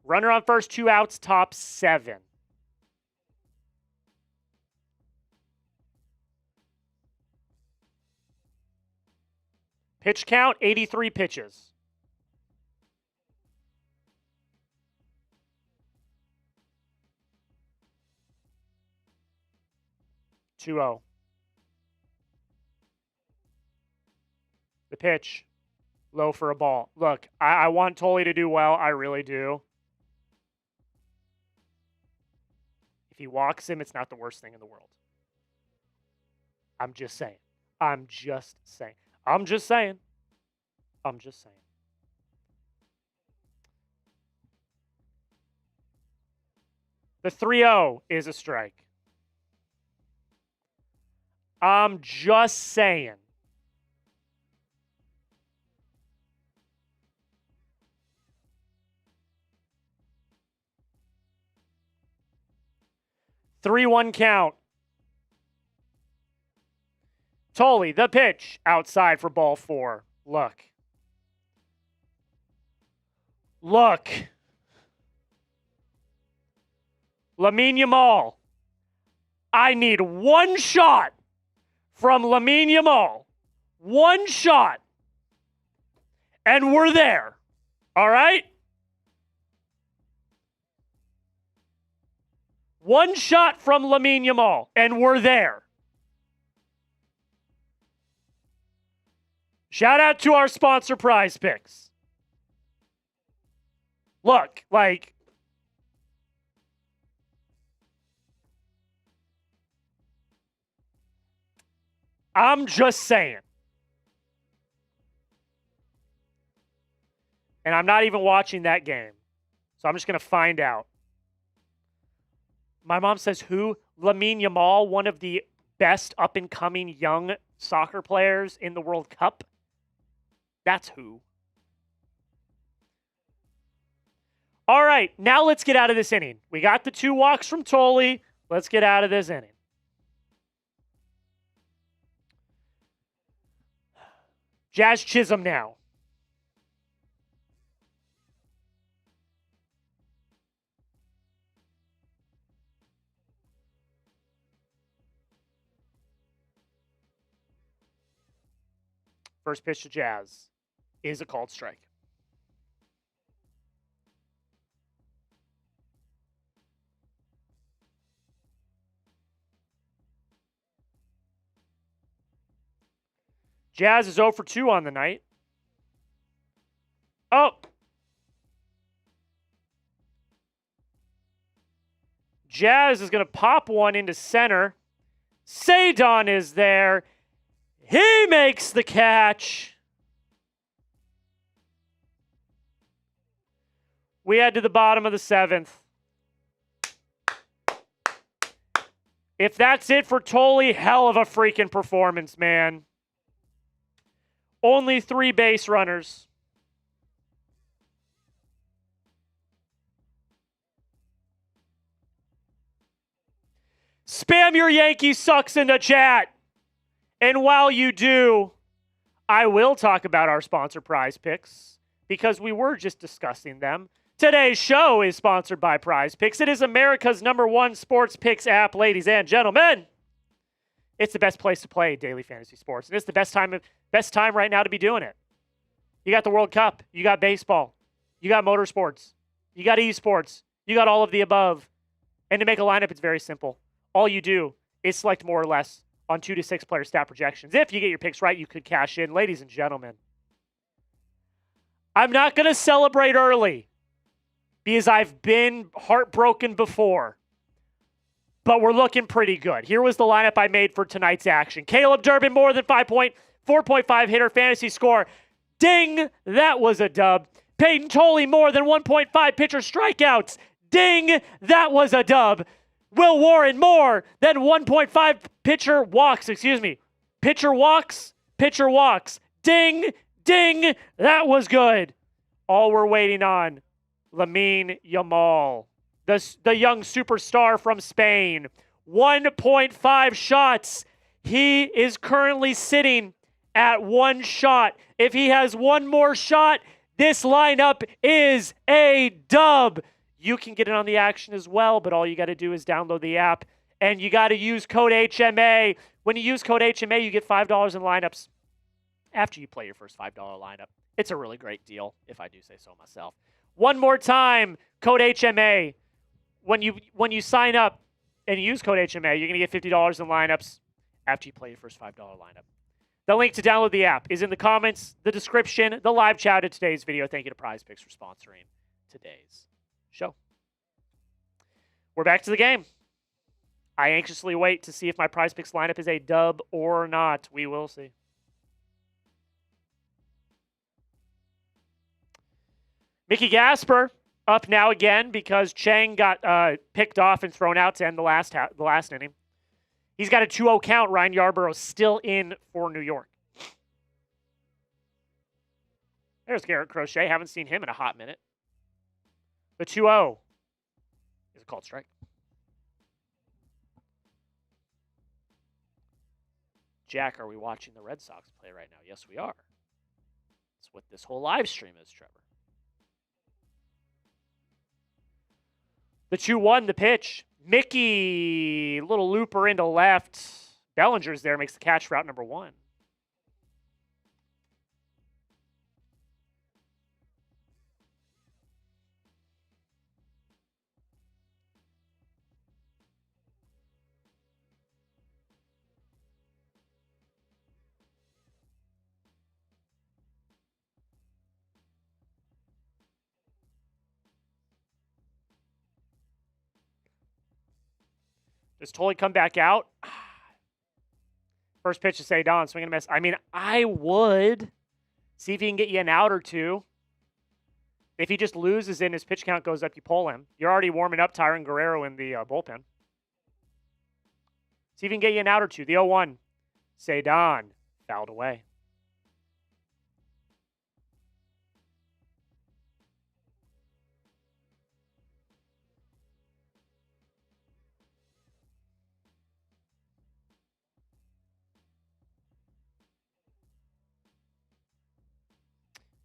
Runner on first, 2 outs, top 7. Pitch count, 83 pitches. The pitch. Low for a ball. Look, I want Tolle to do well. I really do. If he walks him, it's not the worst thing in the world. I'm just saying. I'm just saying. I'm just saying. I'm just saying. The 3-0 is a strike. I'm just saying. 3-1 count. Tolle, the pitch, outside for ball 4. Look. Lamine Yamal. I need one shot from Lamine Yamal. One shot. And we're there. All right? One shot from Lamine Yamal, and we're there. Shout out to our sponsor, Prize Picks. Look, I'm just saying. And I'm not even watching that game. So I'm just going to find out. My mom says who? Lamine Yamal, one of the best up-and-coming young soccer players in the World Cup. That's who. All right, now let's get out of this inning. We got the 2 walks from Tolle. Let's get out of this inning. Jazz Chisholm now. First pitch to Jazz is a called strike. Jazz is 0 for 2 on the night. Oh. Jazz is going to pop one into center. Ceddanne is there. He makes the catch. We head to the bottom of the 7th. If that's it for Tolle, hell of a freaking performance, man. Only 3 base runners. Spam your Yankees sucks in the chat. And while you do, I will talk about our sponsor Prize Picks because we were just discussing them. Today's show is sponsored by Prize Picks. It is America's #1 sports picks app, ladies and gentlemen. It's the best place to play daily fantasy sports, and it's the best time right now to be doing it. You got the World Cup, you got baseball, you got motorsports, you got esports, you got all of the above. And to make a lineup, it's very simple. All you do is select more or less on 2 to 6 player stat projections. If you get your picks right, you could cash in. Ladies and gentlemen, I'm not going to celebrate early because I've been heartbroken before. But we're looking pretty good. Here was the lineup I made for tonight's action. Caleb Durbin, more than 4.5 hitter fantasy score. Ding, that was a dub. Payton Tolle, more than 1.5 pitcher strikeouts. Ding, that was a dub. Will Warren, more than 1.5 pitcher walks. Pitcher walks. Ding, ding, that was good. All we're waiting on, Lamine Yamal, the young superstar from Spain. 1.5 shots. He is currently sitting at 1 shot. If he has 1 more shot, this lineup is a dub. You can get in on the action as well, but all you got to do is download the app, and you got to use code HMA. When you use code HMA, you get $5 in lineups after you play your first $5 lineup. It's a really great deal, if I do say so myself. One more time, code HMA. When you sign up and use code HMA, you're going to get $50 in lineups after you play your first $5 lineup. The link to download the app is in the comments, the description, the live chat of today's video. Thank you to Prize Picks for sponsoring today's show. We're back to the game. I anxiously wait to see if my Prize Picks lineup is a dub or not. We will see. Mickey Gasper up now again because Cheng got picked off and thrown out to end the last inning. He's got a 2-0 count. Ryan Yarbrough still in for New York. There's Garrett Crochet. Haven't seen him in a hot minute. The 2-0 is a called strike. Jack, are we watching the Red Sox play right now? Yes, we are. That's what this whole live stream is, Trevor. The 2-1, the pitch. Mickey, little looper into left. Bellinger's there, makes the catch for out number 1. Does Tolle come back out? First pitch to Ceddanne, swing and a miss. I mean, I would see if he can get you an out or two. If he just loses and his pitch count goes up, you pull him. You're already warming up Tyron Guerrero in the bullpen. See if he can get you an out or two. The 0-1. Ceddanne fouled away.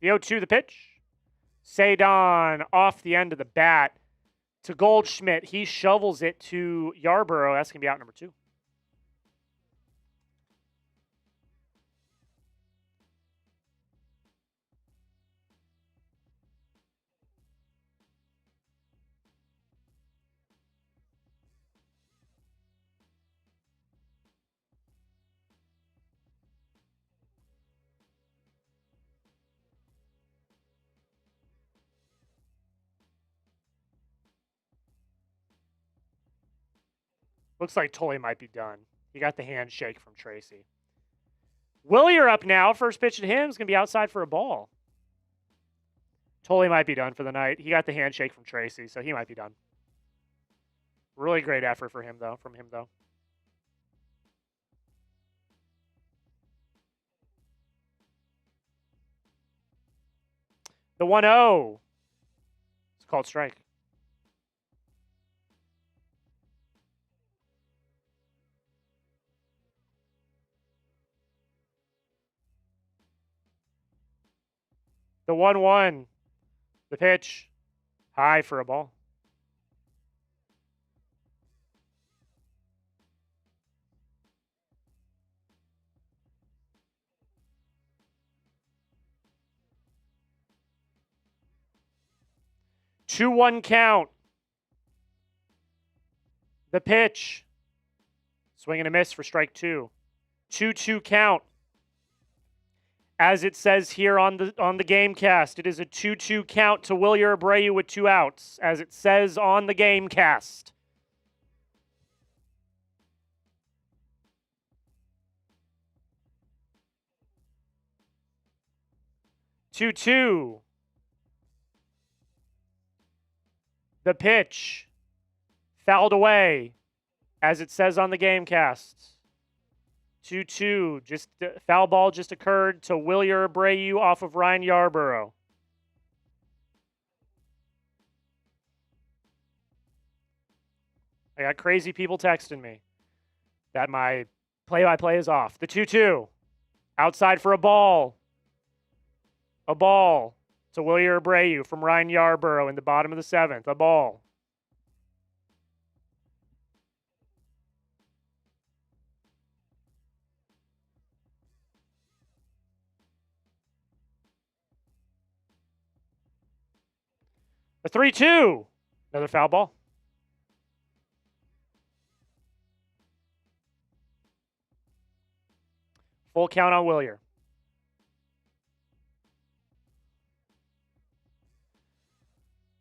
The 0-2, the pitch. Ceddanne off the end of the bat to Goldschmidt. He shovels it to Yarborough. That's going to be out number 2. Looks like Tolle might be done. He got the handshake from Tracy. Wilyer up now. First pitch to him is going to be outside for a ball. Tolle might be done for the night. He got the handshake from Tracy, so he might be done. Really great effort for him, though. The 1-0. It's called strike. The 1-1. The pitch. High for a ball. Two 2-1 count. The pitch. Swing and a miss for strike 2. 2-2 count. As it says here on the game cast, it is a 2-2 count to Wilyer Abreu with 2 outs, as it says on the game cast. Two. The pitch. Fouled away, as it says on the game cast. 2-2. Just foul ball just occurred to Wilyer Abreu off of Ryan Yarborough. I got crazy people texting me that my play-by-play is off. The 2-2. Outside for a ball. A ball to Wilyer Abreu from Ryan Yarborough in the bottom of the 7th. A ball. A 3-2. Another foul ball. Full count on Wilyer.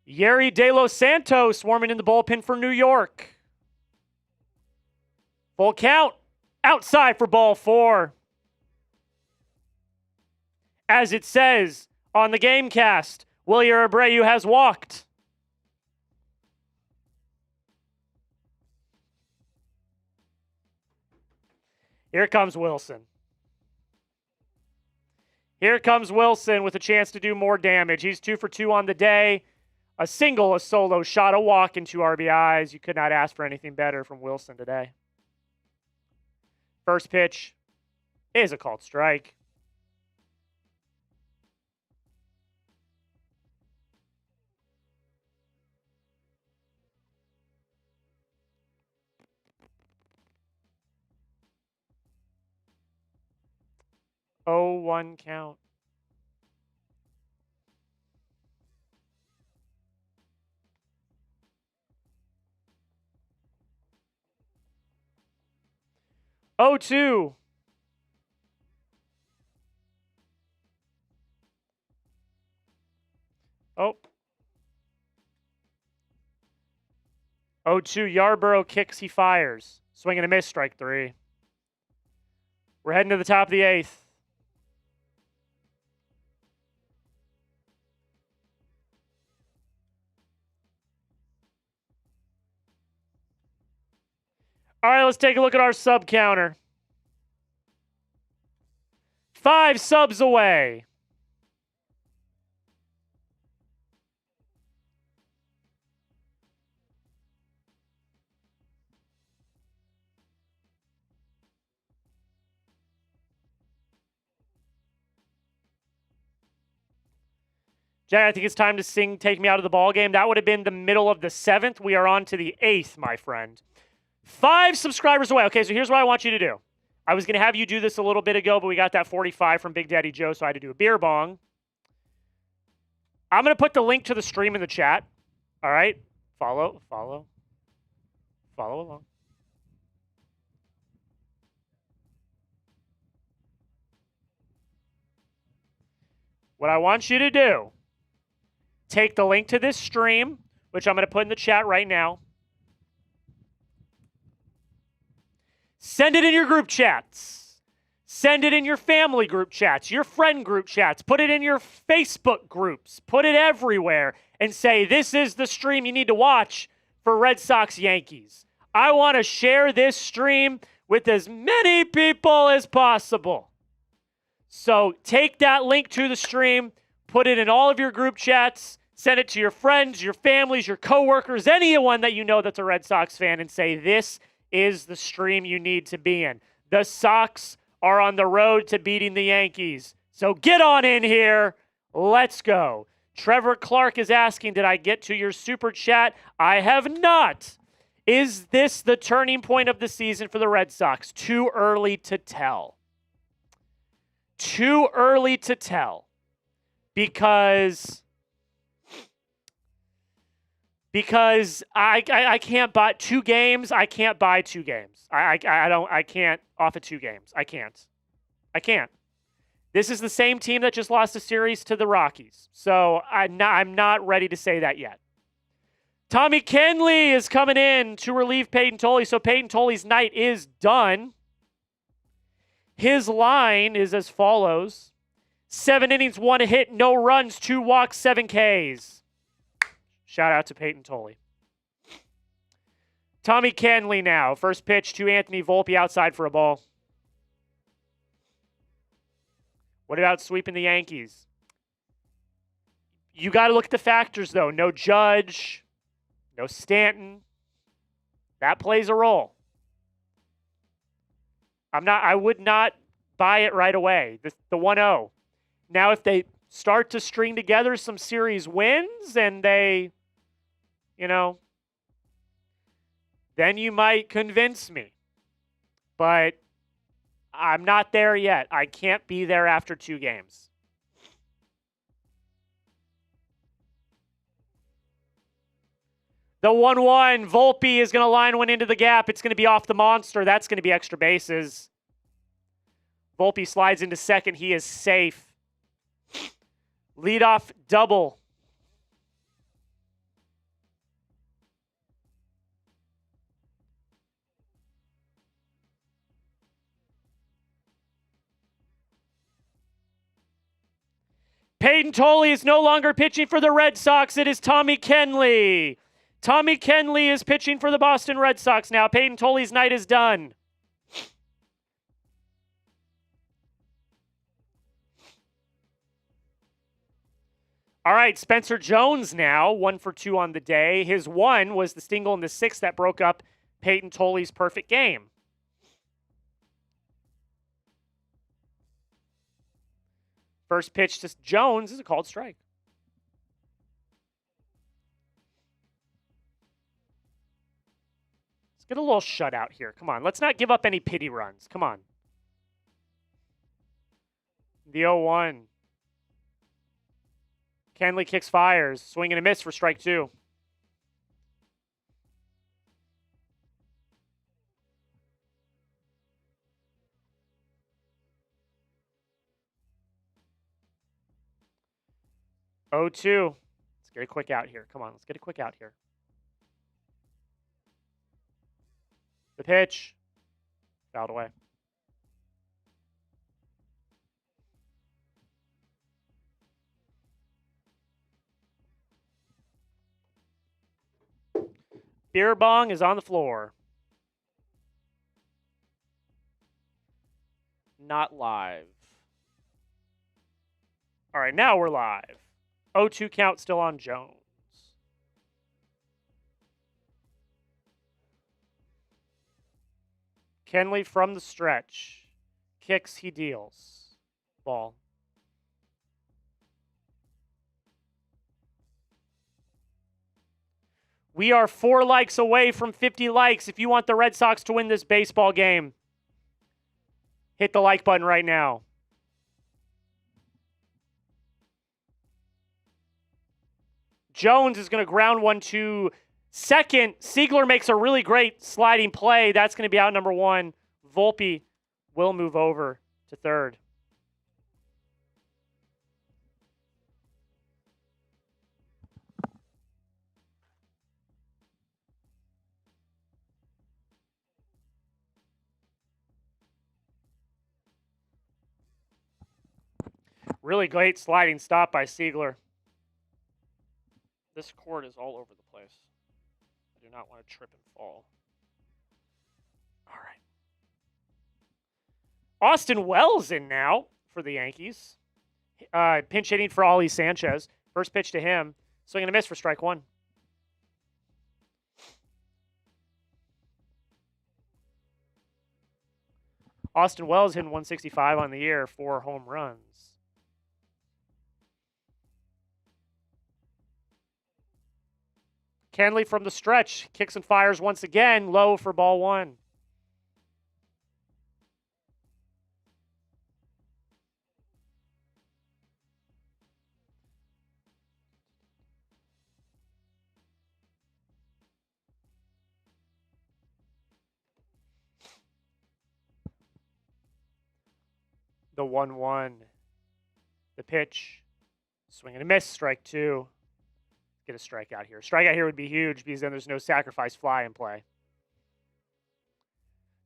Yerry De Los Santos warming in the bullpen for New York. Full count. Outside for ball 4. As it says on the game cast, Wilyer Abreu has walked. Here comes Willson. Here comes Willson with a chance to do more damage. He's 2 for 2 on the day. A single, a solo shot, a walk, and 2 RBIs. You could not ask for anything better from Willson today. First pitch is a called strike. Oh, 1 count. Oh, 2. Oh. 0-2. Yarborough kicks, he fires. Swing and a miss, strike 3. We're heading to the top of the 8th. All right, let's take a look at our sub counter. 5 subs away. Jack, I think it's time to sing Take Me Out of the Ball Game. That would have been the middle of the 7th. We are on to the 8th, my friend. 5 subscribers away. Okay, so here's what I want you to do. I was going to have you do this a little bit ago, but we got that 45 from Big Daddy Joe, so I had to do a beer bong. I'm going to put the link to the stream in the chat. All right? Follow along. What I want you to do, take the link to this stream, which I'm going to put in the chat right now. Send it in your group chats. Send it in your family group chats, your friend group chats. Put it in your Facebook groups. Put it everywhere and say, this is the stream you need to watch for Red Sox Yankees. I want to share this stream with as many people as possible. So take that link to the stream, put it in all of your group chats, send it to your friends, your families, your coworkers, anyone that you know that's a Red Sox fan, and say, this is the stream you need to be in. The Sox are on the road to beating the Yankees. So get on in here. Let's go. Trevor Clark is asking, did I get to your super chat? I have not. Is this the turning point of the season for the Red Sox? Too early to tell. Too early to tell. Because I can't buy 2 games. I can't buy 2 games. I can't off of 2 games. I can't. This is the same team that just lost a series to the Rockies. So I'm not ready to say that yet. Tommy Kenley is coming in to relieve Payton Tolle. So Payton Tolle's night is done. His line is as follows. 7 innings, 1 hit, no runs, 2 walks, 7 Ks. Shout out to Payton Tolle. Tommy Kenley now. First pitch to Anthony Volpe outside for a ball. What about sweeping the Yankees? You got to look at the factors, though. No Judge, no Stanton. That plays a role. I would not buy it right away. The 1-0. Now, if they start to string together some series wins and they, then you might convince me. But I'm not there yet. I can't be there after 2 games. The 1-1. Volpe is going to line one into the gap. It's going to be off the monster. That's going to be extra bases. Volpe slides into second. He is safe. Leadoff double. Payton Tolle is no longer pitching for the Red Sox. It is Tommy Kenley. Tommy Kenley is pitching for the Boston Red Sox now. Payton Tolle's night is done. All right, Spencer Jones now, 1 for 2 on the day. His 1 was the single in the 6th that broke up Payton Tolle's perfect game. First pitch to Jones is a called strike. Let's get a little shutout here. Come on. Let's not give up any pity runs. Come on. The 0-1. Kenley kicks, fires. Swing and a miss for strike 2. Oh, 2. Let's get a quick out here. Come on, let's get a quick out here. The pitch. Fouled away. Beer bong is on the floor. Not live. All right, now we're live. 0-2 count still on Jones. Kenley from the stretch. Kicks, he deals. Ball. We are 4 likes away from 50 likes. If you want the Red Sox to win this baseball game, hit the like button right now. Jones is going to ground one to second. Seigler makes a really great sliding play. That's going to be out number 1. Volpe will move over to third. Really great sliding stop by Seigler. This court is all over the place. I do not want to trip and fall. All right. Austin Wells in now for the Yankees. Pinch hitting for Ollie Sanchez. First pitch to him. Swing and a miss for strike 1. Austin Wells hitting 165 on the year, 4 home runs. Kenley from the stretch. Kicks and fires once again. Low for ball 1. The 1-1. The pitch. Swing and a miss. Strike 2. Get a strikeout here. Strikeout here would be huge because then there's no sacrifice fly in play.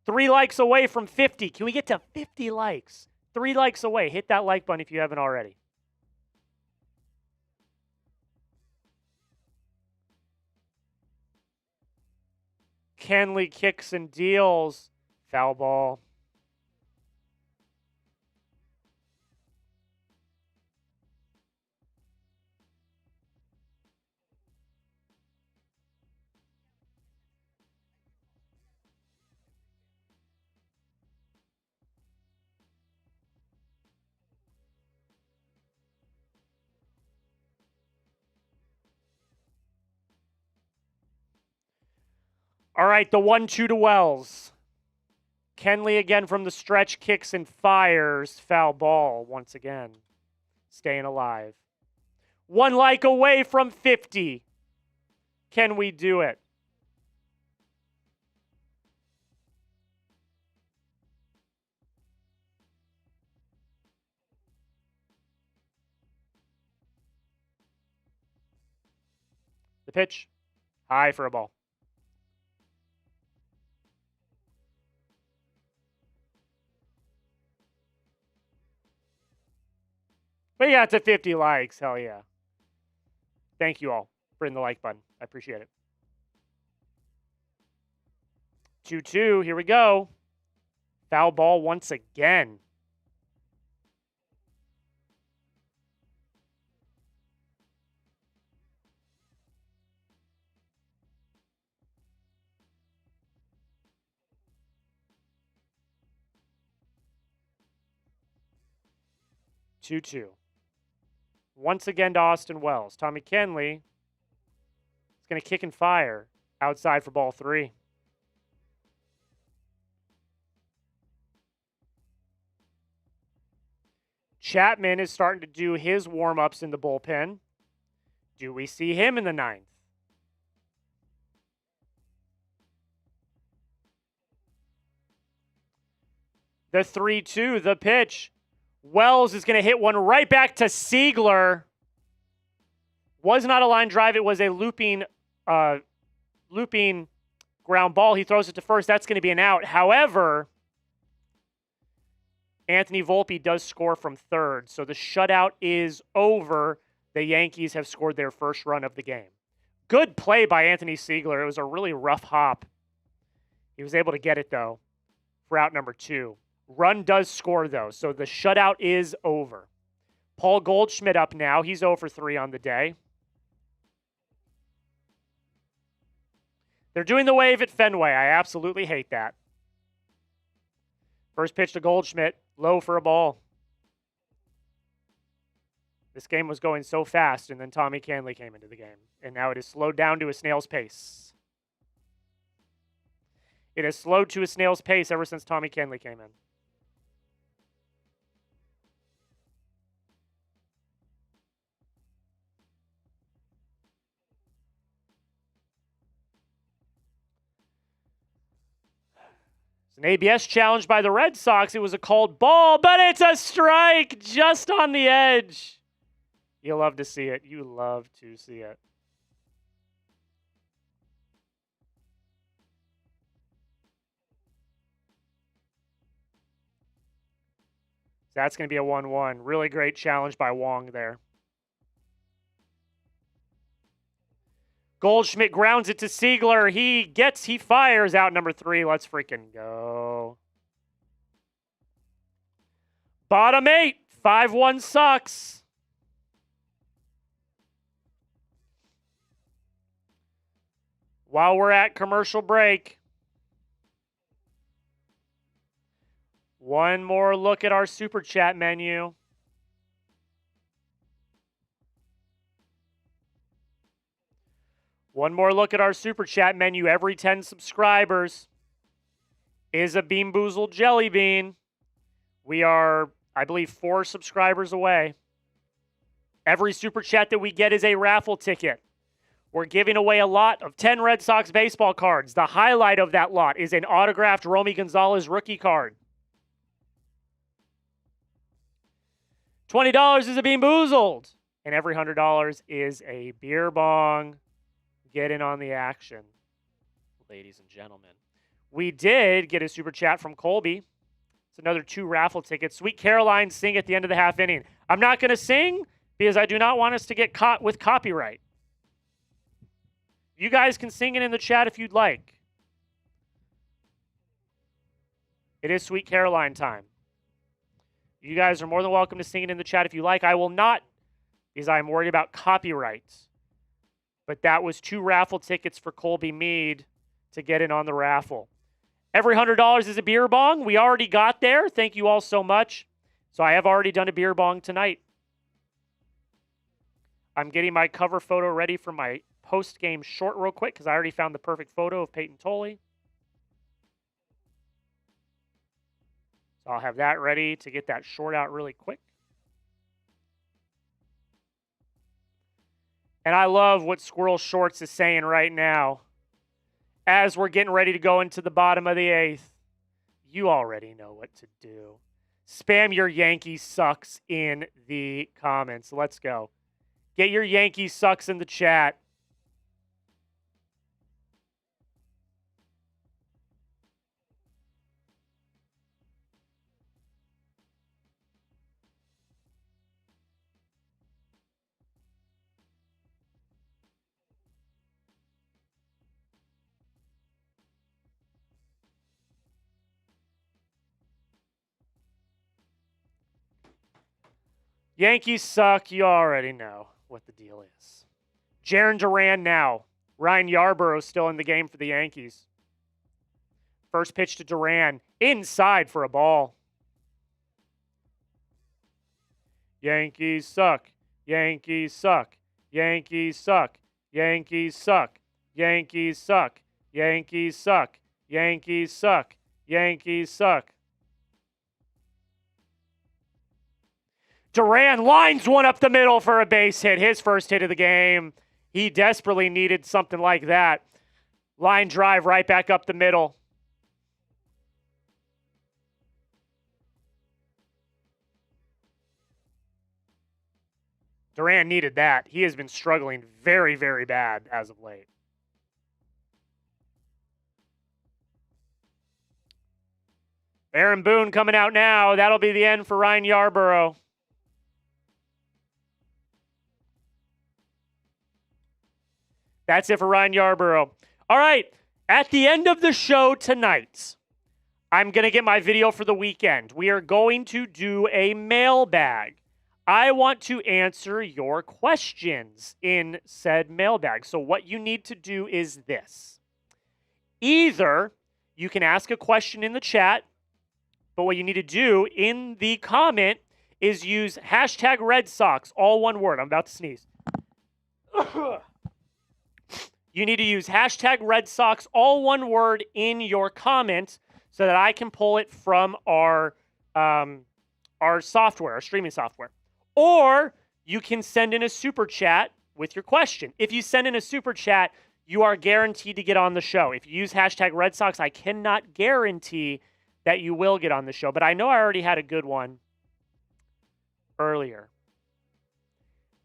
3 likes away from 50. Can we get to 50 likes? 3 likes away. Hit that like button if you haven't already. Kenley kicks and deals. Foul ball. All right, the 1-2 to Wells. Kenley again from the stretch, kicks and fires. Foul ball once again. Staying alive. 1 like away from 50. Can we do it? The pitch. High for a ball. We got to 50 likes. Hell yeah. Thank you all for hitting the like button. I appreciate it. 2-2. Here we go. Foul ball once again. 2-2. Once again to Austin Wells. Tommy Kenley is going to kick and fire outside for ball 3. Chapman is starting to do his warm-ups in the bullpen. Do we see him in the 9th? The 3-2, the pitch. Wells is going to hit one right back to Seigler. Was not a line drive. It was a looping ground ball. He throws it to first. That's going to be an out. However, Anthony Volpe does score from third. So the shutout is over. The Yankees have scored their first run of the game. Good play by Anthony Seigler. It was a really rough hop. He was able to get it, though, for out number 2. Run does score, though, so the shutout is over. Paul Goldschmidt up now. He's 0 for 3 on the day. They're doing the wave at Fenway. I absolutely hate that. First pitch to Goldschmidt, low for a ball. This game was going so fast, and then Tommy Kenley came into the game. And now it is slowed down to a snail's pace. It has slowed to a snail's pace ever since Tommy Kenley came in. It's an ABS challenge by the Red Sox. It was a called ball, but it's a strike just on the edge. You love to see it. You love to see it. That's going to be a 1-1. Really great challenge by Wong there. Goldschmidt grounds it to Seigler. He fires out number 3. Let's freaking go. Bottom 8. 5-1 Sox. While we're at commercial break, one more look at our Super Chat menu. One more look at our Super Chat menu. Every 10 subscribers is a Bean Boozled Jelly Bean. We are, I believe, 4 subscribers away. Every Super Chat that we get is a raffle ticket. We're giving away a lot of 10 Red Sox baseball cards. The highlight of that lot is an autographed Romy Gonzalez rookie card. $20 is a Bean Boozled. And every $100 is a beer bong. Get in on the action, ladies and gentlemen. We did get a super chat from Colby. It's another 2 raffle tickets. Sweet Caroline, sing at the end of the half inning. I'm not going to sing because I do not want us to get caught with copyright. You guys can sing it in the chat if you'd like. It is Sweet Caroline time. You guys are more than welcome to sing it in the chat if you like. I will not because I'm worried about copyrights. But that was 2 raffle tickets for Colby Mead to get in on the raffle. Every $100 is a beer bong. We already got there. Thank you all so much. So I have already done a beer bong tonight. I'm getting my cover photo ready for my post-game short real quick because I already found the perfect photo of Payton Tolle. So I'll have that ready to get that short out really quick. And I love what Squirrel Shorts is saying right now. As we're getting ready to go into the bottom of the 8th, you already know what to do. Spam your Yankees sucks in the comments. Let's go. Get your Yankees sucks in the chat. Yankees suck. You already know what the deal is. Jarren Duran now. Ryan Yarbrough still in the game for the Yankees. First pitch to Duran. Inside for a ball. Yankees suck. Yankees suck. Yankees suck. Yankees suck. Yankees suck. Yankees suck. Yankees suck. Yankees suck. Duran lines one up the middle for a base hit. His first hit of the game. He desperately needed something like that. Line drive right back up the middle. Duran needed that. He has been struggling very, very bad as of late. Aaron Boone coming out now. That'll be the end for Ryan Yarborough. That's it for Ryan Yarborough. All right. At the end of the show tonight, I'm going to get my video for the weekend. We are going to do a mailbag. I want to answer your questions in said mailbag. So what you need to do is this. Either you can ask a question in the chat, but what you need to do in the comment is use hashtag Red Sox, all one word. I'm about to sneeze. You need to use hashtag Red Sox, all one word, in your comment so that I can pull it from our software, our streaming software. Or you can send in a super chat with your question. If you send in a super chat, you are guaranteed to get on the show. If you use hashtag Red Sox, I cannot guarantee that you will get on the show, but I know I already had a good one earlier.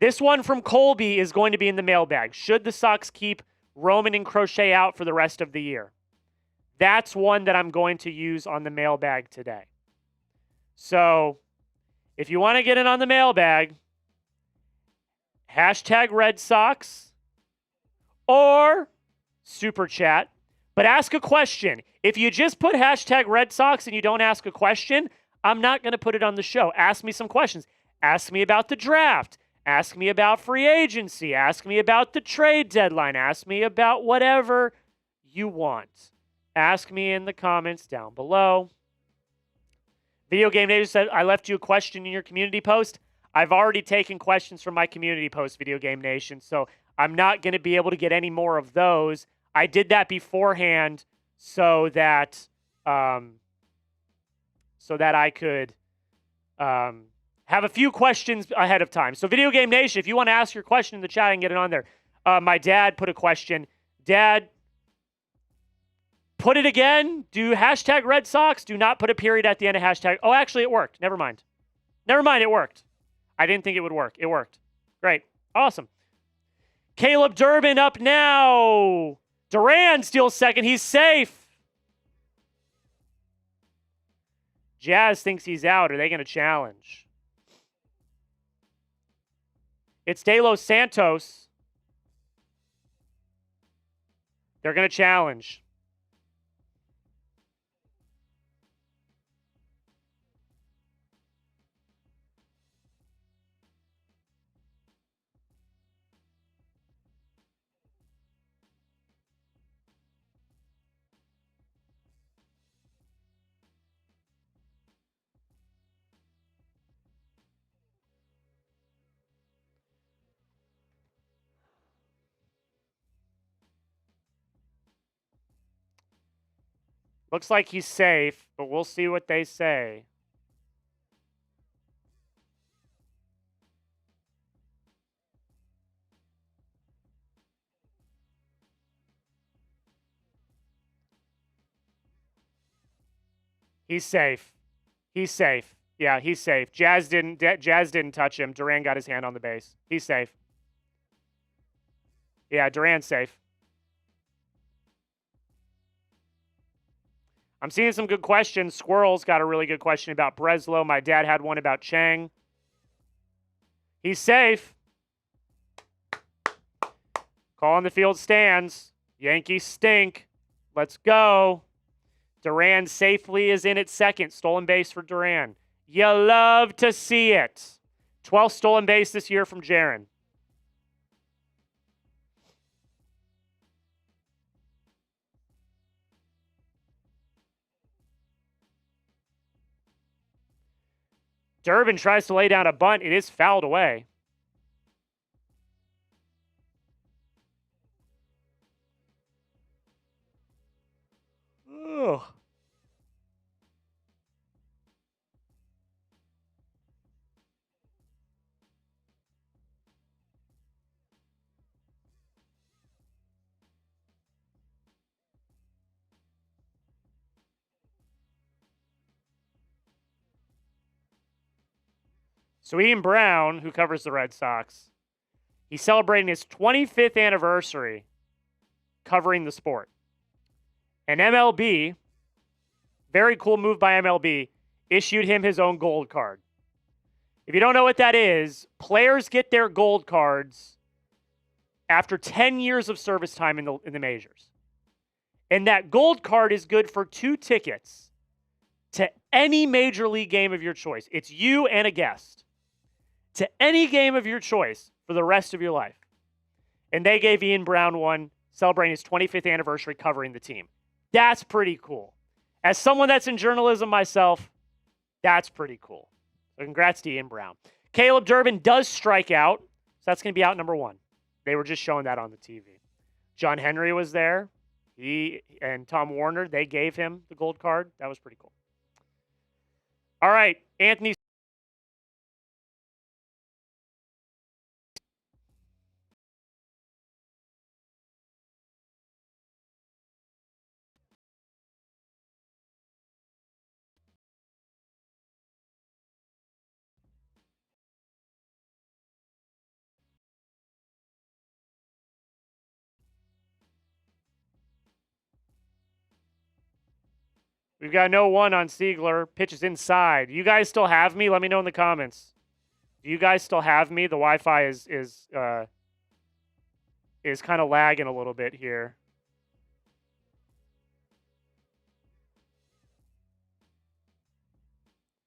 This one from Colby is going to be in the mailbag. Should the Sox keep Roman and Crochet out for the rest of the year? That's one that I'm going to use on the mailbag today. So if you want to get in on the mailbag, hashtag Red Sox or super chat, but ask a question. If you just put hashtag Red Sox and you don't ask a question, I'm not going to put it on the show. Ask me some questions. Ask me about the draft. Ask me about free agency. Ask me about the trade deadline. Ask me about whatever you want. Ask me in the comments down below. Video Game Nation said, I left you a question in your community post. I've already taken questions from my community post, Video Game Nation, so I'm not going to be able to get any more of those. I did that beforehand so that I could have a few questions ahead of time. So Video Game Nation, if you want to ask your question in the chat and get it on there. My dad put a question. Dad, put it again. Do hashtag Red Sox. Do not put a period at the end of hashtag. Oh, actually, it worked. Never mind. Never mind, it worked. I didn't think it would work. It worked. Great. Awesome. Caleb Durbin up now. Duran steals second. He's safe. Jazz thinks he's out. Are they going to challenge? It's De Los Santos. They're going to challenge. Looks like he's safe, but we'll see what they say. He's safe. He's safe. Yeah, he's safe. Jazz didn't touch him. Duran got his hand on the base. He's safe. Yeah, Duran's safe. I'm seeing some good questions. Squirrel's got a really good question about Breslow. My dad had one about Cheng. He's safe. Call on the field stands. Yankees stink. Let's go. Duran safely is in at second. Stolen base for Duran. You love to see it. 12th stolen base this year from Jarren. Durbin tries to lay down a bunt. It is fouled away. Ugh. So Ian Brown, who covers the Red Sox, he's celebrating his 25th anniversary covering the sport. And MLB, very cool move by MLB, issued him his own gold card. If you don't know what that is, players get their gold cards after 10 years of service time in the majors. And that gold card is good for 2 tickets to any major league game of your choice. It's you and a guest to any game of your choice for the rest of your life. And they gave Ian Brown one, celebrating his 25th anniversary covering the team. That's pretty cool. As someone that's in journalism myself, that's pretty cool. So congrats to Ian Brown. Caleb Durbin does strike out, so that's going to be out number 1. They were just showing that on the TV. John Henry was there. He and Tom Warner, they gave him the gold card. That was pretty cool. All right, Anthony. We've got no 1 on Seigler. Pitches inside. You guys still have me? Let me know in the comments. Do you guys still have me? The Wi-Fi is kind of lagging a little bit here.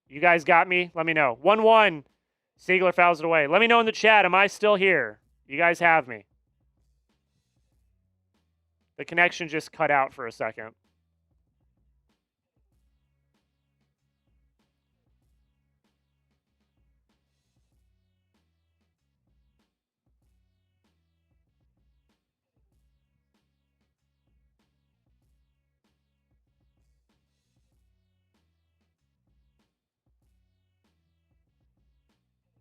You guys got me? Let me know. 1-1. Seigler fouls it away. Let me know in the chat. Am I still here? You guys have me. The connection just cut out for a second.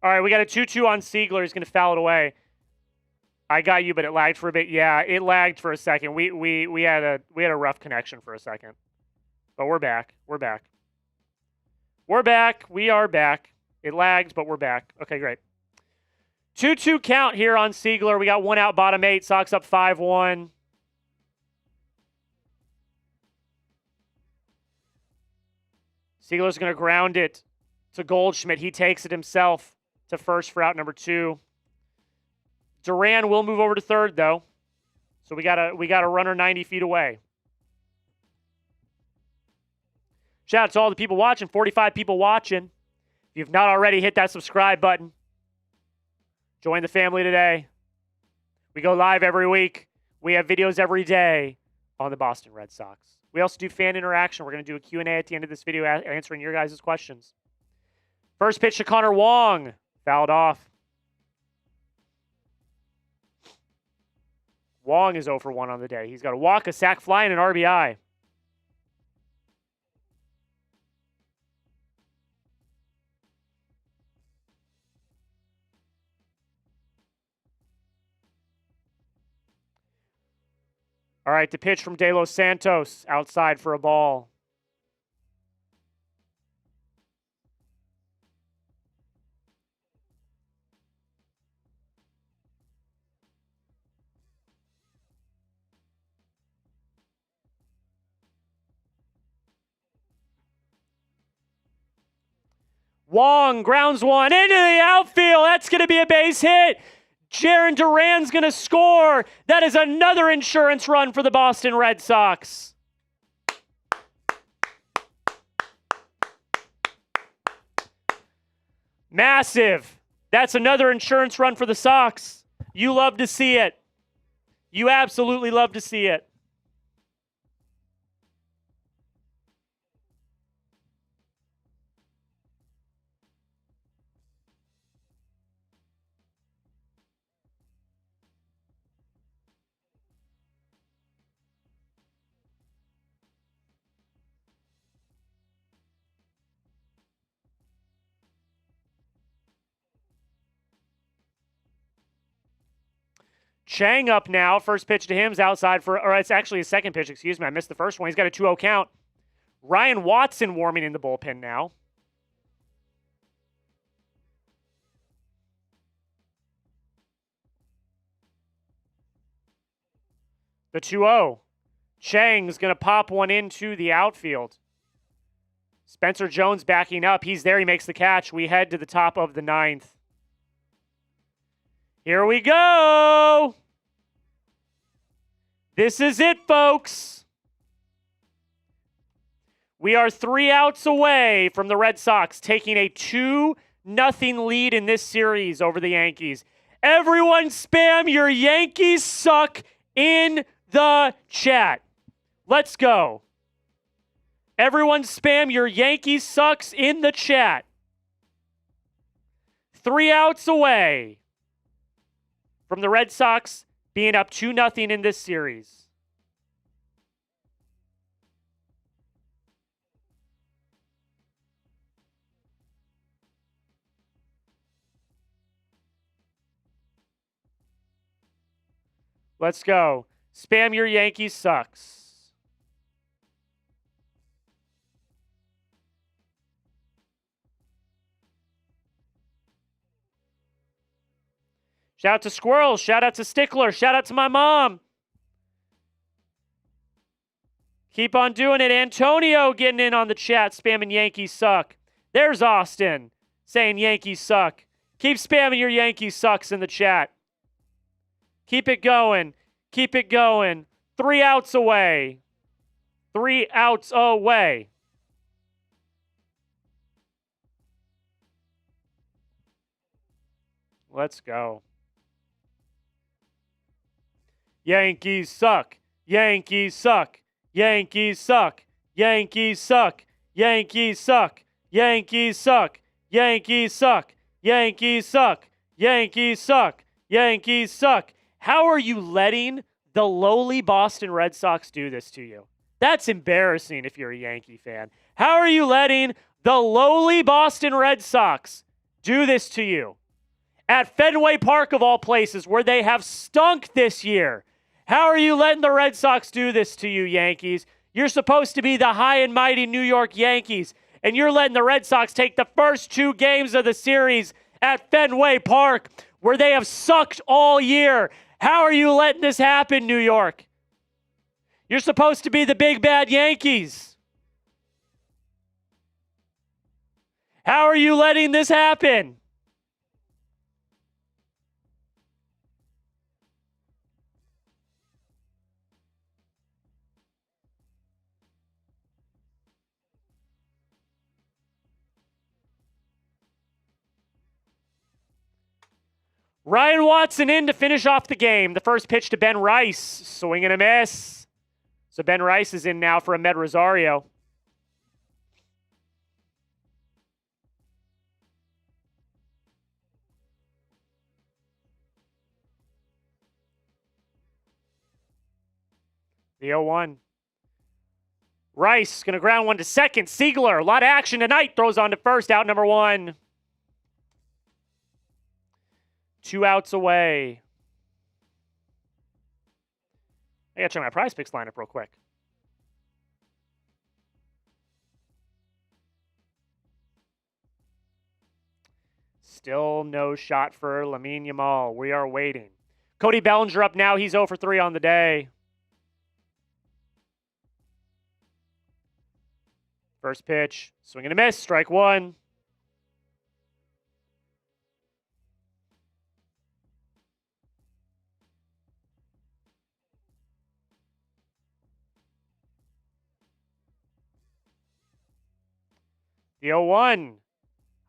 All right, we got a 2-2 on Seigler. He's going to foul it away. I got you, but it lagged for a bit. Yeah, it lagged for a second. We had a rough connection for a second. But we're back. We're back. We're back. We are back. It lagged, but we're back. Okay, great. 2-2 count here on Seigler. We got 1 out, bottom 8. Sox up 5-1. Seigler's going to ground it to Goldschmidt. He takes it himself to first for out number 2. Duran will move over to third, though. So we got a runner 90 feet away. Shout out to all the people watching. 45 people watching. If you've not already, hit that subscribe button. Join the family today. We go live every week. We have videos every day on the Boston Red Sox. We also do fan interaction. We're going to do a Q&A at the end of this video answering your guys' questions. First pitch to Connor Wong. Fouled off. Wong is 0 for 1 on the day. He's got a walk, a sac fly, and an RBI. All right, the pitch from De Los Santos outside for a ball. Wong grounds one into the outfield. That's going to be a base hit. Jarren Duran's going to score. That is another insurance run for the Boston Red Sox. Massive. That's another insurance run for the Sox. You love to see it. You absolutely love to see it. Cheng up now. First pitch to him is outside or it's actually his second pitch, excuse me. I missed the first one. He's got a 2-0 count. Ryan Watson warming in the bullpen now. The 2-0. Cheng's going to pop one into the outfield. Spencer Jones backing up. He's there. He makes the catch. We head to the top of the 9th. Here we go. This is it, folks. We are 3 outs away from the Red Sox taking a 2-0 lead in this series over the Yankees. Everyone spam your Yankees suck in the chat. Let's go. Everyone spam your Yankees sucks in the chat. 3 outs away from the Red Sox being up 2-0 in this series. Let's go. Spam your Yankees sucks. Shout out to Squirrels. Shout out to Stickler. Shout out to my mom. Keep on doing it. Antonio getting in on the chat, spamming Yankees suck. There's Austin saying Yankees suck. Keep spamming your Yankees sucks in the chat. Keep it going. Keep it going. 3 outs away. 3 outs away. Let's go. Yankees suck. Yankees suck. Yankees suck. Yankees suck. Yankees suck. Yankees suck. Yankees suck. Yankees suck. Yankees suck. Yankees suck. How are you letting the lowly Boston Red Sox do this to you? That's embarrassing if you're a Yankee fan. How are you letting the lowly Boston Red Sox do this to you? At Fenway Park, of all places, where they have stunk this year. How are you letting the Red Sox do this to you, Yankees? You're supposed to be the high and mighty New York Yankees, and you're letting the Red Sox take the first 2 games of the series at Fenway Park, where they have sucked all year. How are you letting this happen, New York? You're supposed to be the big bad Yankees. How are you letting this happen? Ryan Watson in to finish off the game. The first pitch to Ben Rice. Swing and a miss. So Ben Rice is in now for Ahmed Rosario. The 0-1. Rice going to ground one to second. Seigler, a lot of action tonight. Throws on to first. Out number 1. 2 outs away. I got to check my Prize Picks lineup real quick. Still no shot for Lamine Yamal. We are waiting. Cody Bellinger up now. He's 0 for 3 on the day. First pitch. Swing and a miss. Strike 1. The 0-1.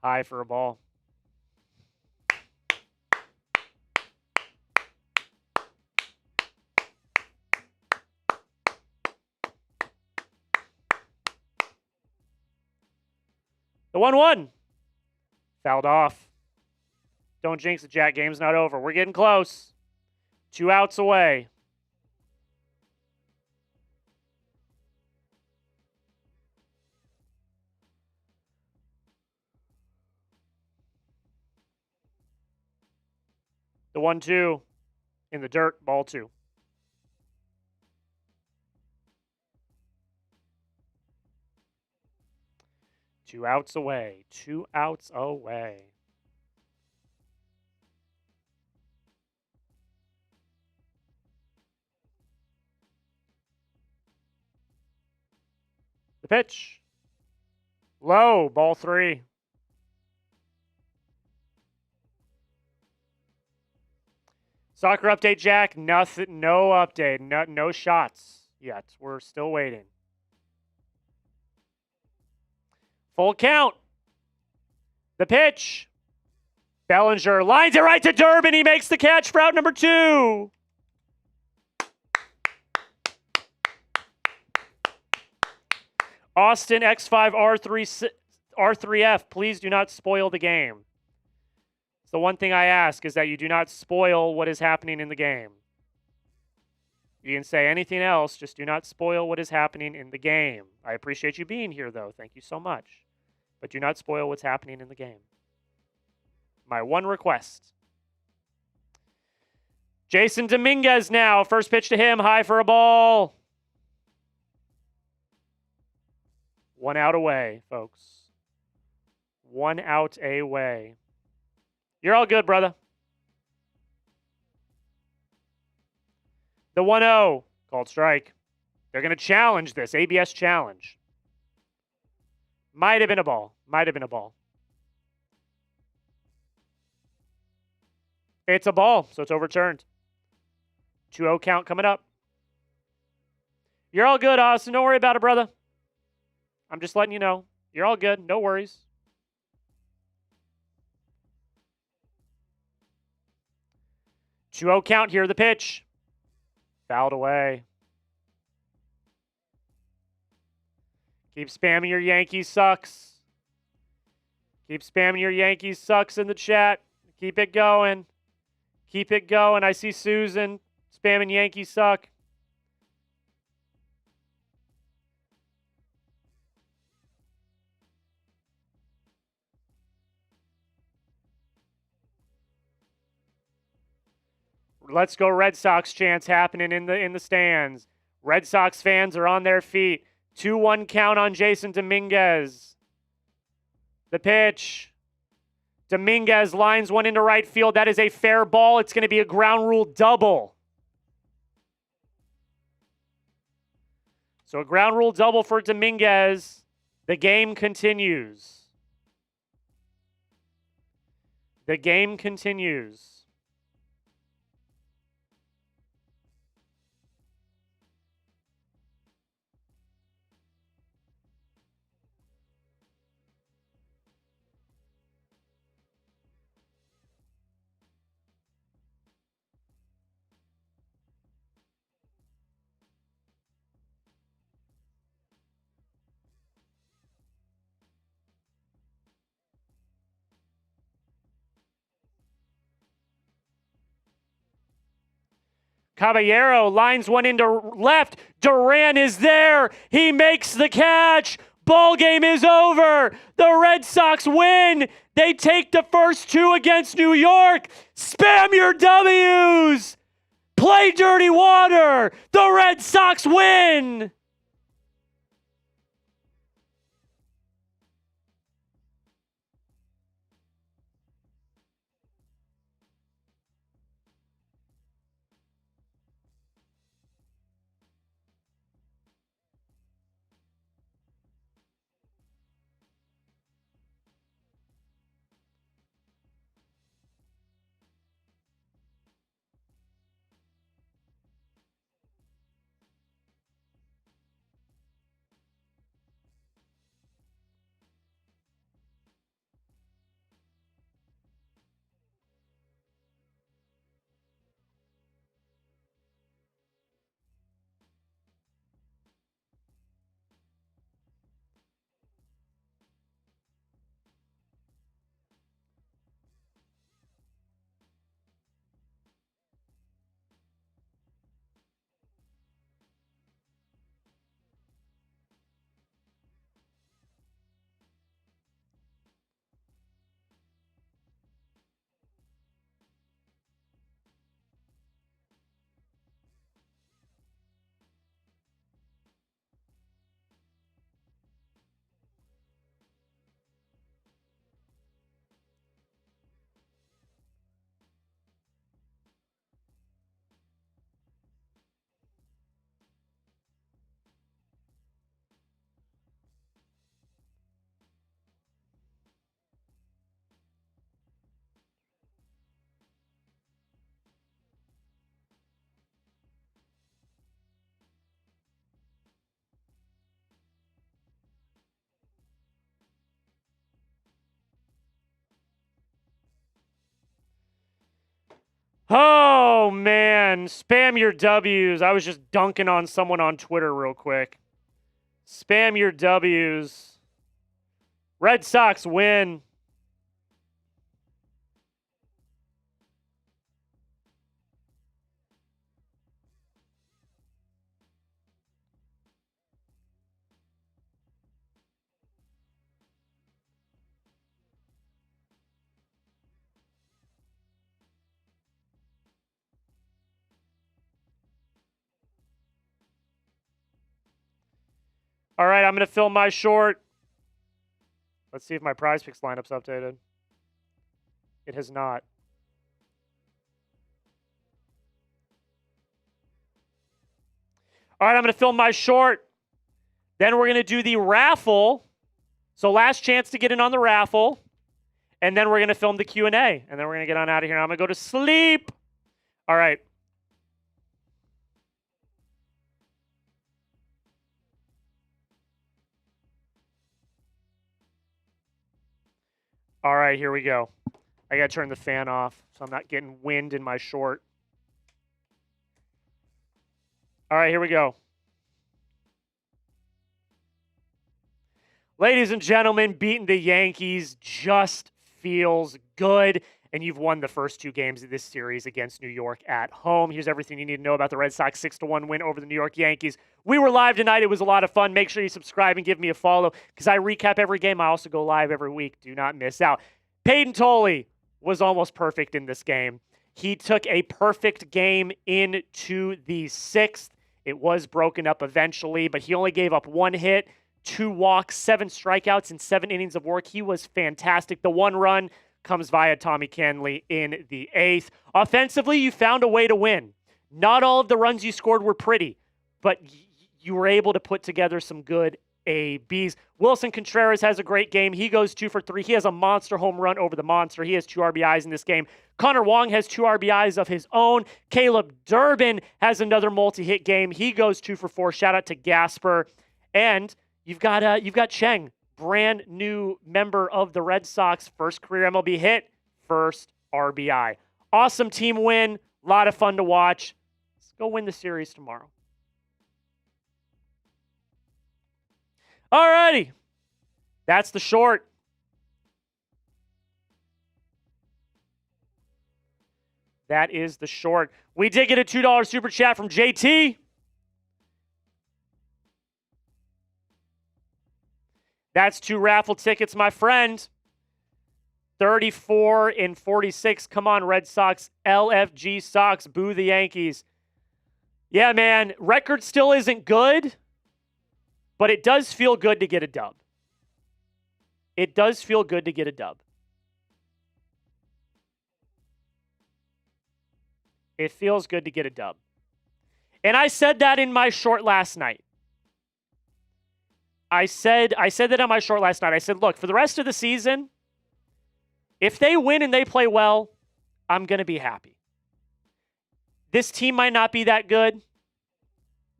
High for a ball. The 1-1. Fouled off. Don't jinx it, Jack. Game's not over. We're getting close. 2 outs away. The 1-2. In the dirt, ball 2. Two outs away. 2 outs away. The pitch. Low, ball 3. Soccer update, Jack. Nothing, no update. No shots yet. We're still waiting. Full count. The pitch. Bellinger lines it right to Durbin. He makes the catch for out number 2. Austin X5 R3F, please do not spoil the game. It's the one thing I ask is that you do not spoil what is happening in the game. You can say anything else, just do not spoil what is happening in the game. I appreciate you being here, though. Thank you so much. But do not spoil what's happening in the game. My one request. Jason Dominguez now. First pitch to him. High for a ball. 1 out away, folks. 1 out away. You're all good, brother. The 1-0. Called strike. They're going to challenge this. ABS challenge. Might have been a ball. Might have been a ball. It's a ball, so it's overturned. 2-0 count coming up. You're all good, Austin. Don't worry about it, brother. I'm just letting you know. You're all good. No worries. Two-0 count here. The pitch. Fouled away. Keep spamming your Yankees sucks. Keep spamming your Yankees sucks in the chat. Keep it going. Keep it going. I see Susan spamming Yankees suck. Let's go Red Sox chants happening in the stands. Red Sox fans are on their feet. 2-1 count on Jason Dominguez. The pitch. Dominguez lines one into right field. That is a fair ball. It's going to be a ground rule double. So a ground rule double for Dominguez. The game continues. The game continues. Caballero lines one into left. Duran is there. He makes the catch. Ball game is over. The Red Sox win. They take the first 2 against New York. Spam your W's. Play dirty water. The Red Sox win. Oh, man. Spam your W's. I was just dunking on someone on Twitter real quick. Spam your W's. Red Sox win. All right, I'm going to film my short. Let's see if my prize picks lineup's updated. It has not. All right, I'm going to film my short. Then we're going to do the raffle. So last chance to get in on the raffle. And then we're going to film the Q&A. And then we're going to get on out of here. I'm going to go to sleep. All right. All right, here we go. I got to turn the fan off so I'm not getting wind in my short. All right, here we go. Ladies and gentlemen, beating the Yankees just feels good. And you've won the first 2 games of this series against New York at home. Here's everything you need to know about the Red Sox 6-1 win over the New York Yankees. We were live tonight. It was a lot of fun. Make sure you subscribe and give me a follow because I recap every game. I also go live every week. Do not miss out. Payton Tolle was almost perfect in this game. He took a perfect game into the 6th. It was broken up eventually, but he only gave up 1 hit, 2 walks, 7 strikeouts, and 7 innings of work. He was fantastic. The 1 run comes via Tommy Kahnle in the 8th. Offensively, you found a way to win. Not all of the runs you scored were pretty, but you were able to put together some good ABs. Willson Contreras has a great game. He goes 2 for 3. He has a monster home run over the monster. He has 2 RBIs in this game. Wong has 2 RBIs of his own. Caleb Durbin has another multi-hit game. He goes 2 for 4. Shout out to Gasper. And you've got Cheng, brand new member of the Red Sox, first career MLB hit, first RBI. Awesome team win, a lot of fun to watch. Let's go win the series tomorrow. All righty, that's the short. That is the short. We did get a $2 super chat from JT. That's 2 raffle tickets, my friend. 34 and 46. Come on, Red Sox. LFG Sox. Boo the Yankees. Yeah, man. Record still isn't good, but it does feel good to get a dub. It does feel good to get a dub. It feels good to get a dub. And I said that in my short last night. I said that on my short last night. I said, look, for the rest of the season, if they win and they play well, I'm going to be happy. This team might not be that good.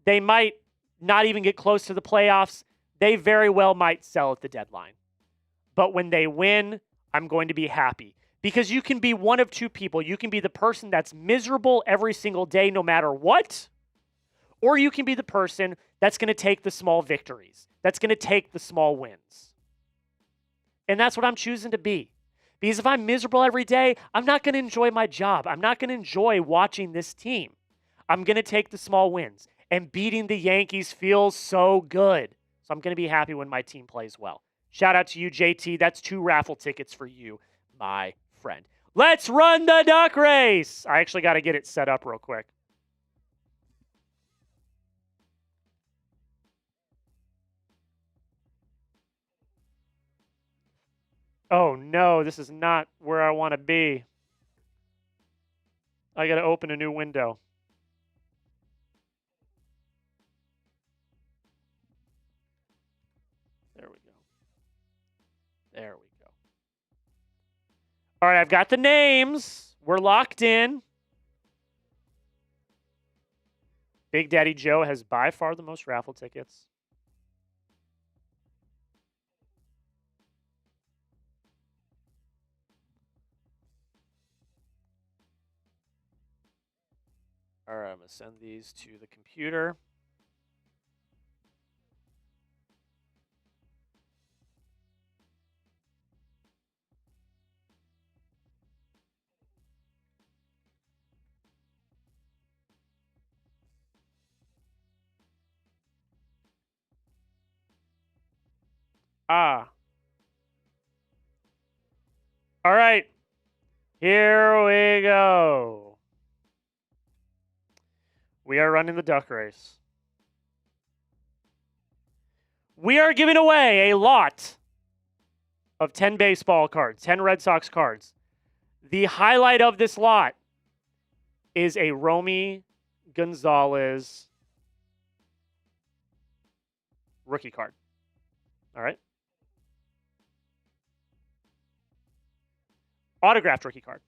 They might not even get close to the playoffs. They very well might sell at the deadline. But when they win, I'm going to be happy. Because you can be one of 2 people. You can be the person that's miserable every single day no matter what, or you can be the person that's going to take the small victories, that's going to take the small wins. And that's what I'm choosing to be. Because if I'm miserable every day, I'm not going to enjoy my job. I'm not going to enjoy watching this team. I'm going to take the small wins. And beating the Yankees feels so good. So I'm going to be happy when my team plays well. Shout out to you, JT. That's 2 raffle tickets for you, my friend. Let's run the duck race. I actually got to get it set up real quick. Oh no, this is not where I want to be. I got to open a new window. There we go. There we go. All right, I've got the names. We're locked in. Big Daddy Joe has by far the most raffle tickets. All right, I'm going to send these to the computer. All right. Here we go. We are running the duck race. We are giving away a lot of 10 baseball cards, 10 Red Sox cards. The highlight of this lot is a Romy Gonzalez rookie card. All right. Autographed rookie card.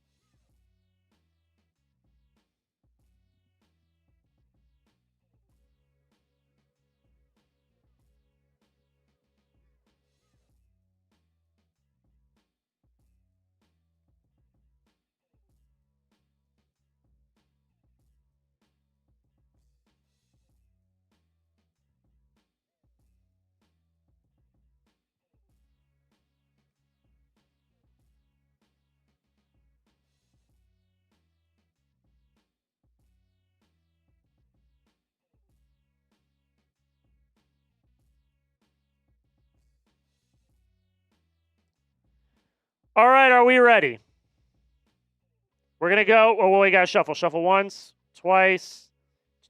All right, are we ready? We're going to go. Oh, well, we got to shuffle. Shuffle once, twice,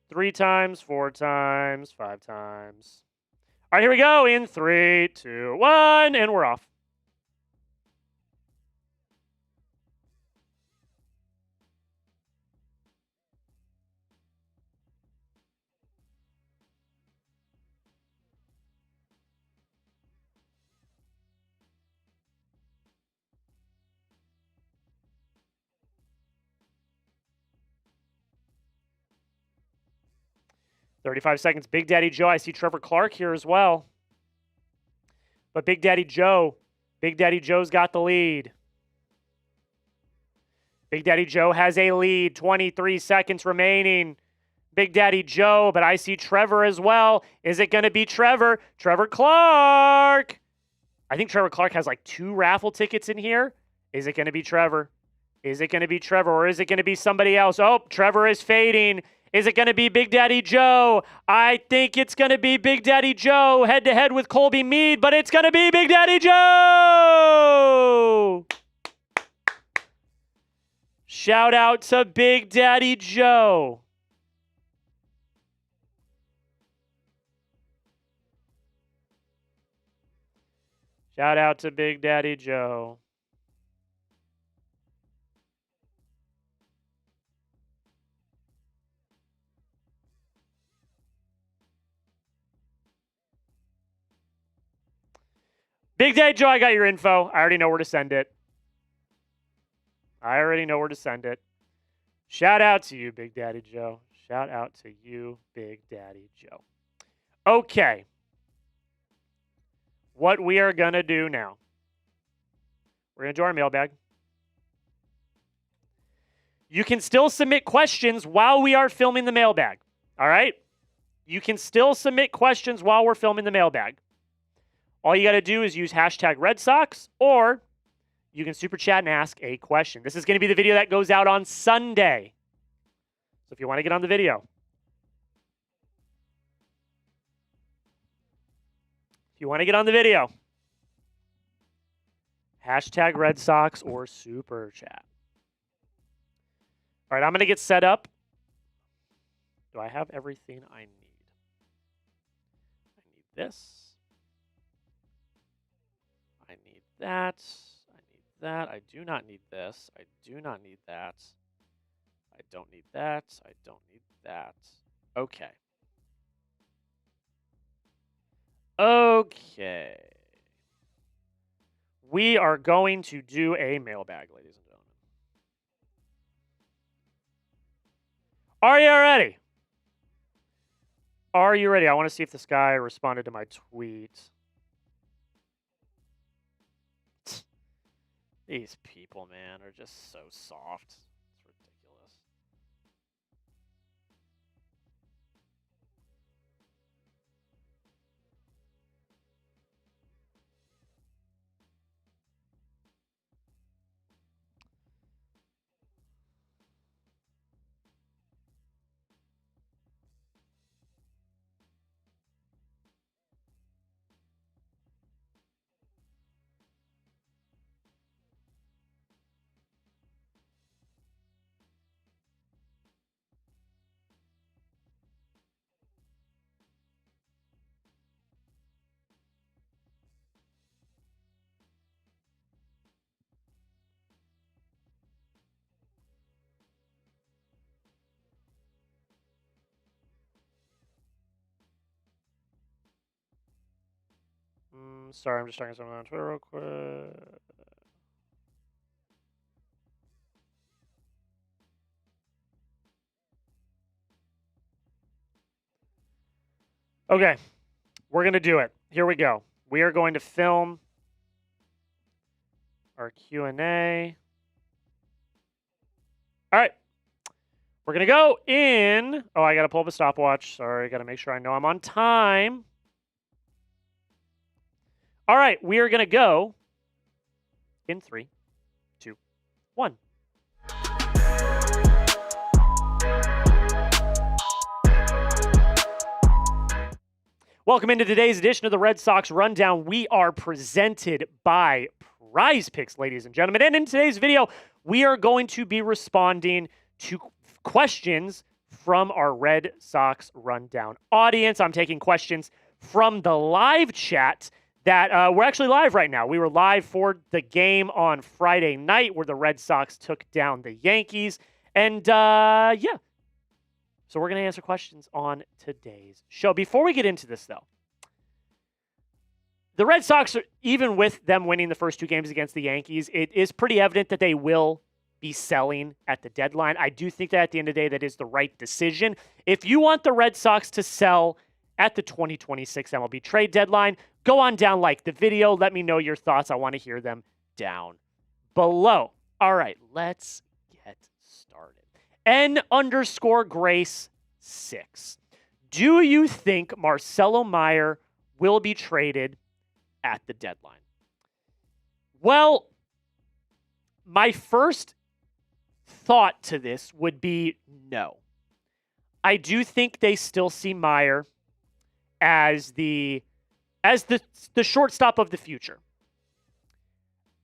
3 times, 4 times, 5 times. All right, here we go. In 3, 2, 1, and we're off. "35 seconds. Big Daddy Joe. I see Trevor Clark here as well. But Big Daddy Joe's got the lead. Big Daddy Joe has a lead. 23 seconds remaining. Big Daddy Joe, but I see Trevor as well. Is it going to be Trevor? Trevor Clark. I think Trevor Clark has like 2 raffle tickets in here. Is it going to be Trevor? Is it going to be Trevor, or is it going to be somebody else? Oh, Trevor is fading. Is it going to be Big Daddy Joe? I think it's going to be Big Daddy Joe head-to-head with Colby Mead, but it's going to be Big Daddy Joe! Shout out to Big Daddy Joe. Shout out to Big Daddy Joe. Big Daddy Joe, I got your info. I already know where to send it. Shout out to you, Big Daddy Joe. Shout out to you, Big Daddy Joe. Okay. What we are going to do now. We're going to do our mailbag. You can still submit questions while we are filming the mailbag. All right? You can still submit questions while we're filming the mailbag. All you got to do is use hashtag Red Sox, or you can super chat and ask a question. This is going to be the video that goes out on Sunday. So if you want to get on the video, hashtag Red Sox or super chat. All right, I'm going to get set up. Do I have everything I need? I need this. I need that. I need that. I do not need this. I do not need that. I don't need that. I don't need that. Okay. Okay. We are going to do a mailbag, ladies and gentlemen. Are you ready? Are you ready? I want to see if this guy responded to my tweet. These people, man, are just so soft. It's ridiculous. Sorry, I'm just talking something on Twitter real quick. Okay, we're going to do it. Here we go. We are going to film our Q&A. All right. We're going to go in. Oh, I got to pull up a stopwatch. Sorry, got to make sure I know I'm on time. All right, we are going to go in 3, 2, 1. Welcome into today's edition of the Red Sox Rundown. We are presented by Prize Picks, ladies and gentlemen. And in today's video, we are going to be responding to questions from our Red Sox Rundown audience. I'm taking questions from the live chat that we're actually live right now. We were live for the game on Friday night where the Red Sox took down the Yankees. And yeah. So we're going to answer questions on today's show. Before we get into this, though, the Red Sox, even with them winning the first 2 games against the Yankees, it is pretty evident that they will be selling at the deadline. I do think that at the end of the day, that is the right decision. If you want the Red Sox to sell at the 2026 MLB trade deadline, go on down, like the video. Let me know your thoughts. I want to hear them down below. All right, let's get started. N_Grace6. Do you think Marcelo Meyer will be traded at the deadline? Well, my first thought to this would be no. I do think they still see Meyer as the shortstop of the future.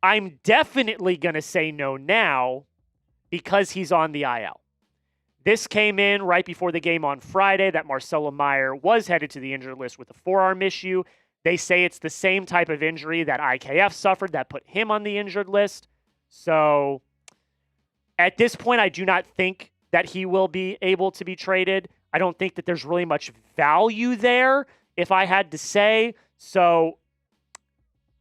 I'm definitely going to say no now because he's on the IL. This came in right before the game on Friday that Marcelo Meyer was headed to the injured list with a forearm issue. They say it's the same type of injury that IKF suffered that put him on the injured list. So at this point, I do not think that he will be able to be traded. I don't think that there's really much value there, if I had to say. So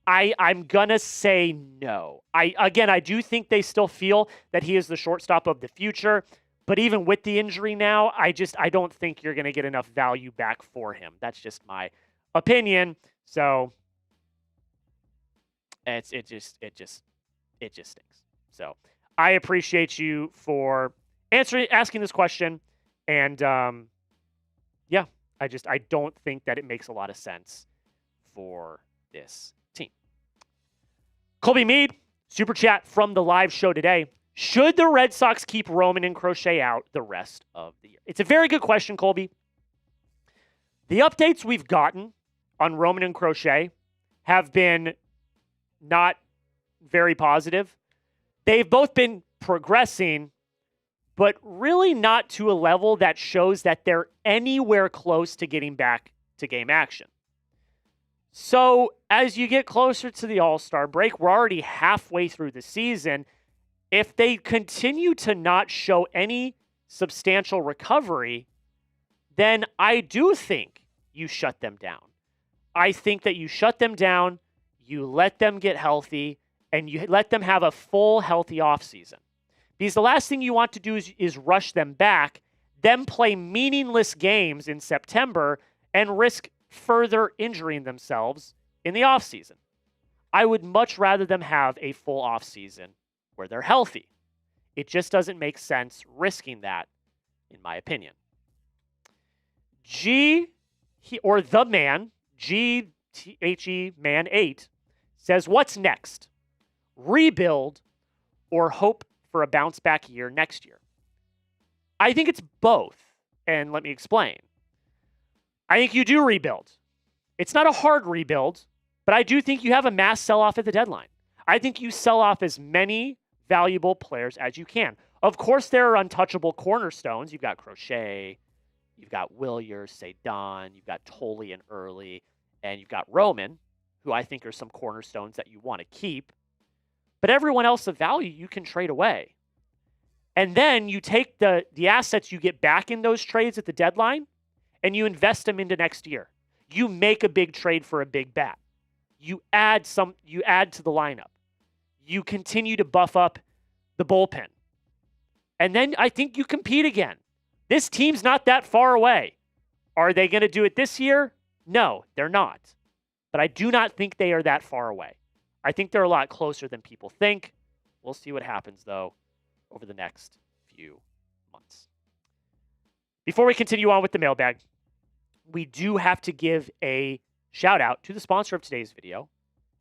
I'm going to say no. I do think they still feel that he is the shortstop of the future. But even with the injury now, I don't think you're going to get enough value back for him. That's just my opinion. So it just stinks. So I appreciate you for asking this question. And yeah, I don't think that it makes a lot of sense for this team. Colby Mead, super chat from the live show today. Should the Red Sox keep Roman and Crochet out the rest of the year? It's a very good question, Colby. The updates we've gotten on Roman and Crochet have been not very positive. They've both been progressing, but really not to a level that shows that they're anywhere close to getting back to game action. So as you get closer to the All-Star break, we're already halfway through the season. If they continue to not show any substantial recovery, then I do think you shut them down. I think that you shut them down, you let them get healthy, and you let them have a full healthy offseason. Because the last thing you want to do is rush them back, then play meaningless games in September, and risk further injuring themselves in the offseason. I would much rather them have a full offseason where they're healthy. It just doesn't make sense risking that, in my opinion. The man, GTHE Man 8, says, what's next? Rebuild or hope for a bounce back year next year? I think it's both, and let me explain. I think you do rebuild. It's not a hard rebuild, but I do think you have a mass sell-off at the deadline. I think you sell off as many valuable players as you can. Of course, there are untouchable cornerstones. You've got Crochet, you've got Wilyer, Ceddanne, you've got Tolle and Early, and you've got Roman, who I think are some cornerstones that you want to keep. But everyone else of value you can trade away. And then you take the assets you get back in those trades at the deadline, and you invest them into next year. You make a big trade for a big bat. You add to the lineup. You continue to buff up the bullpen. And then I think you compete again. This team's not that far away. Are they going to do it this year? No, they're not. But I do not think they are that far away. I think they're a lot closer than people think. We'll see what happens, though, over the next few months. Before we continue on with the mailbag, we do have to give a shout out to the sponsor of today's video,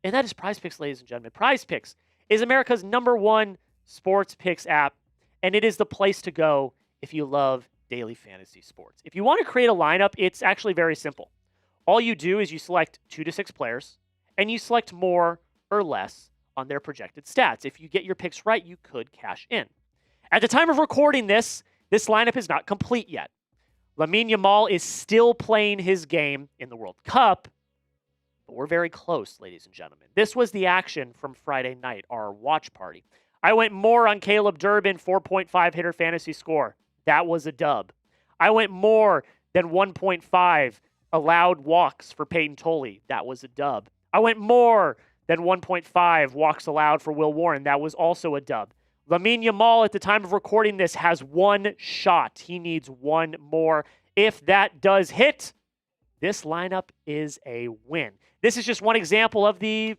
and that is Prize Picks, ladies and gentlemen. Prize Picks is America's #1 sports picks app, and it is the place to go if you love daily fantasy sports. If you want to create a lineup, it's actually very simple. All you do is you select 2 to 6 players, and you select more or less on their projected stats. If you get your picks right, you could cash in. At the time of recording this lineup is not complete yet. Lamine Yamal is still playing his game in the World Cup, but we're very close, ladies and gentlemen. This was the action from Friday night, our watch party. I went more on Caleb Durbin, 4.5 hitter fantasy score. That was a dub. I went more than 1.5 allowed walks for Payton Tolle. That was a dub. I went more than 1.5 walks allowed for Will Warren. That was also a dub. Lamine Yamal, at the time of recording this, has 1 shot. He needs 1 more. If that does hit, this lineup is a win. This is just one example of the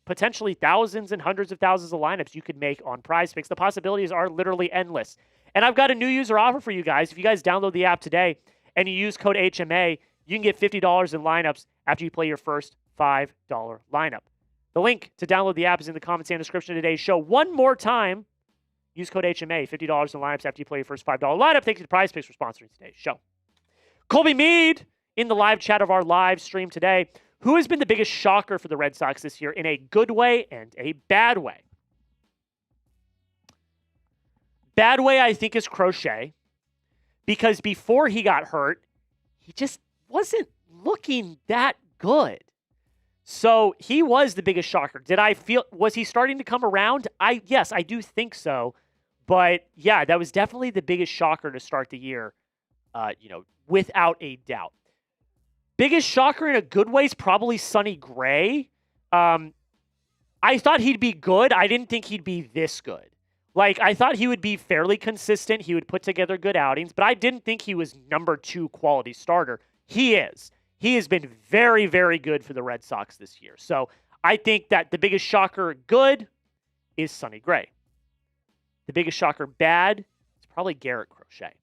potentially thousands and hundreds of thousands of lineups you could make on Prize Picks. The possibilities are literally endless. And I've got a new user offer for you guys. If you guys download the app today and you use code HMA, you can get $50 in lineups after you play your first $5 lineup. The link to download the app is in the comments and description of today's show. One more time, use code HMA, $50 in lineups after you play your first $5 lineup. Thank you to Prize Picks for sponsoring today's show. Colby Mead in the live chat of our live stream today. Who has been the biggest shocker for the Red Sox this year in a good way and a bad way? Bad way, I think, is Crochet, because before he got hurt, he just wasn't looking that good. So he was the biggest shocker. Was he starting to come around? Yes, I do think so. But yeah, that was definitely the biggest shocker to start the year, without a doubt. Biggest shocker in a good way is probably Sonny Gray. I thought he'd be good. I didn't think he'd be this good. I thought he would be fairly consistent. He would put together good outings, but I didn't think he was #2 quality starter. He is. He has been very, very good for the Red Sox this year. So I think that the biggest shocker good is Sonny Gray. The biggest shocker bad is probably Garrett Crochet.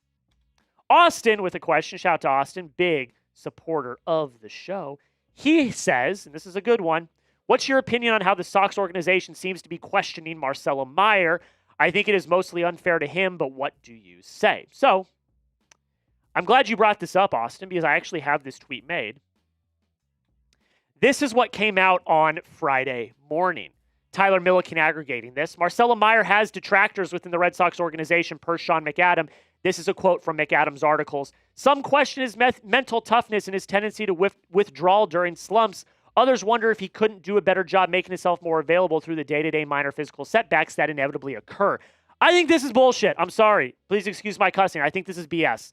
Austin with a question. Shout out to Austin, big supporter of the show. He says, and this is a good one, what's your opinion on how the Sox organization seems to be questioning Marcelo Meyer? I think it is mostly unfair to him, but what do you say? So, I'm glad you brought this up, Austin, because I actually have this tweet made. This is what came out on Friday morning. Tyler Milliken aggregating this. Marcelo Meyer has detractors within the Red Sox organization, per Sean McAdam. This is a quote from McAdam's articles. Some question his mental toughness and his tendency to withdraw during slumps. Others wonder if he couldn't do a better job making himself more available through the day-to-day minor physical setbacks that inevitably occur. I think this is bullshit. I'm sorry. Please excuse my cussing. I think this is BS.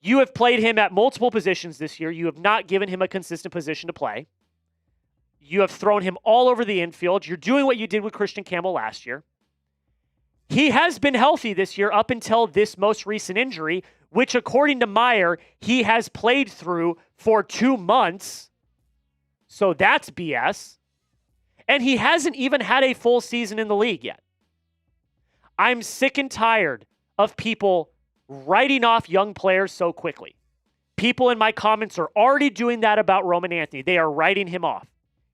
You have played him at multiple positions this year. You have not given him a consistent position to play. You have thrown him all over the infield. You're doing what you did with Christian Campbell last year. He has been healthy this year up until this most recent injury, which, according to Meyer, he has played through for 2 months. So that's BS. And he hasn't even had a full season in the league yet. I'm sick and tired of people writing off young players so quickly. People in my comments are already doing that about Roman Anthony. They are writing him off.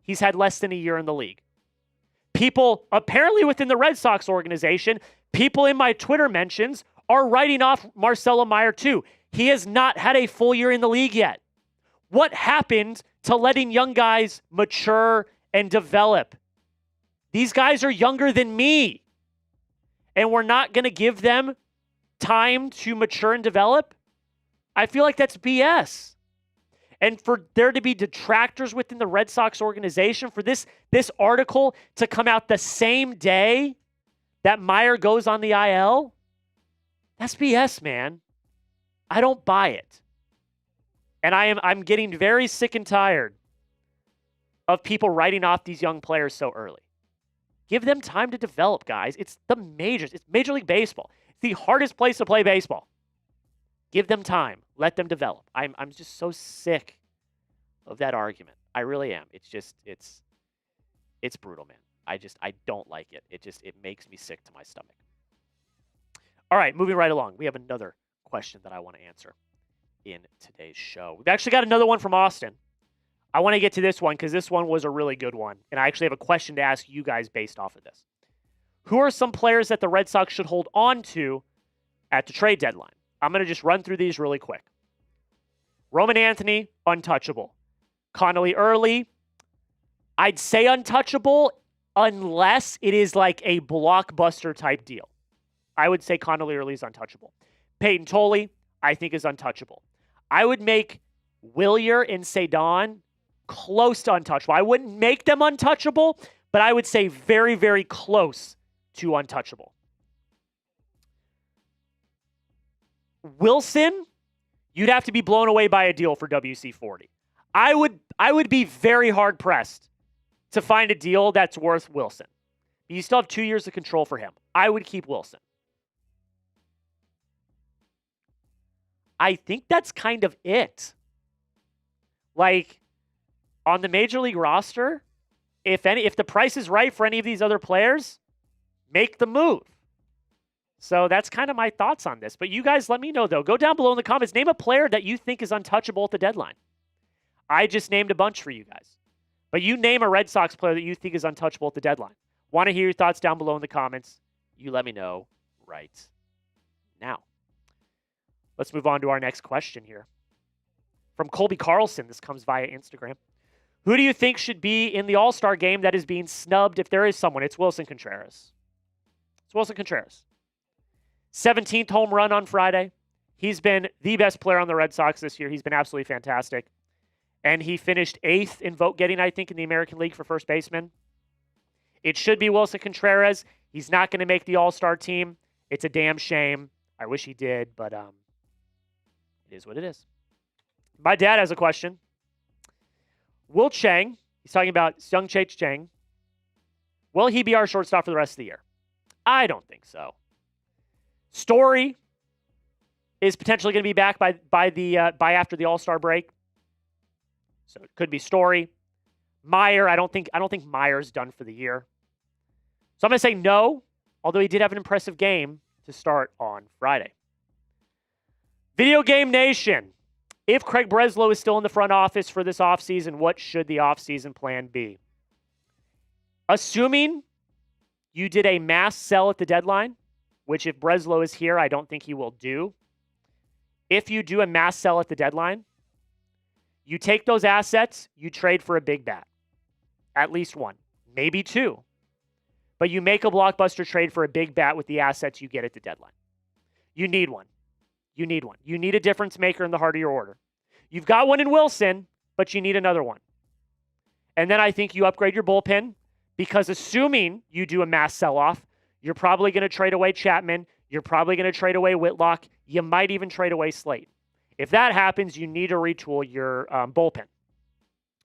He's had less than a year in the league. People, apparently within the Red Sox organization, people in my Twitter mentions are writing off Marcelo Meyer too. He has not had a full year in the league yet. What happened to letting young guys mature and develop? These guys are younger than me. And we're not going to give them time to mature and develop? I feel like that's BS. And for there to be detractors within the Red Sox organization, for this article to come out the same day that Meyer goes on the IL, that's BS, man. I don't buy it. And I'm getting very sick and tired of people writing off these young players so early. Give them time to develop, guys. It's the majors. It's Major League Baseball. It's the hardest place to play baseball. Give them time. Let them develop. I'm just so sick of that argument. I really am. It's brutal, man. I don't like it. It makes me sick to my stomach. All right, moving right along. We have another question that I want to answer in today's show. We've actually got another one from Austin. I want to get to this one because this one was a really good one. And I actually have a question to ask you guys based off of this. Who are some players that the Red Sox should hold on to at the trade deadline? I'm going to just run through these really quick. Roman Anthony, untouchable. Connolly Early, I'd say untouchable unless it is like a blockbuster type deal. I would say Connolly Early is untouchable. Payton Tolle, I think, is untouchable. I would make Wilyer and Ceddanne close to untouchable. I wouldn't make them untouchable, but I would say very, very close to untouchable. Willson, you'd have to be blown away by a deal for WC40. I would be very hard pressed to find a deal that's worth Willson. You still have 2 years of control for him. I would keep Willson. I think that's kind of it. Like, on the Major League roster, if the price is right for any of these other players, make the move. So that's kind of my thoughts on this. But you guys let me know, though. Go down below in the comments. Name a player that you think is untouchable at the deadline. I just named a bunch for you guys. But you name a Red Sox player that you think is untouchable at the deadline. Want to hear your thoughts down below in the comments. You let me know right now. Let's move on to our next question here. From Colby Carlson, this comes via Instagram. Who do you think should be in the All-Star game that is being snubbed if there is someone? It's Willson Contreras. It's Willson Contreras. 17th home run on Friday. He's been the best player on the Red Sox this year. He's been absolutely fantastic. And he finished 8th in vote getting, I think, in the American League for first baseman. It should be Willson Contreras. He's not going to make the All-Star team. It's a damn shame. I wish he did, but it is what it is. My dad has a question. Will Cheng, he's talking about Tsung-Che Cheng, will he be our shortstop for the rest of the year? I don't think so. Story is potentially going to be back by after the All-Star break. So it could be Story. Meyer, I don't think Meyer's done for the year. So I'm going to say no, although he did have an impressive game to start on Friday. Video Game Nation. If Craig Breslow is still in the front office for this offseason, what should the offseason plan be? Assuming you did a mass sell at the deadline, which if Breslow is here, I don't think he will do. If you do a mass sell at the deadline, you take those assets, you trade for a big bat. At least one, maybe two. But you make a blockbuster trade for a big bat with the assets you get at the deadline. You need one. You need one. You need a difference maker in the heart of your order. You've got one in Willson, but you need another one. And then I think you upgrade your bullpen because assuming you do a mass sell-off, you're probably going to trade away Chapman. You're probably going to trade away Whitlock. You might even trade away Slate. If that happens, you need to retool your bullpen.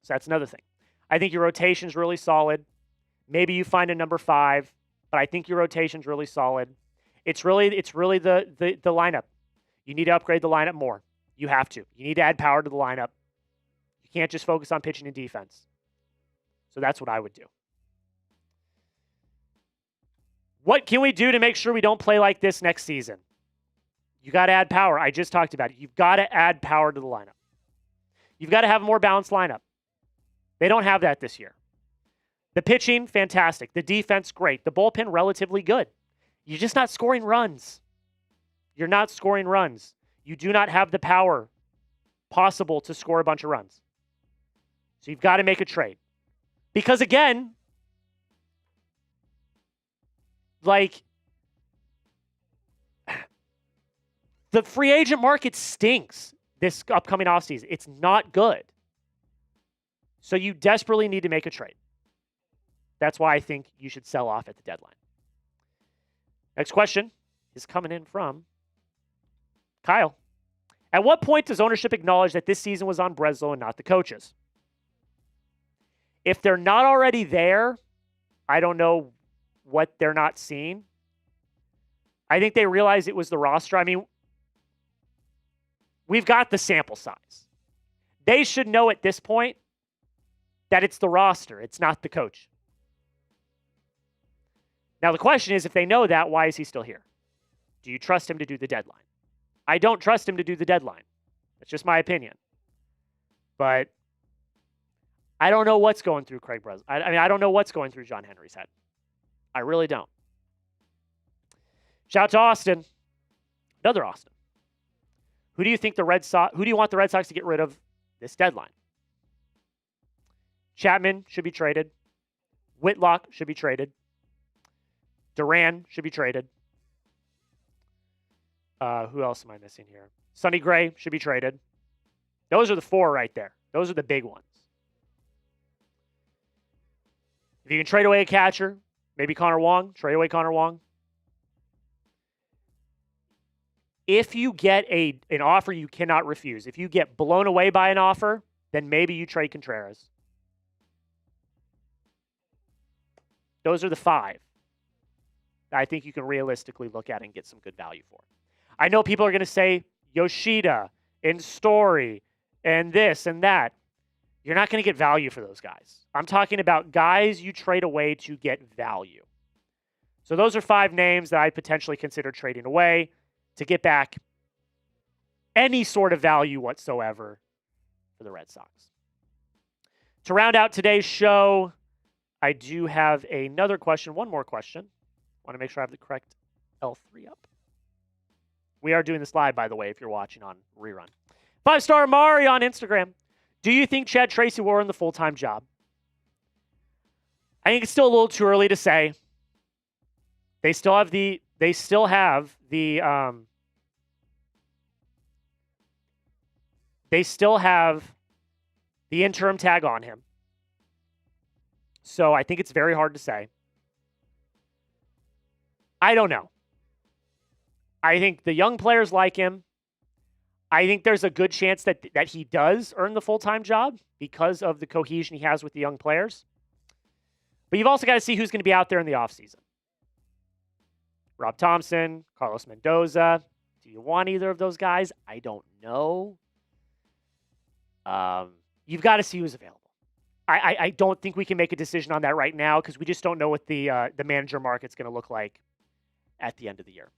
So that's another thing. I think your rotation is really solid. Maybe you find a number 5, but I think your rotation is really solid. It's really the lineup. You need to upgrade the lineup more. You have to. You need to add power to the lineup. You can't just focus on pitching and defense. So that's what I would do. What can we do to make sure we don't play like this next season? You got to add power. I just talked about it. You've got to add power to the lineup. You've got to have a more balanced lineup. They don't have that this year. The pitching, fantastic. The defense, great. The bullpen, relatively good. You're just not scoring runs. You're not scoring runs. You do not have the power possible to score a bunch of runs. So you've got to make a trade. Because again, like, the free agent market stinks this upcoming offseason. It's not good. So you desperately need to make a trade. That's why I think you should sell off at the deadline. Next question is coming in from Kyle. At what point does ownership acknowledge that this season was on Breslow and not the coaches? If they're not already there, I don't know what they're not seeing. I think they realized it was the roster. I mean, we've got the sample size. They should know at this point that it's the roster. It's not the coach. Now, the question is, if they know that, why is he still here? Do you trust him to do the deadline? I don't trust him to do the deadline. That's just my opinion. But I don't know what's going through Craig Breslow. I mean, I don't know what's going through John Henry's head. I really don't. Shout out to Austin. Another Austin. Who do you think the Red Sox, who do you want the Red Sox to get rid of this deadline? Chapman should be traded. Whitlock should be traded. Duran should be traded. Who else am I missing here? Sonny Gray should be traded. Those are the four right there. Those are the big ones. If you can trade away a catcher, maybe Connor Wong, trade away Connor Wong. If you get an offer you cannot refuse, if you get blown away by an offer, then maybe you trade Contreras. Those are the five I think you can realistically look at and get some good value for. I know people are going to say Yoshida and Story and this and that. You're not going to get value for those guys. I'm talking about guys you trade away to get value. So those are five names that I'd potentially consider trading away to get back any sort of value whatsoever for the Red Sox. To round out today's show, I do have another question, one more question. I want to make sure I have the correct L3 up. We are doing this live, by the way, if you're watching on rerun. 5-star Mari on Instagram. Do you think Chad Tracy will earn the full-time job? I think it's still a little too early to say. They still have the interim tag on him. So I think it's very hard to say. I don't know. I think the young players like him. I think there's a good chance that he does earn the full-time job because of the cohesion he has with the young players. But you've also got to see who's going to be out there in the offseason. Rob Thompson, Carlos Mendoza. Do you want either of those guys? I don't know. You've got to see who's available. I don't think we can make a decision on that right now because we just don't know what the manager market's going to look like at the end of the year.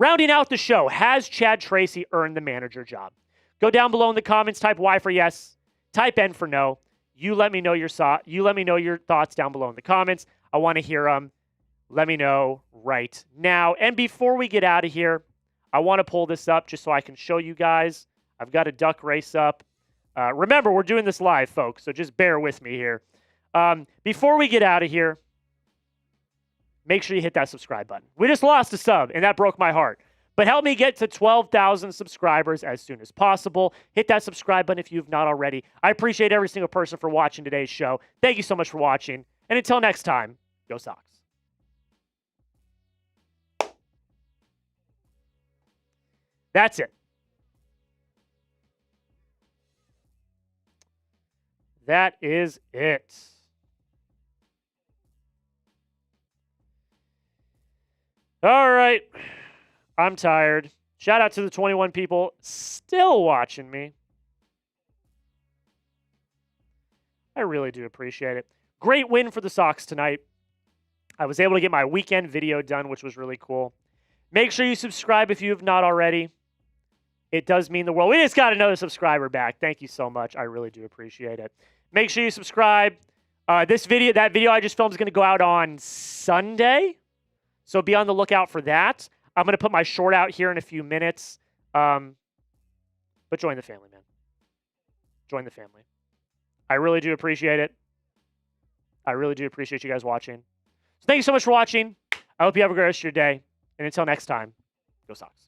Rounding out the show, has Chad Tracy earned the manager job? Go down below in the comments, type Y for yes, type N for no. You let me know your thoughts down below in the comments. I want to hear them. Let me know right now. And before we get out of here, I want to pull this up just so I can show you guys. I've got a duck race up. Remember, we're doing this live, folks, so just bear with me here. Before we get out of here, make sure you hit that subscribe button. We just lost a sub, and that broke my heart. But help me get to 12,000 subscribers as soon as possible. Hit that subscribe button if you've not already. I appreciate every single person for watching today's show. Thank you so much for watching. And until next time, go Sox. That's it. That is it. All right. I'm tired. Shout out to the 21 people still watching me. I really do appreciate it. Great win for the Sox tonight. I was able to get my weekend video done, which was really cool. Make sure you subscribe if you have not already. It does mean the world. We just got another subscriber back. Thank you so much. I really do appreciate it. Make sure you subscribe. That video I just filmed is going to go out on Sunday. So be on the lookout for that. I'm going to put my short out here in a few minutes. But join the family, man. Join the family. I really do appreciate it. I really do appreciate you guys watching. So thank you so much for watching. I hope you have a great rest of your day. And until next time, go Sox.